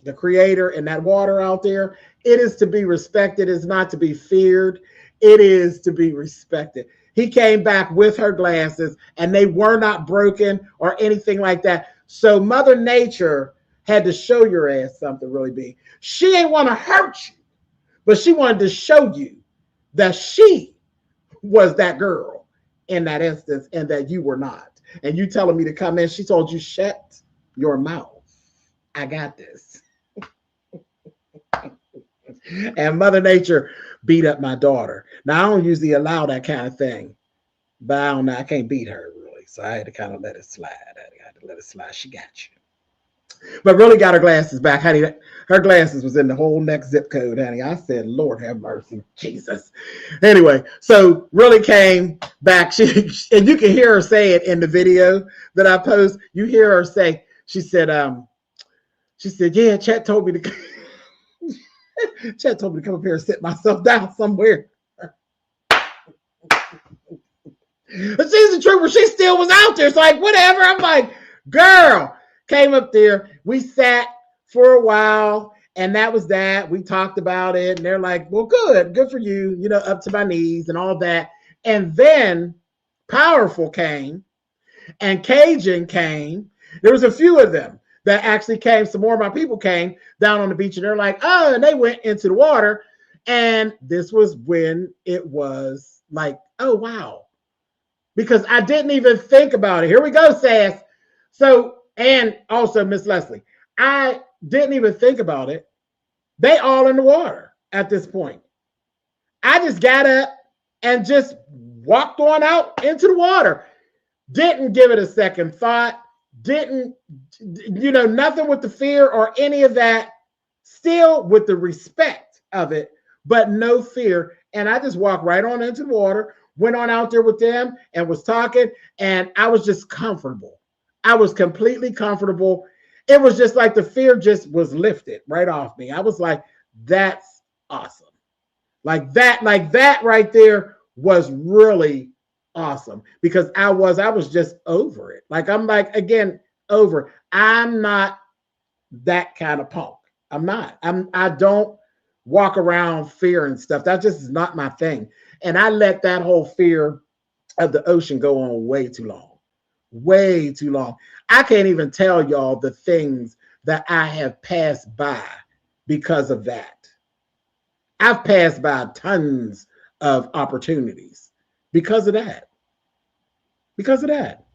the Creator and that water out there, it is to be respected. It's not to be feared. It is to be respected. He came back with her glasses, and they were not broken or anything like that. So Mother Nature had to show your ass something, Really B. She ain't want to hurt you, but she wanted to show you that she was that girl in that instance and that you were not. And you telling me to come in, she told you, shut your mouth. I got this. And Mother Nature beat up my daughter. Now, I don't usually allow that kind of thing, but I don't know. I can't beat her, really. So I had to let it slide. I had to let it slide. She got you. But Really got her glasses back. Honey, Her glasses was in the whole next zip code, honey. I said, Lord have mercy, Jesus. Anyway, so really came back. And you can hear her say it in the video that I post. You hear her say, she said, yeah, Chet told me to Chet told me to come up here and sit myself down somewhere. But she's a trooper. She still was out there. It's like, whatever. I'm like, girl, came up there. We sat for a while, and that was that. We talked about it, and they're like, well, good for you, up to my knees and all that. And then Powerful came, and Cajun came. There was a few of them that actually came. Some more of my people came down on the beach, and they're like, oh, and they went into the water. And this was when it was like, oh, wow. Because I didn't even think about it. Here we go, Sass. So, and also Miss Leslie, I didn't even think about it. They all in the water at this point. I just got up and just walked on out into the water. Didn't give it a second thought. Didn't, nothing with the fear or any of that. Still with the respect of it, but no fear. And I just walked right on into the water. Went on out there with them and was talking, and I was just comfortable. I was completely comfortable. It was just like the fear just was lifted right off me. I was like, that's awesome. Like that right there was really awesome because I was just over it. Like, I'm like, again, over. I'm not that kind of punk. I'm not. I don't walk around fear and stuff. That just is not my thing. And I let that whole fear of the ocean go on way too long. Way too long. I can't even tell y'all the things that I have passed by because of that. I've passed by tons of opportunities because of that. Because of that.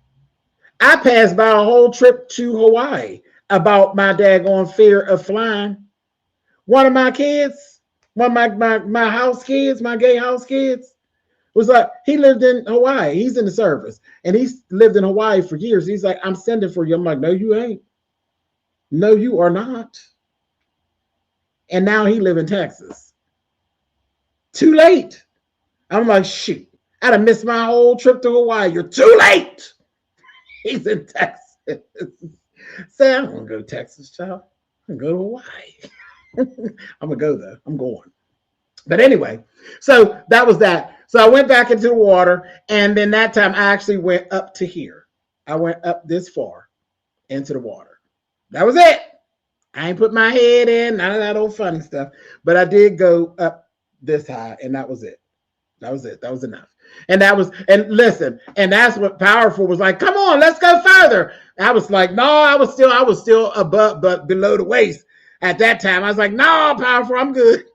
I passed by a whole trip to Hawaii about my daggone fear of flying. One of my kids, one of my house kids, my gay house kids, was like, he lived in Hawaii. He's in the service. And he's lived in Hawaii for years. He's like, I'm sending for you. I'm like, no, you ain't. No, you are not. And now he live in Texas. Too late. I'm like, shoot, I'd have missed my whole trip to Hawaii. You're too late. He's in Texas. Say, I'm going to go to Texas, child. I'm going to go to Hawaii. I'm going to go, though. I'm going. But anyway, so that was that. So I went back into the water, and then that time I actually went up to here. I went up this far into the water. That was it. I ain't put my head in, none of that old funny stuff. But I did go up this high, and that was it. That was it. That was enough. And listen, and that's what Powerful was like, come on, let's go further. I was like, no, I was still above, but below the waist at that time. I was like, no, Powerful, I'm good.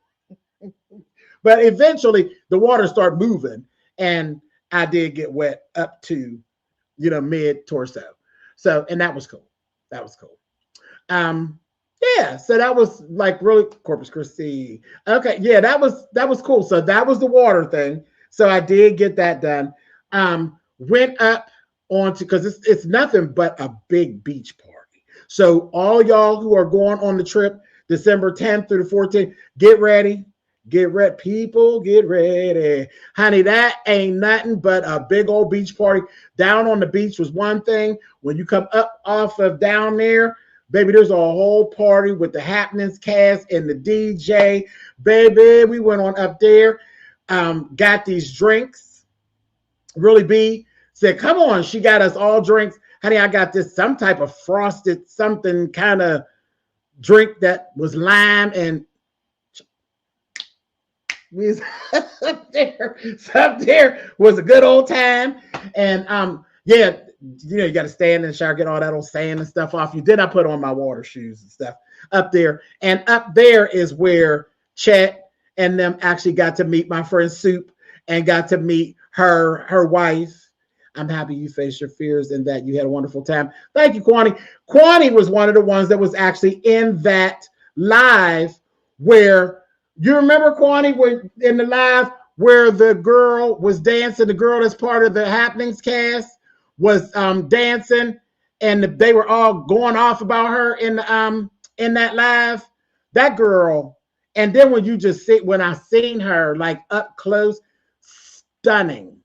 But eventually the water started moving, and I did get wet up to, mid torso. So, and that was cool. That was cool. Yeah, so that was like really Corpus Christi. Okay, yeah, that was cool. So that was the water thing. So I did get that done. Went up onto, because it's nothing but a big beach party. So all y'all who are going on the trip December 10th through the 14th, get ready. Get ready, people, get ready. Honey, that ain't nothing but a big old beach party. Down on the beach was one thing. When you come up off of down there, baby, there's a whole party with the Happenings cast and the DJ. Baby, we went on up there, got these drinks. Really B said, come on, she got us all drinks. Honey, I got this some type of frosted something kind of drink that was lime and we was up there. So up there was a good old time. And yeah, you got to stand in the shower, get all that old sand and stuff off you. Then I put on my water shoes and stuff up there. And up there is where Chet and them actually got to meet my friend Soup and got to meet her wife. I'm happy you faced your fears and that you had a wonderful time. Thank you, Kwani. Kwani was one of the ones that was actually in that live where you remember, Kwani, when in the live where the girl was dancing, the girl that's part of the Happenings cast was dancing, and they were all going off about her in that live. That girl. And then when you just see, when I seen her like up close, stunning.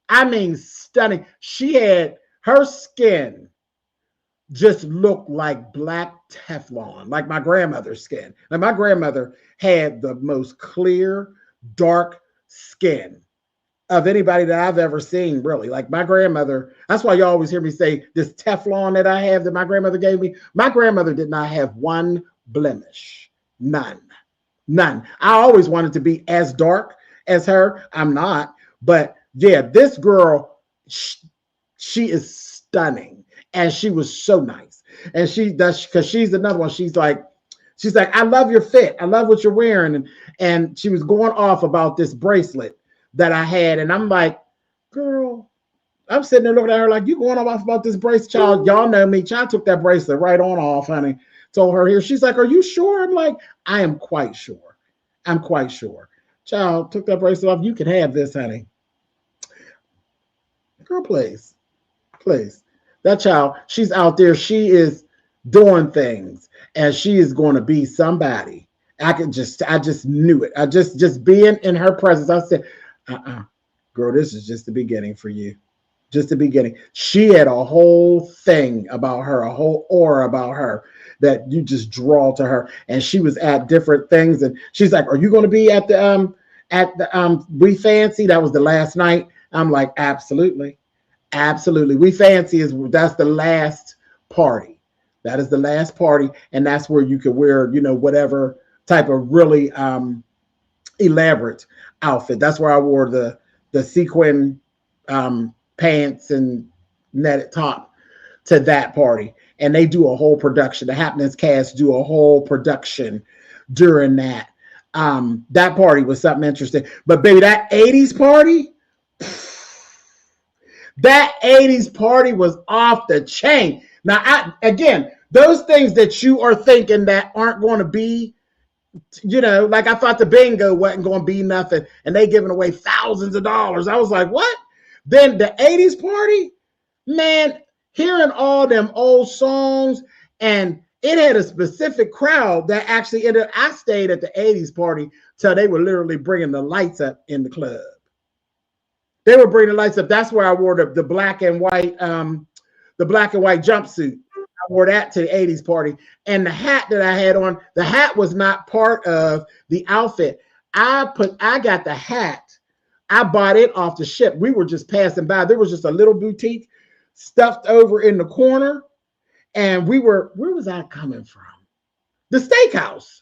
I mean, stunning. She had her skin just looked like black Teflon, like my grandmother's skin. Like my grandmother had the most clear, dark skin of anybody that I've ever seen, really. Like my grandmother, that's why you always hear me say this Teflon that I have that my grandmother gave me. My grandmother did not have one blemish, none. None. I always wanted to be as dark as her. I'm not. But yeah, this girl, she is stunning. And she was so nice. And she does, because she's another one. She's like, I love your fit. I love what you're wearing. And she was going off about this bracelet that I had. And I'm like, girl, I'm sitting there looking at her like, you going off about this bracelet, child? Y'all know me. Child took that bracelet right on off, honey. Told her here. She's like, are you sure? I'm like, I am quite sure. I'm quite sure. Child took that bracelet off. You can have this, honey. Girl, please. Please. That child, she's out there. She is doing things. And she is going to be somebody. I just knew it. I just being in her presence. I said, girl, this is just the beginning for you. Just the beginning. She had a whole thing about her, a whole aura about her that you just draw to her. And she was at different things. And she's like, are you going to be at the We Fancy? That was the last night. I'm like, absolutely. Absolutely. We Fancy that's the last party. That is the last party. And that's where you could wear, whatever type of really elaborate outfit. That's where I wore the sequin pants and netted top to that party. And they do a whole production. The Happenings cast do a whole production during that. That party was something interesting. But baby, that 80s party, was off the chain. Now, again, those things that you are thinking that aren't going to be, like I thought the bingo wasn't going to be nothing, and they giving away thousands of dollars. I was like, what? Then the 80s party, man, hearing all them old songs, and it had a specific crowd that actually ended. I stayed at the 80s party till they were literally bringing the lights up in the club. They were bringing the lights up. That's where I wore the black and white, jumpsuit. I wore that to the 80s party. And the hat that I had on, the hat was not part of the outfit. I got the hat. I bought it off the ship. We were just passing by. There was just a little boutique stuffed over in the corner. And where was I coming from? The steakhouse.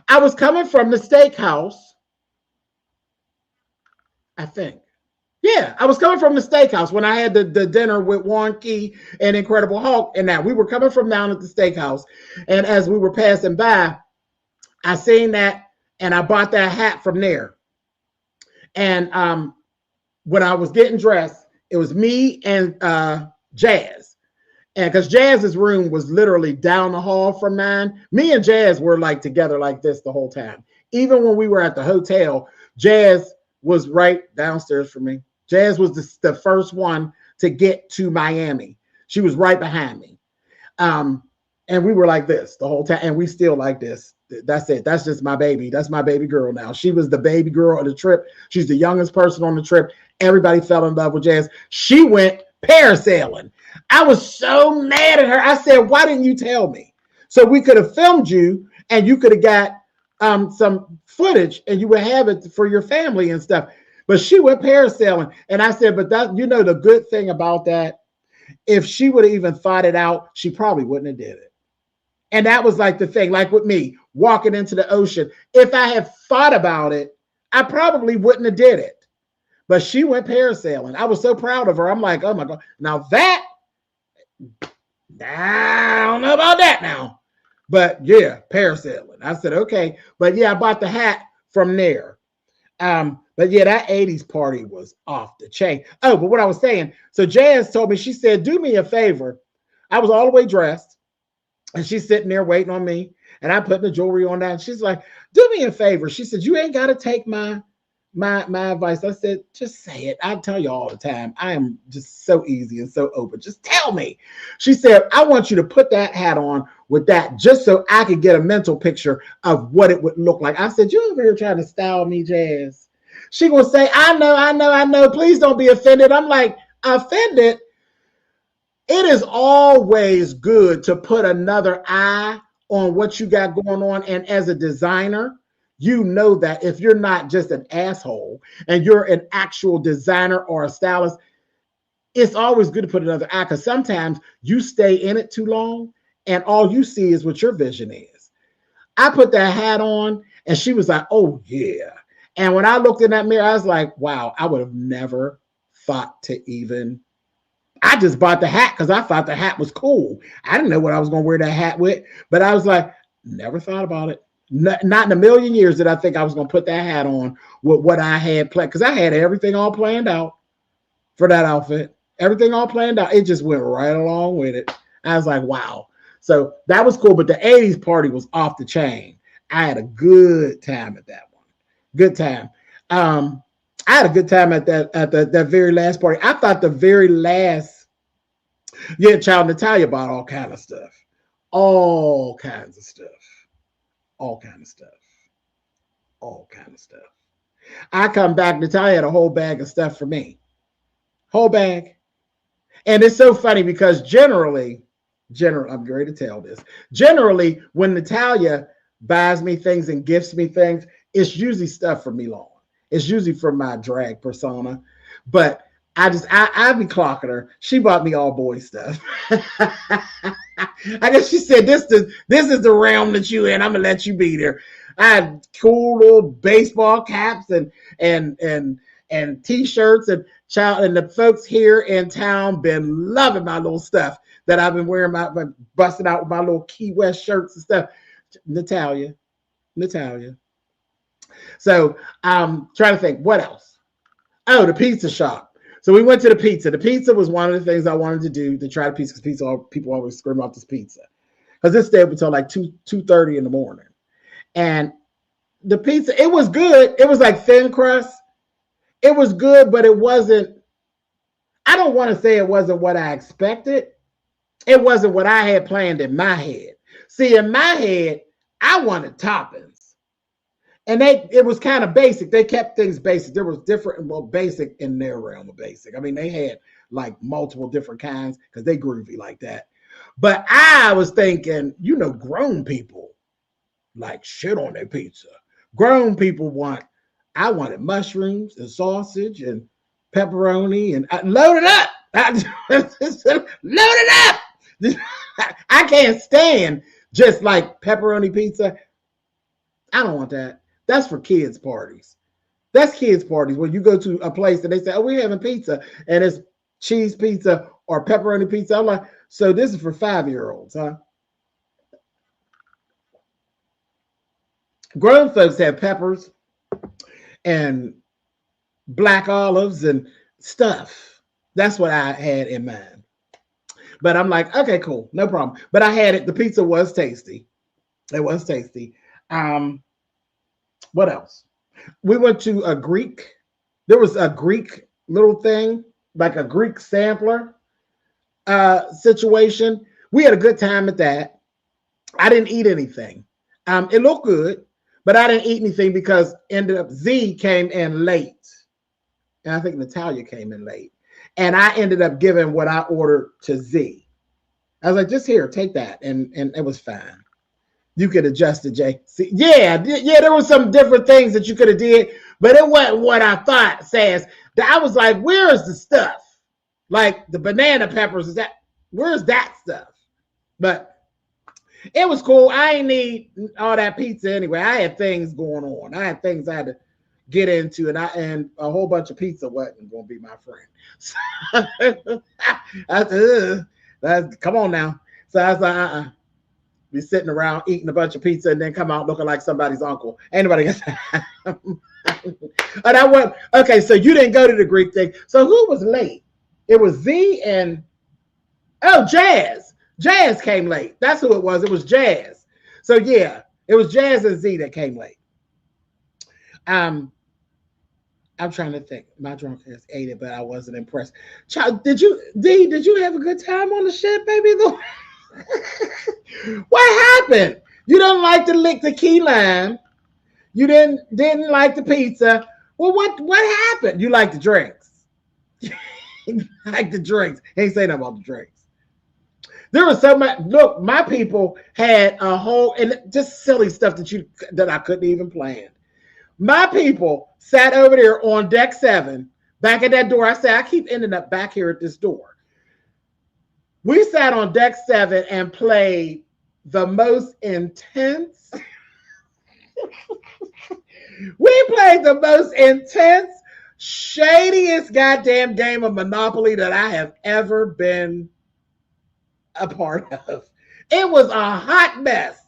I was coming from the steakhouse, I think. Yeah, I was coming from the steakhouse when I had the dinner with Warren Key and Incredible Hulk. And that we were coming from down at the steakhouse. And as we were passing by, I seen that and I bought that hat from there. And when I was getting dressed, it was me and Jazz. And because Jazz's room was literally down the hall from mine, me and Jazz were like together like this the whole time. Even when we were at the hotel, Jazz was right downstairs from me. Jazz was the first one to get to Miami. She was right behind me. And we were like this the whole time. And we still like this. That's it. That's just my baby. That's my baby girl now. She was the baby girl of the trip. She's the youngest person on the trip. Everybody fell in love with Jazz. She went parasailing. I was so mad at her. I said, why didn't you tell me? So we could have filmed you and you could have got some footage and you would have it for your family and stuff. But she went parasailing. And I said, but that, the good thing about that, if she would have even thought it out, she probably wouldn't have did it. And that was like the thing, like with me walking into the ocean. If I had thought about it, I probably wouldn't have did it. But she went parasailing. I was so proud of her. I'm like, oh my God. Now that, I don't know about that now. But yeah, parasailing. I said, okay. But yeah, I bought the hat from there. But yeah, that 80s party was off the chain. Oh, but what I was saying, so Jazz told me, she said, do me a favor. I was all the way dressed and she's sitting there waiting on me. And I put the jewelry on that. And she's like, do me a favor. She said, you ain't got to take my my advice, I said, just say it. I tell you all the time, I am just so easy and so open. Just tell me. She said, I want you to put that hat on with that just so I could get a mental picture of what it would look like. I said, you over here trying to style me, Jazz? She gonna say, I know. Please don't be offended. I'm like, offended? It is always good to put another eye on what you got going on. And as a designer, you know that if you're not just an asshole and you're an actual designer or a stylist, it's always good to put another eye, because sometimes you stay in it too long and all you see is what your vision is. I put that hat on and she was like, oh yeah. And when I looked in that mirror, I was like, wow, I would have never thought to even, I just bought the hat because I thought the hat was cool. I didn't know what I was going to wear that hat with, but I was like, never thought about it. Not in a million years did I think I was going to put that hat on with what I had planned, because I had everything all planned out for that outfit. Everything all planned out. It just went right along with it. I was like, wow. So that was cool. But the 80s party was off the chain. I had a good time at that one. Good time. I had a good time at that very last party. I thought the very last, child Natalia bought all kind of stuff. All kinds of stuff. All kind of stuff. All kind of stuff. I come back, Natalia had a whole bag of stuff for me. Whole bag. And it's so funny because generally, I'm ready to tell this. Generally, when Natalia buys me things and gifts me things, it's usually stuff for me long. It's usually from my drag persona. But I be clocking her. She bought me all boy stuff. I guess she said, this is the realm that you in. I'm gonna let you be there. I had cool little baseball caps and t-shirts, and the folks here in town been loving my little stuff that I've been wearing, my busting out with my little Key West shirts and stuff. Natalia. So I'm trying to think, what else? Oh, the pizza shop. So we went to the pizza. The pizza was one of the things I wanted to do, to try the pizza, because people always scream off this pizza. Because it stayed up until like 2:30 in the morning. And the pizza, it was good. It was like thin crust. It was good, but it wasn't, I don't want to say it wasn't what I expected. It wasn't what I had planned in my head. See, in my head, I wanted toppings. And it was kind of basic. They kept things basic. There was different, well, basic in their realm of basic. I mean, they had like multiple different kinds because they groovy like that. But I was thinking, grown people like shit on their pizza. Grown people I wanted mushrooms and sausage and pepperoni and load it up. Load it up. I can't stand just like pepperoni pizza. I don't want that. That's for kids' parties. That's kids' parties when you go to a place and they say, oh, we're having pizza, and it's cheese pizza or pepperoni pizza. I'm like, so this is for 5-year-olds, huh? Grown folks have peppers and black olives and stuff. That's what I had in mind. But I'm like, okay, cool, no problem. But I had it. The pizza was tasty. It was tasty. What else? We went to a Greek. There was a Greek little thing, like a Greek sampler situation. We had a good time at that. I didn't eat anything. It looked good, but I didn't eat anything because ended up Z came in late. And I think Natalia came in late. And I ended up giving what I ordered to Z. I was like, just here, take that. And it was fine. You could adjust it, Jay. See, yeah, there were some different things that you could have did, but it wasn't what I thought says. I was like, where is the stuff? Like the banana peppers, where's that stuff? But it was cool. I ain't need all that pizza anyway. I had things going on. I had things I had to get into, and a whole bunch of pizza wasn't going to be my friend. So, come on now. So I was like, be sitting around eating a bunch of pizza and then come out looking like somebody's uncle. Anybody gets and I went, okay, so you didn't go to the Greek thing. So who was late? It was Z and Jazz. Jazz came late. That's who it was. It was Jazz. So yeah, it was Jazz and Z that came late. I'm trying to think. My drunk ass ate it, but I wasn't impressed. Child, did you have a good time on the ship, baby? What happened? You don't like to lick the key lime. You didn't like the pizza. Well, what happened? You like the drinks. You like the drinks. He ain't say nothing about the drinks. There was so much. Look, my people had a whole and just silly stuff that I couldn't even plan. My people sat over there on deck 7, back at that door. I said, I keep ending up back here at this door. We sat on deck 7 and played the most intense. We played the most intense, shadiest goddamn game of Monopoly that I have ever been a part of. It was a hot mess.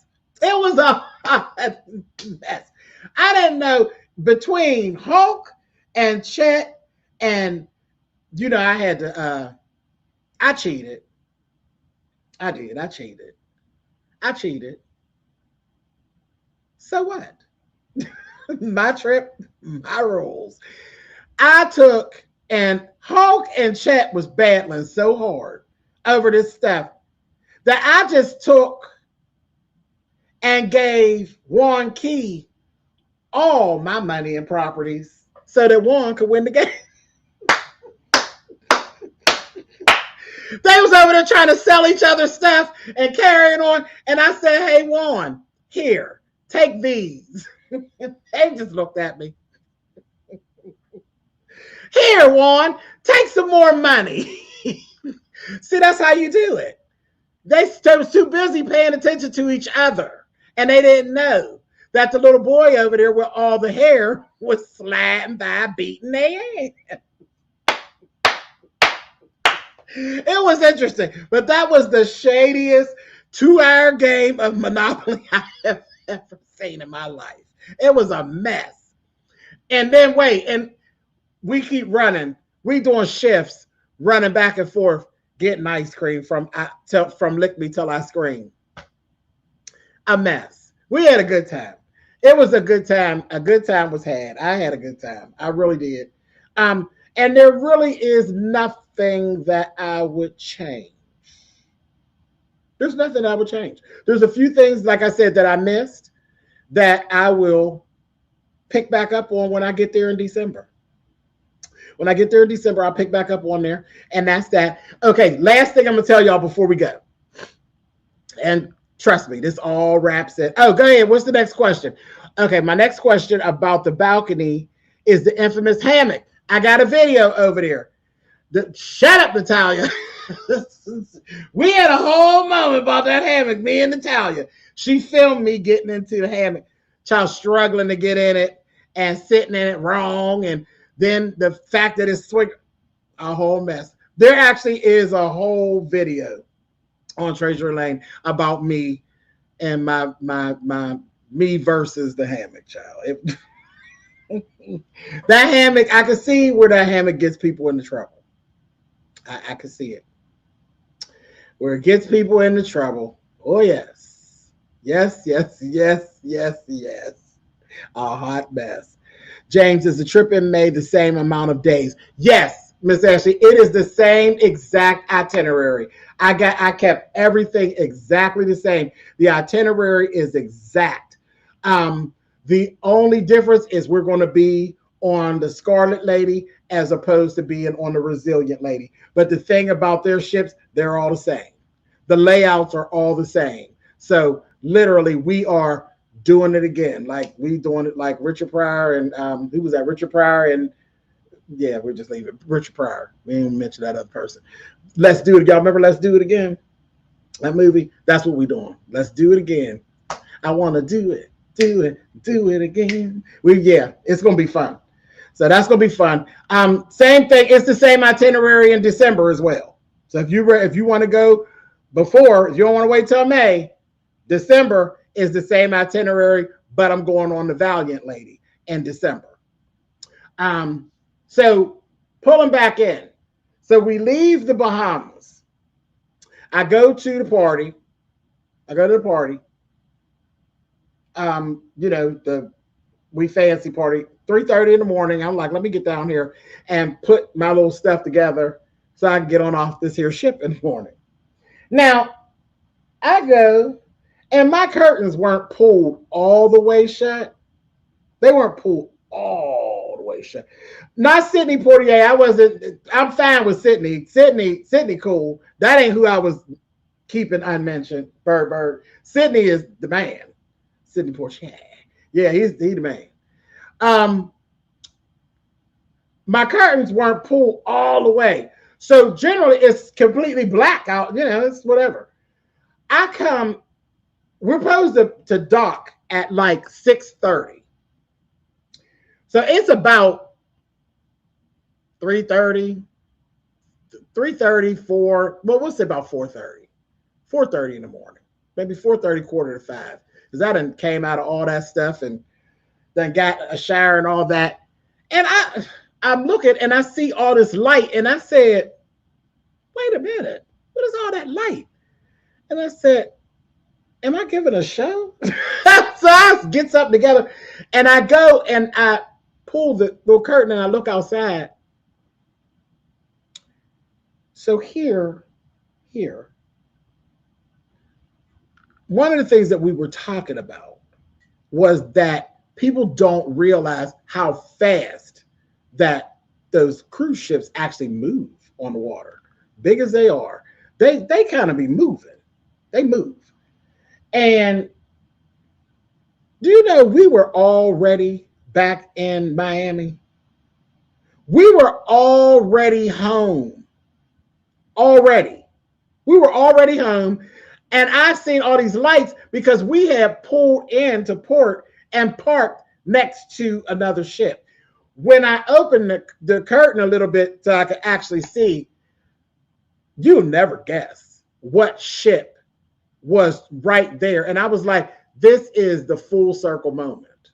It was a hot mess. I didn't know between Hulk and Chet and I had to I cheated. I did. I cheated. So what? My trip, my rules. I took and Hulk and Chet was battling so hard over this stuff that I just took and gave Juan Key all my money and properties so that Juan could win the game. They was over there trying to sell each other stuff and carrying on. And I said, hey, Juan, here, take these. They just looked at me. Here, Juan, take some more money. See, that's how you do it. They was too busy paying attention to each other. And they didn't know that the little boy over there with all the hair was sliding by, beating their ass. It was interesting, but that was the shadiest 2-hour game of Monopoly I have ever seen in my life. It was a mess. And then and we keep running. We doing shifts, running back and forth, getting ice cream from Lick Me Till I Scream. A mess. We had a good time. It was a good time. A good time was had. I had a good time. I really did. And there really is nothing that I would change. There's nothing I would change. There's a few things, like I said, that I missed that I will pick back up on when I get there in December. When I get there in December, I'll pick back up on there. And that's that. Okay, last thing I'm going to tell y'all before we go. And trust me, this all wraps it. Oh, go ahead. What's the next question? Okay, my next question about the balcony is the infamous hammock. I got a video over there. Shut up, Natalia. We had a whole moment about that hammock, me and Natalia. She filmed me getting into the hammock, child struggling to get in it and sitting in it wrong. And then the fact that it's swing, a whole mess. There actually is a whole video on Treasure Lane about me and my me versus the hammock, child. That hammock, I can see where that hammock gets people into trouble. I can see it. Where it gets people into trouble. Oh, yes. Yes. A hot mess. James, is the trip in May the same amount of days? Yes, Miss Ashley, it is the same exact itinerary. I kept everything exactly the same. The itinerary is exact. The only difference is we're going to be on the Scarlet Lady as opposed to being on the Resilient Lady. But the thing about their ships, they're all the same. The layouts are all the same. So literally, we are doing it again. Like we doing it like Richard Pryor and who was that? Richard Pryor and yeah, we're just leaving Richard Pryor. We didn't mention that other person. Let's do it. Y'all remember Let's Do It Again? That movie? That's what we're doing. Let's do it again. I want to do it again. It's gonna be fun. So that's gonna be fun. Same thing. It's the same itinerary in December as well. So if you want to go before, if you don't want to wait till May, December is the same itinerary, but I'm going on the Valiant Lady in December. So pulling back in. So we leave the Bahamas. I go to the party. We fancy party 3:30 in the morning. I'm like, let me get down here and put my little stuff together so I can get on off this here ship in the morning. Now, I go, and my curtains weren't pulled all the way shut. They weren't pulled all the way shut. Not Sydney Portier. I'm fine with Sydney. Sydney, cool. That ain't who I was keeping unmentioned. Bird. Sydney is the man. Sydney Portier. Yeah, he's the man. My curtains weren't pulled all the way. So generally it's completely black out, it's whatever. We're supposed to dock at like 6:30. So it's about 3:30, 4. Well, we'll say about 4:30. 4:30 in the morning. Maybe 4:30, 4:45. Because I done came out of all that stuff and then got a shower and all that. And I'm looking and I see all this light and I said, wait a minute, what is all that light? And I said, am I giving a show? So I get something together and I go and I pull the little curtain and I look outside. So here, one of the things that we were talking about was that people don't realize how fast that those cruise ships actually move on the water. Big as they are, they kind of be moving. They move. And do you know we were already back in Miami? We were already home. Already. We were already home. And I've seen all these lights because we had pulled into port and parked next to another ship. When I opened the curtain a little bit so I could actually see, you'll never guess what ship was right there. And I was like, this is the full circle moment.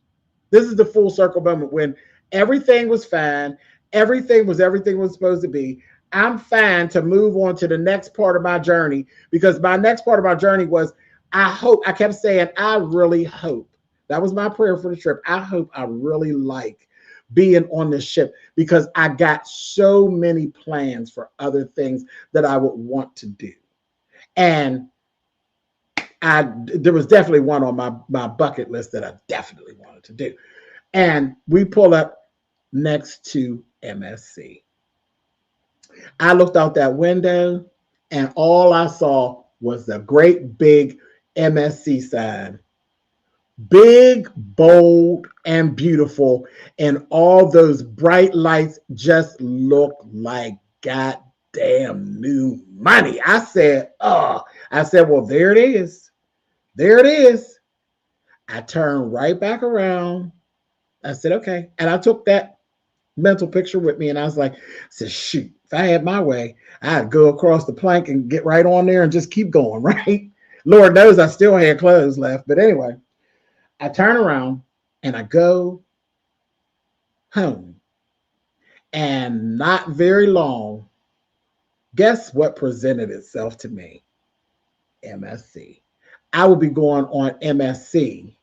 This is the full circle moment when everything was fine. Everything was supposed to be. I'm fine to move on to the next part of my journey because my next part of my journey was, I kept saying, I really hope. That was my prayer for the trip. I hope I really like being on this ship because I got so many plans for other things that I would want to do. And there was definitely one on my bucket list that I definitely wanted to do. And we pull up next to MSC. I looked out that window and all I saw was the great big MSC sign. Big, bold, and beautiful. And all those bright lights just looked like goddamn new money. I said, well, there it is. There it is. I turned right back around. I said, okay. And I took that mental picture with me and I said, shoot, if I had my way, I'd go across the plank and get right on there and just keep going, right? Lord knows I still had clothes left. But anyway, I turn around and I go home. And not very long, guess what presented itself to me? MSC. I will be going on MSC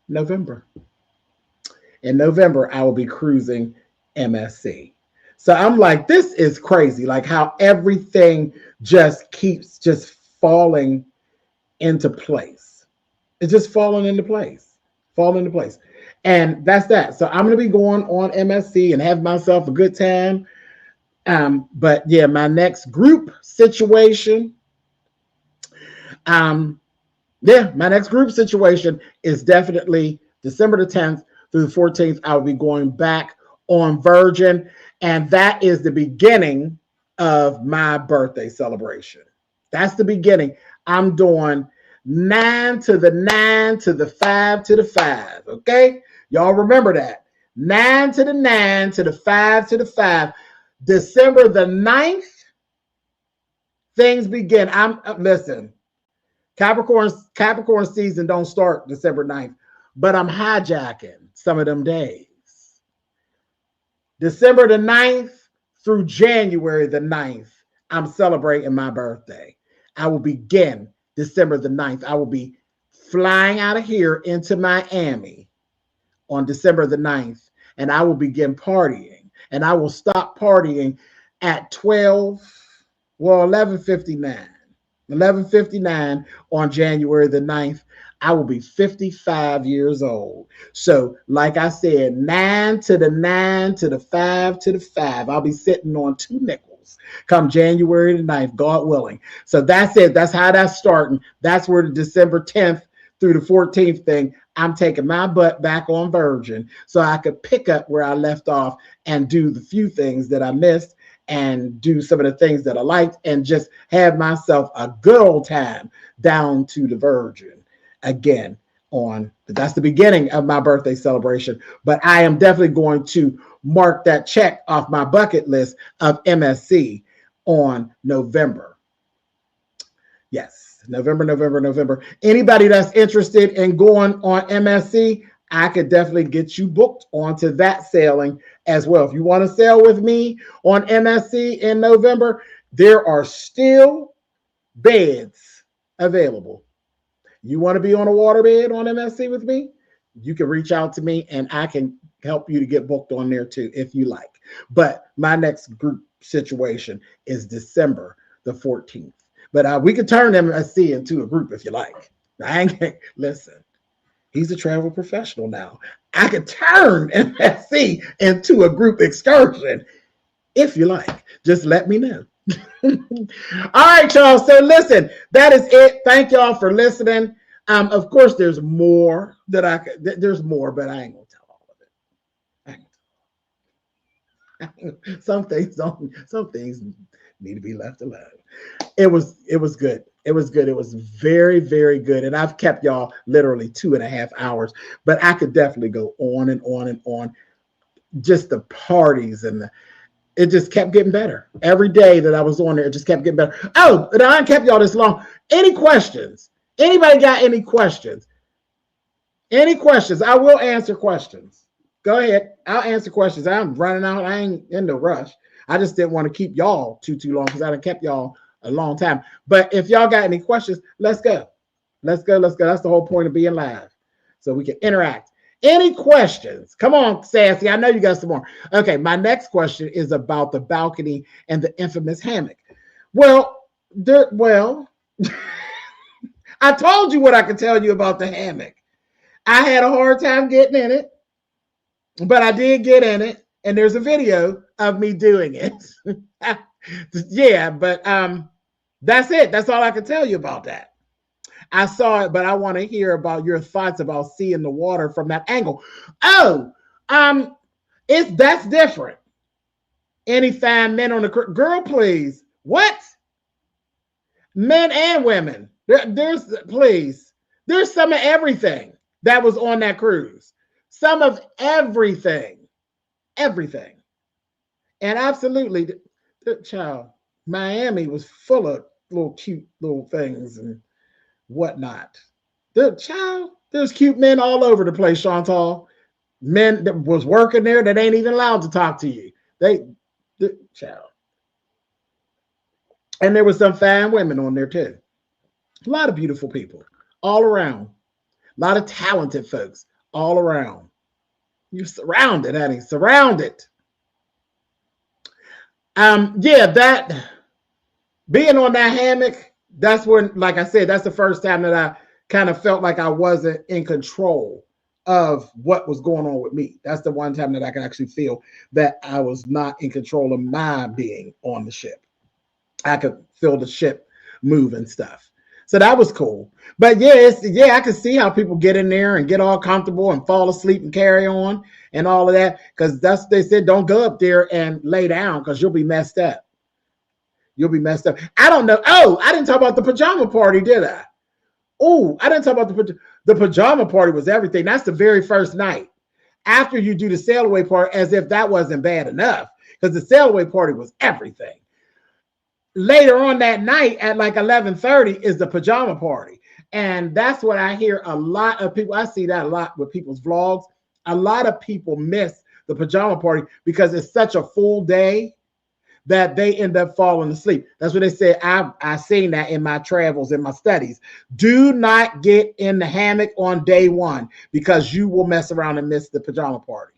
November. In November, I will be cruising MSC. So I'm like, this is crazy. Like how everything just keeps just falling into place. It's just falling into place. And that's that. So I'm going to be going on MSC and have myself a good time. But yeah, my next group situation. My next group situation is definitely December the 10th through the 14th. I will be going back on Virgin, and that is the beginning of my birthday celebration. That's the beginning. I'm doing 9 to the 9 to the 5 to the 5. Okay, y'all remember that. 9 to the 9 to the 5 to the 5. December the 9th, things begin. Listen. Capricorn season don't start December 9th, but I'm hijacking some of them days. December the 9th through January the 9th, I'm celebrating my birthday. I will begin December the 9th. I will be flying out of here into Miami on December the 9th, and I will begin partying. And I will stop partying at 11:59. 11:59 on January the 9th. I will be 55 years old. So, like I said, 9 to the 9 to the 5 to the 5. I'll be sitting on 2 nickels come January the 9th, God willing. So that's it. That's how that's starting. That's where the December 10th through the 14th thing, I'm taking my butt back on Virgin so I could pick up where I left off and do the few things that I missed and do some of the things that I liked and just have myself a good old time down to the Virgin again. That's the beginning of my birthday celebration, but I am definitely going to mark that check off my bucket list of MSC on November. Yes. November. Anybody that's interested in going on MSC, I could definitely get you booked onto that sailing as well. If you want to sail with me on MSC in November, there are still beds available. You want to be on a waterbed on MSC with me? You can reach out to me and I can help you to get booked on there too if you like. But my next group situation is December the 14th. But we could turn MSC into a group if you like. Listen, he's a travel professional now. I could turn MSC into a group excursion if you like. Just let me know. All right, y'all. So listen, that is it. Thank y'all for listening. Of course, there's more that there's more, but I ain't gonna tell all of it. Some things need to be left alone. It was good. It was good. It was very, very good. And I've kept y'all literally 2.5 hours, but I could definitely go on and on and on. Just the parties and it just kept getting better. Every day that I was on there, it just kept getting better. Oh, and I kept y'all this long. Any questions? Anybody got any questions? Any questions? I will answer questions. Go ahead. I'll answer questions. I'm running out. I ain't in no rush. I just didn't want to keep y'all too long because I done kept y'all a long time. But if y'all got any questions, let's go. Let's go. That's the whole point of being live. So we can interact. Any questions? Come on, Sassy. I know you got some more. Okay, my next question is about the balcony and the infamous hammock. Well, I told you what I could tell you about the hammock. I had a hard time getting in it, but I did get in it. And there's a video of me doing it. Yeah, but that's it. That's all I can tell you about that. I saw it, but I want to hear about your thoughts about seeing the water from that angle. Oh, that's different. Any fine men on the girl, please. What? Men and women. There's some of everything that was on that cruise. Some of everything. And absolutely, child, Miami was full of little cute little things and whatnot. There's cute men all over the place, Chantal. Men that was working there that ain't even allowed to talk to you. Child. And there was some fine women on there too. A lot of beautiful people all around. A lot of talented folks all around. You're surrounded, honey. Surrounded. That being on that hammock, that's when, like I said, that's the first time that I kind of felt like I wasn't in control of what was going on with me. That's the one time that I can actually feel that I was not in control of my being on the ship. I could feel the ship move and stuff. So that was cool. But I could see how people get in there and get all comfortable and fall asleep and carry on and all of that. Because that's what they said, don't go up there and lay down because you'll be messed up. You'll be messed up. I don't know. Oh, I didn't talk about the pajama party, did I? Oh, I didn't talk about the pajama party was everything. That's the very first night. After you do the sail away part, as if that wasn't bad enough. Because the sail away party was everything. Later on that night at like 11:30 is the pajama party. And that's what I hear a lot of people. I see that a lot with people's vlogs. A lot of people miss the pajama party because it's such a full day that they end up falling asleep. That's what they said. I seen that in my travels, in my studies. Do not get in the hammock on day one because you will mess around and miss the pajama party.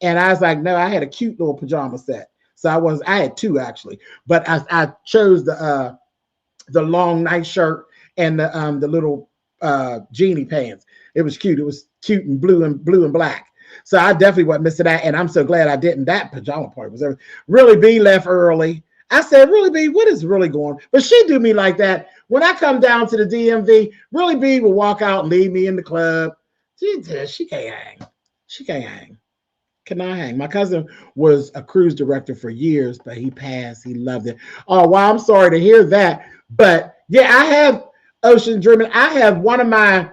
And I was like, no, I had a cute little pajama set. So I had two actually, but I chose the long night shirt and the little genie pants. It was cute. It was cute and blue and black. So I definitely wasn't missing that. And I'm so glad I didn't. That pajama party was everything. Really B left early. I said, really B, what is really going on? But she do me like that. When I come down to the DMV, really B will walk out and leave me in the club. She can't hang. She can't hang. Cannot hang. My cousin was a cruise director for years, but he passed. He loved it. Oh, well, I'm sorry to hear that. But yeah, I have ocean dreaming. I have one of my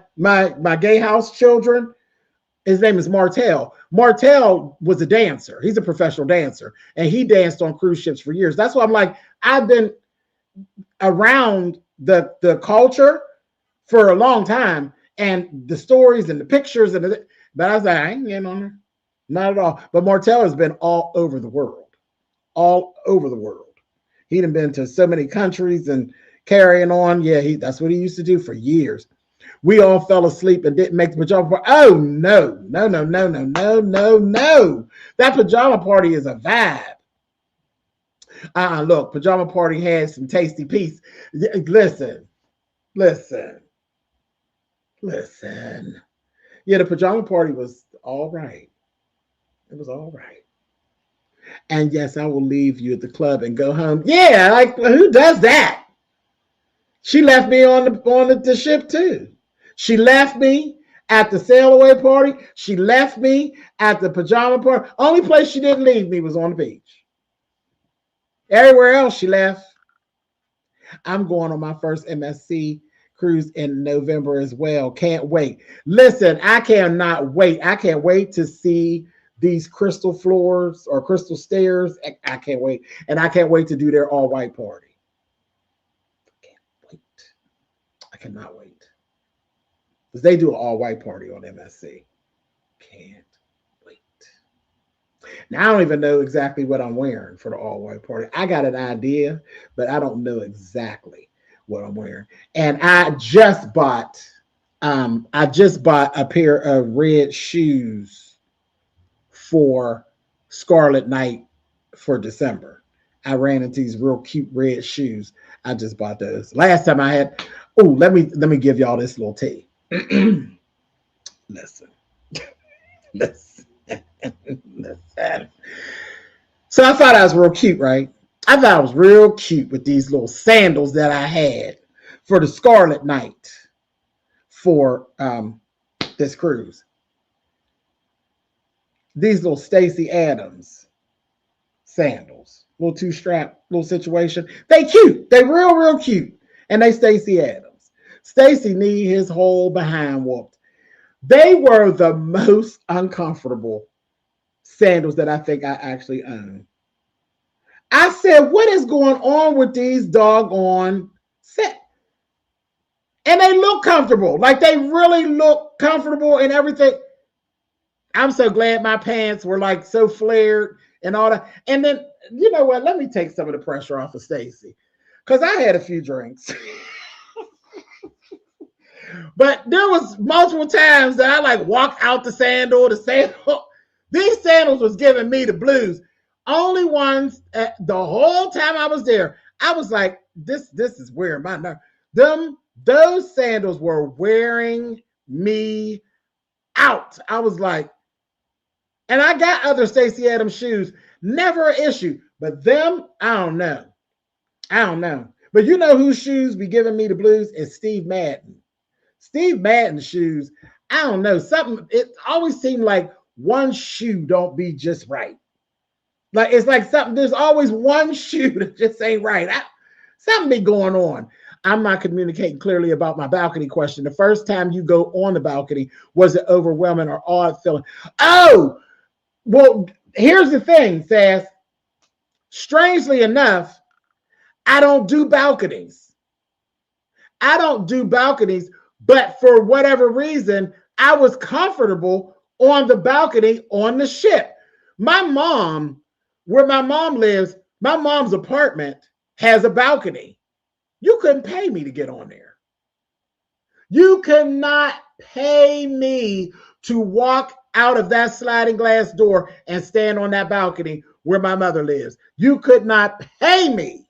gay house children. His name is Martell. Martell was a dancer. He's a professional dancer, and he danced on cruise ships for years. That's why I'm like, I've been around the culture for a long time, and the stories and the pictures but I was like, I ain't getting on there. Not at all. But Martell has been all over the world. All over the world. He'd have been to so many countries and carrying on. Yeah, that's what he used to do for years. We all fell asleep and didn't make the pajama party. Oh, no. No. That pajama party is a vibe. Look, pajama party had some tasty peas. Listen. Yeah, the pajama party was all right. It was all right. And yes, I will leave you at the club and go home. Yeah, like who does that? She left me on the ship too. She left me at the sail away party. She left me at the pajama party. Only place she didn't leave me was on the beach. Everywhere else she left. I'm going on my first MSC cruise in November as well. Can't wait. Listen, I cannot wait. I can't wait to see these crystal floors or crystal stairs. I can't wait. And I can't wait to do their all white party. I cannot wait. Because they do an all white party on MSC. Can't wait. Now I don't even know exactly what I'm wearing for the all white party. I got an idea, but I don't know exactly what I'm wearing. And I just bought a pair of red shoes for Scarlet Night for December. I ran into these real cute red shoes. I just bought those. Last time I had, let me give y'all this little tea. Listen. So I thought I was real cute, right? I thought I was real cute with these little sandals that I had for the Scarlet Night for this cruise. These little Stacey Adams sandals, little two-strap, little situation. They cute. They real cute. And they Stacey Adams. Stacey need his whole behind whooped. They were the most uncomfortable sandals that I think I actually own. I said, what is going on with these doggone set? And they look comfortable. Like they really look comfortable and everything. I'm so glad my pants were like so flared and all that. And then, you know what? Let me take some of the pressure off of Stacey. Because I had a few drinks. But there was multiple times that I like walked out the sandal. These sandals was giving me the blues. Only ones the whole time I was there. I was like, this is wearing my nerve. Those sandals were wearing me out. I was like, and I got other Stacey Adams shoes, never an issue. But them, I don't know. But you know whose shoes be giving me the blues? Is Steve Madden. Steve Madden's shoes, I don't know. It always seemed like one shoe don't be just right. Like it's like something, there's always one shoe that just ain't right. Something be going on. I'm not communicating clearly about my balcony question. The first time you go on the balcony, was it overwhelming or odd feeling? Oh, well, here's the thing, Sass. Strangely enough, I don't do balconies. But for whatever reason, I was comfortable on the balcony on the ship. My mom, where my mom lives, My mom's apartment has a balcony. You couldn't pay me to get on there. You cannot pay me to walk out of that sliding glass door and stand on that balcony where my mother lives. You could not pay me.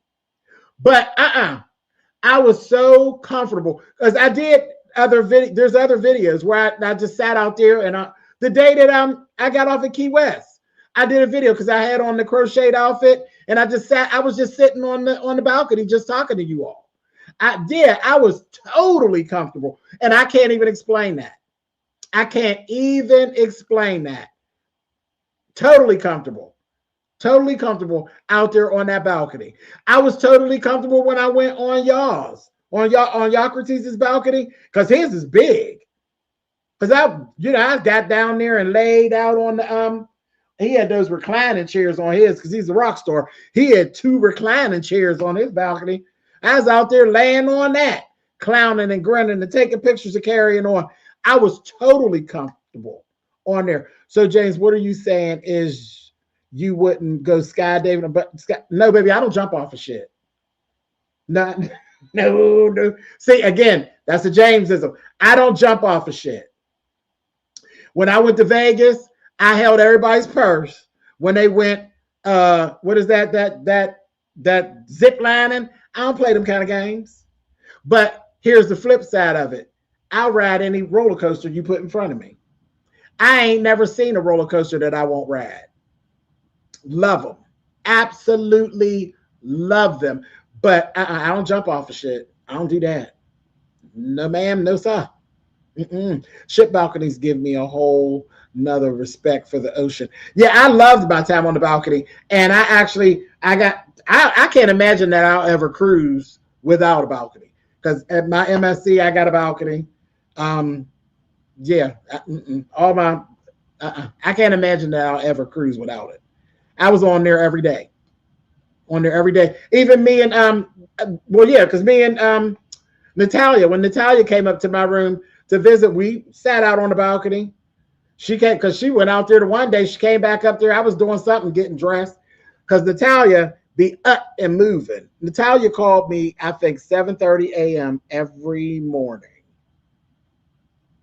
But I was so comfortable because I did there's other videos where I just sat out there, and the day that I got off at Key West, I did a video because I had on the crocheted outfit, and I was just sitting on the balcony just talking to you all. I was totally comfortable, and I can't even explain that. I can't even explain that. Totally comfortable out there on that balcony. I was totally comfortable when I went on Yocrates's balcony, because his is big. Because I got down there and laid out on the he had those reclining chairs on his, because he's a rock star. He had 2 reclining chairs on his balcony. I was out there laying on that, clowning and grinning and taking pictures and carrying on. I was totally comfortable on there. So, James, what are you saying is you wouldn't go skydiving? But no, baby, I don't jump off of shit. No. See, again, that's a Jamesism. I don't jump off of shit. When I went to Vegas, I held everybody's purse when they went. What is that zip lining? I don't play them kind of games. But here's the flip side of it. I'll ride any roller coaster you put in front of me. I ain't never seen a roller coaster that I won't ride. Love them. Absolutely love them. But I don't jump off of shit. I don't do that. No, ma'am. No, sir. Ship balconies give me a whole nother respect for the ocean. Yeah, I loved my time on the balcony. And I can't imagine that I'll ever cruise without a balcony. Because at my MSC, I got a balcony. I can't imagine that I'll ever cruise without it. I was on there every day. Even me and because me and Natalia, when Natalia came up to my room to visit, we sat out on the balcony. She came because she went out there one day. She came back up there. I was doing something, getting dressed, because Natalia be up and moving. Natalia called me, I think 7:30 a.m. every morning.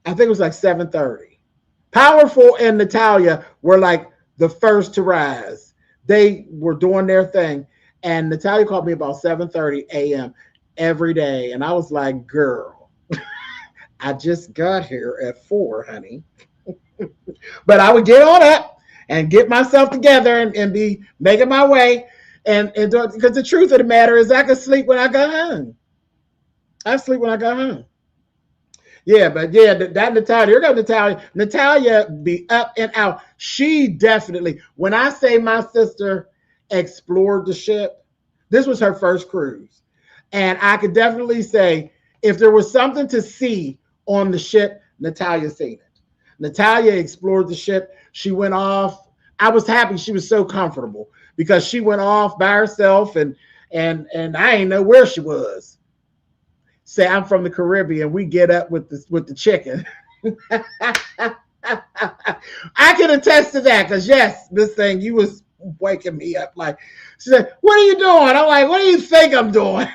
I think it was like 7:30. Powerful and Natalia were like the first to rise. They were doing their thing. And Natalia called me about 7:30 a.m. every day. And I was like, girl, I just got here at 4, honey. But I would get on up and get myself together and be making my way. And because the truth of the matter is I could sleep when I got home. I sleep when I got home. Yeah, but yeah, that Natalia, here goes Natalia. Natalia be up and out. She definitely, when I say my sister explored the ship, this was her first cruise. And I could definitely say, if there was something to see on the ship, Natalia seen it. Natalia explored the ship. She went off. I was happy she was so comfortable because she went off by herself and I ain't know where she was. Say I'm from the Caribbean. We get up with the chicken. I can attest to that because yes, this thing, you was waking me up. Like, she said, "What are you doing?" I'm like, "What do you think I'm doing?"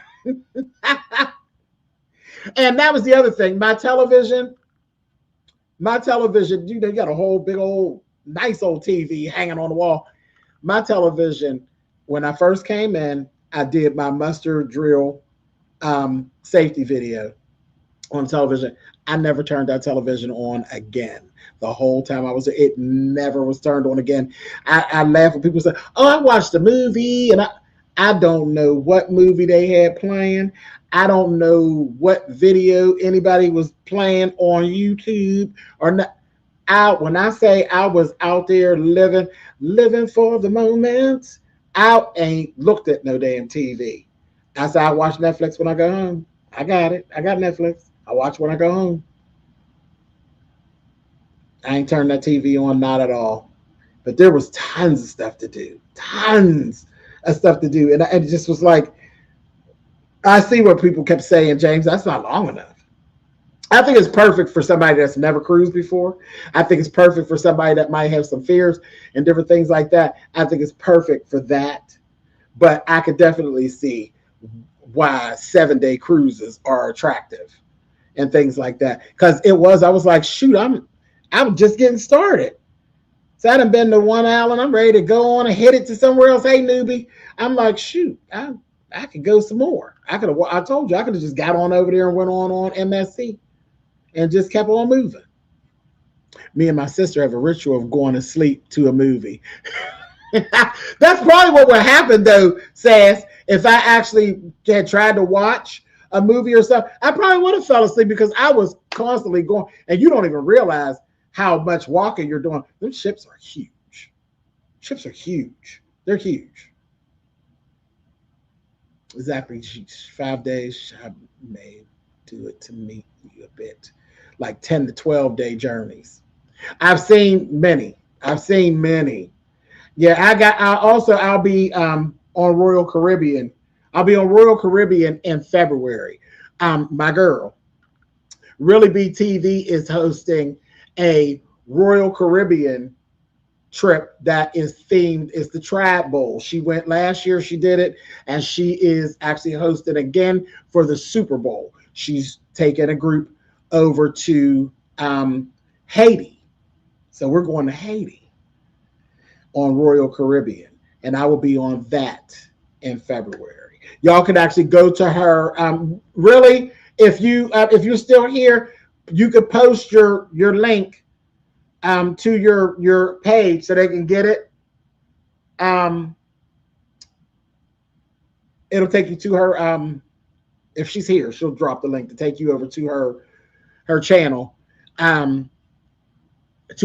And that was the other thing. My television, you got a whole big old nice old TV hanging on the wall. My television, when I first came in, I did my mustard drill safety video on television. I never turned that television on again. The whole time I was there, it never was turned on again. I laugh when people say, "Oh, I watched a movie," and I don't know what movie they had playing. I don't know what video anybody was playing on YouTube or not. When I say I was out there living for the moment, I ain't looked at no damn TV. I said I watch Netflix when I go home. I got it. I got Netflix. I watch when I go home. I ain't turned that TV on, not at all. But there was tons of stuff to do. Tons of stuff to do. And it just was like, I see what people kept saying, James, that's not long enough. I think it's perfect for somebody that's never cruised before. I think it's perfect for somebody that might have some fears and different things like that. I think it's perfect for that. but I could definitely see why 7-day cruises are attractive and things like that. Because I was like, shoot, I'm just getting started. So I done been to one island. I'm ready to go on and hit it to somewhere else. Hey, newbie. I'm like, shoot, I could go some more. I told you, I could have just got on over there and went on MSC and just kept on moving. Me and my sister have a ritual of going to sleep to a movie. That's probably what would happen though, Sass, if I actually had tried to watch a movie or something. I probably would have fell asleep because I was constantly going, and you don't even realize how much walking you're doing. Those ships are huge. Ships are huge. They're huge. Exactly. 5 days. I may do it to meet you a bit. Like 10 to 12-day journeys. I've seen many. I've seen many. Yeah, I'll be on Royal Caribbean. I'll be on Royal Caribbean in February. My girl, Really BTV is hosting a Royal Caribbean trip that is themed. It's the Tribe Bowl. She went last year, she did it, and she is actually hosting again for the Super Bowl. She's taking a group over to Haiti. So we're going to Haiti on Royal Caribbean, and I will be on that in February. Y'all can actually go to her. Really, if you're still here, you could post your link to your page so they can get it. It'll take you to her. If she's here, she'll drop the link to take you over to her channel, to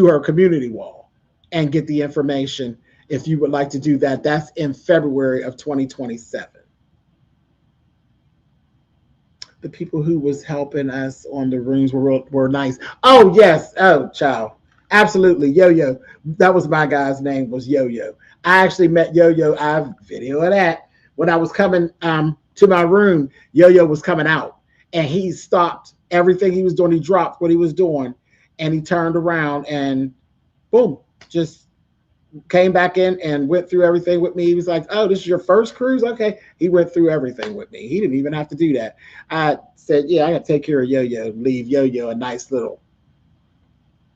her community wall, and get the information if you would like to do that. That's in February of 2027. The people who was helping us on the rooms were nice. Oh yes. Oh child. Absolutely. Yo-Yo. That was my guy's name, was Yo-Yo. I actually met Yo-Yo. I have video of that. When I was coming to my room, Yo-Yo was coming out and he stopped everything he was doing. He dropped what he was doing and he turned around and boom, just came back in and went through everything with me. He was like, oh, this is your first cruise? Okay. He went through everything with me. He didn't even have to do that. I said, yeah, I got to take care of Yo-Yo, leave Yo-Yo a nice little,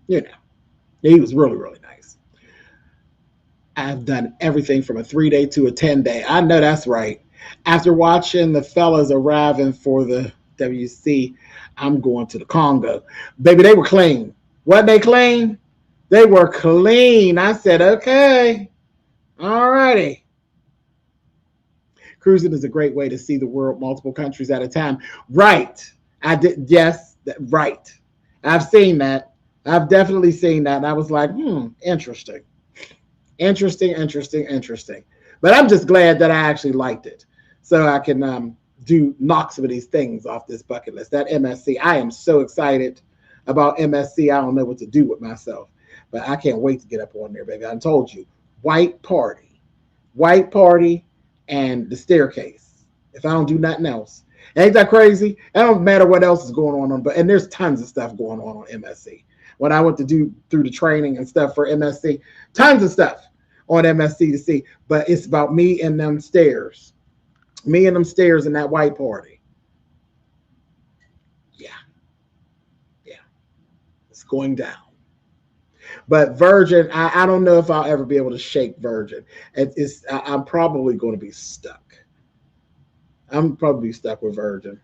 you know, he was really, really nice. I've done everything from a 3-day to a 10-day. I know that's right. After watching the fellas arriving for the WC, I'm going to the Congo. Baby, they were clean. What they clean? They were clean. I said, okay, all righty. Cruising is a great way to see the world, multiple countries at a time. Right. I did. Yes. Right. I've seen that. I've definitely seen that. And I was like, interesting. Interesting. But I'm just glad that I actually liked it. So I can knock some of these things off this bucket list. That MSC, I am so excited about MSC. I don't know what to do with myself. But I can't wait to get up on there, baby. I told you, white party, and the staircase. If I don't do nothing else, ain't that crazy? It don't matter what else is going on, but there's tons of stuff going on MSC. When I went to do through the training and stuff for MSC, tons of stuff on MSC to see. But it's about me and them stairs, and that white party. Yeah, it's going down. But Virgin, I don't know if I'll ever be able to shake Virgin. I'm probably going to be stuck. I'm probably stuck with Virgin.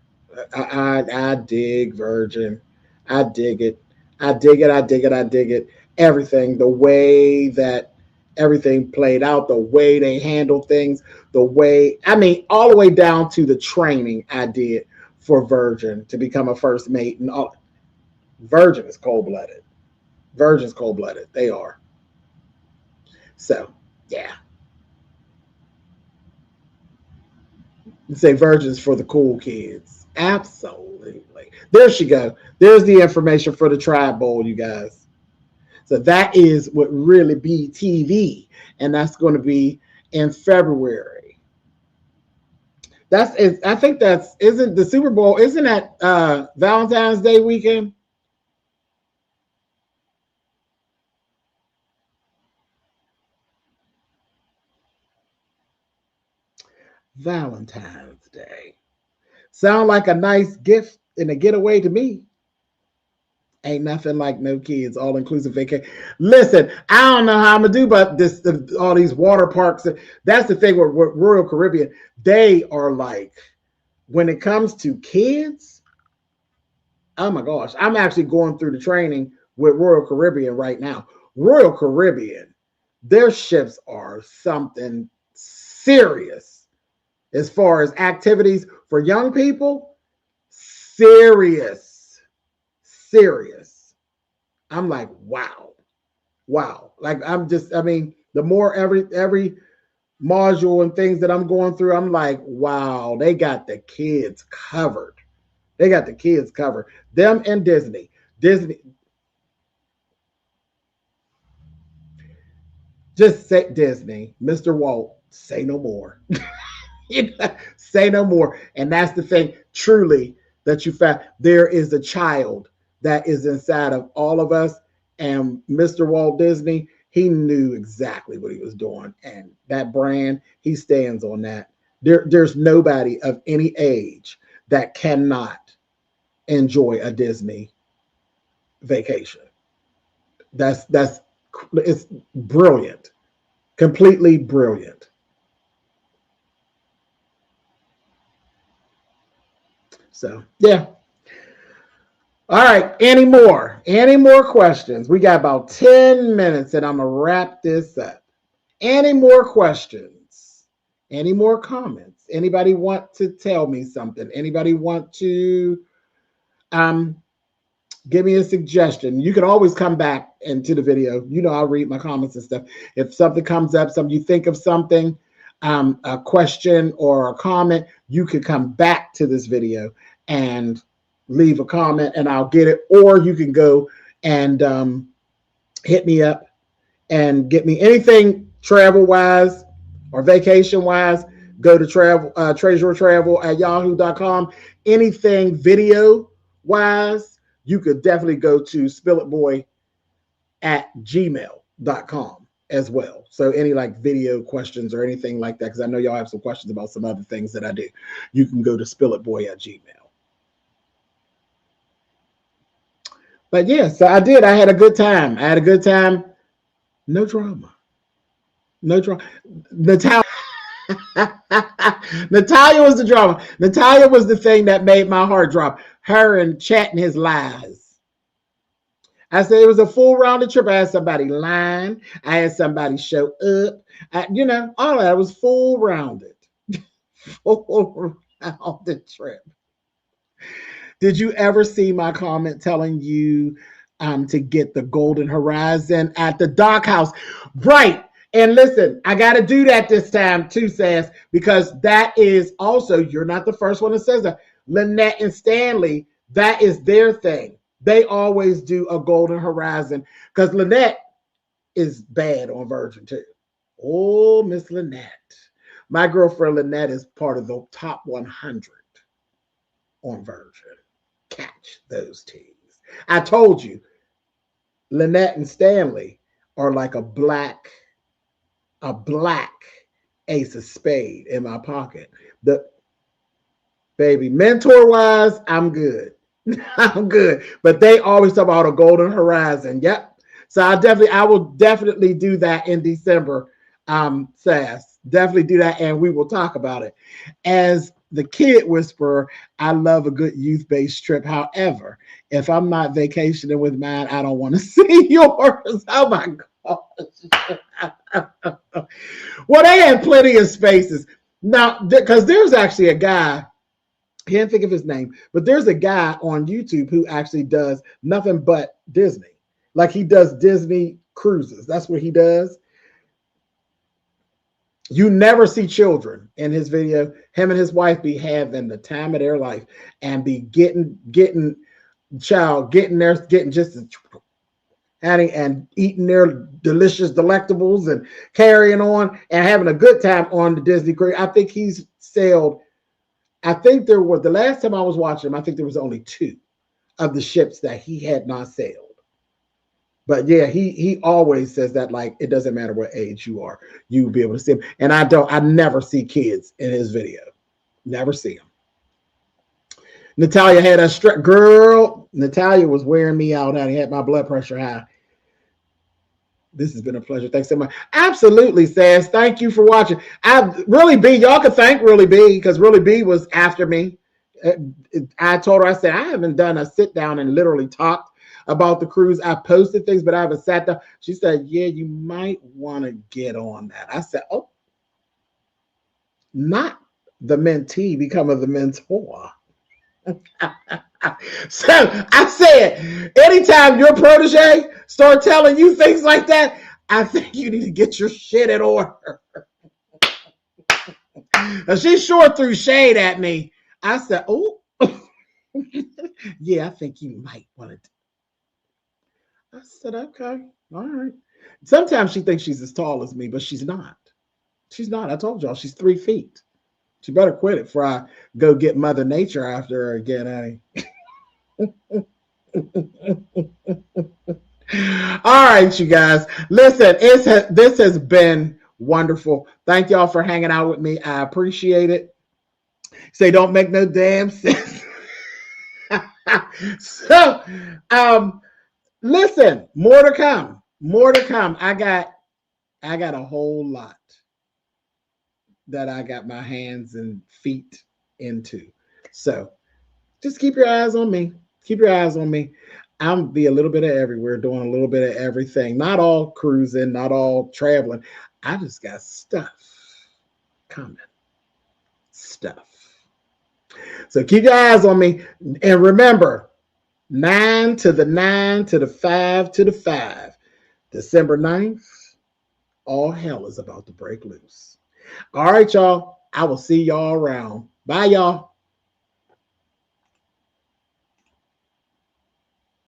I dig Virgin. I dig it. I dig it. Everything, the way that everything played out, the way they handled things, all the way down to the training I did for Virgin to become a first mate. And all. Virgin is cold-blooded. Virgin's cold-blooded. They are. So, yeah. You say Virgin's for the cool kids. Absolutely. There she go. There's the information for the Tribe Bowl, you guys. So that is what Really Be TV, and that's going to be in February. I think isn't the Super Bowl, isn't that Valentine's Day weekend? Valentine's Day. Sound like a nice gift and a getaway to me. Ain't nothing like no kids, all inclusive vacation. Listen, I don't know how I'm gonna do, but this all these water parks. That's the thing with Royal Caribbean. They are like, when it comes to kids, oh my gosh, I'm actually going through the training with Royal Caribbean right now. Royal Caribbean, their ships are something serious as far as activities for young people. Serious. I'm like, wow. Like I mean, the more every module and things that I'm going through, I'm like, wow, they got the kids covered. Them and Disney. Just say Disney, Mr. Walt, say no more. Say no more. And that's the thing, truly, that you found. There is a child that is inside of all of us. And Mr. Walt Disney, he knew exactly what he was doing. And that brand, he stands on that. There's nobody of any age that cannot enjoy a Disney vacation. It's brilliant. Completely brilliant. So, yeah. All right. Any more questions? We got about 10 minutes and I'm going to wrap this up. Any more questions? Any more comments? Anybody want to tell me something? Anybody want to give me a suggestion? You can always come back into the video. You know, I'll read my comments and stuff. If something comes up, you think of something, a question or a comment, you could come back to this video and leave a comment and I'll get it. Or you can go and hit me up and get me anything travel-wise or vacation-wise. Go to treasuretravel@yahoo.com. Anything video-wise, you could definitely go to spillitboy@gmail.com as well. So any like video questions or anything like that, because I know y'all have some questions about some other things that I do, you can go to spillitboy@gmail. But yeah, so I had a good time. No drama. Natalia was the drama. Natalia was the thing that made my heart drop. Her and chatting his lies. I said it was a full rounded trip. I had somebody lying. I had somebody show up. All that was full rounded. Full rounded trip. Did you ever see my comment telling you to get the Golden Horizon at the Dock House? Right. And listen, I got to do that this time too, Sass, because that is also, you're not the first one that says that. Lynette and Stanley, that is their thing. They always do a Golden Horizon because Lynette is bad on Virgin too. Oh, Miss Lynette. My girlfriend Lynette is part of the top 100 on Virgin. Catch those teas. I told you, Lynette and Stanley are like a black ace of spade in my pocket. The baby mentor wise, I'm good. I'm good. But they always talk about a Golden Horizon. Yep. So I will definitely do that in December. Sass, definitely do that, and we will talk about it. As the kid whisperer, I love a good youth-based trip. However, if I'm not vacationing with mine, I don't want to see yours. Oh my gosh. Well, they had plenty of spaces. Now, because there's actually a guy, I can't think of his name, but there's a guy on YouTube who actually does nothing but Disney. Like he does Disney cruises. That's what he does. You never see children in his video. Him and his wife be having the time of their life and be getting just and eating their delicious delectables and carrying on and having a good time on the Disney cruise. I think he's sailed. I think there was, the last time I was watching him, I think there was only 2 of the ships that he had not sailed. But yeah, he always says that, like, it doesn't matter what age you are, you will be able to see him. And I never see kids in his video. Never see them. Natalia had a girl. Natalia was wearing me out, honey. Had my blood pressure high. This has been a pleasure. Thanks so much. Absolutely, Sass. Thank you for watching. Really B, y'all can thank Really B, because Really B was after me. I told her, I said, I haven't done a sit down and literally talked about the cruise. I posted things, but I haven't sat down. She said, yeah, you might want to get on that. I said, oh, not the mentee becoming the mentor. So I said, anytime your protege start telling you things like that, I think you need to get your shit in order. She sure threw shade at me. I said, oh, yeah, I think you might want to. I said, okay, all right. Sometimes she thinks she's as tall as me, but she's not. She's not. I told y'all she's 3 feet. She better quit it before I go get Mother Nature after her again, All right, you guys. Listen, this has been wonderful. Thank y'all for hanging out with me. I appreciate it. Say don't make no damn sense. So, listen, more to come. More to come. I got a whole lot that I got my hands and feet into. So just keep your eyes on me. Keep your eyes on me. I'll be a little bit of everywhere, doing a little bit of everything. Not all cruising, not all traveling. I just got stuff coming. Stuff. So keep your eyes on me. And remember, 9 to the 9 to the 5 to the 5. December 9th, all hell is about to break loose. All right, y'all. I will see y'all around. Bye, y'all.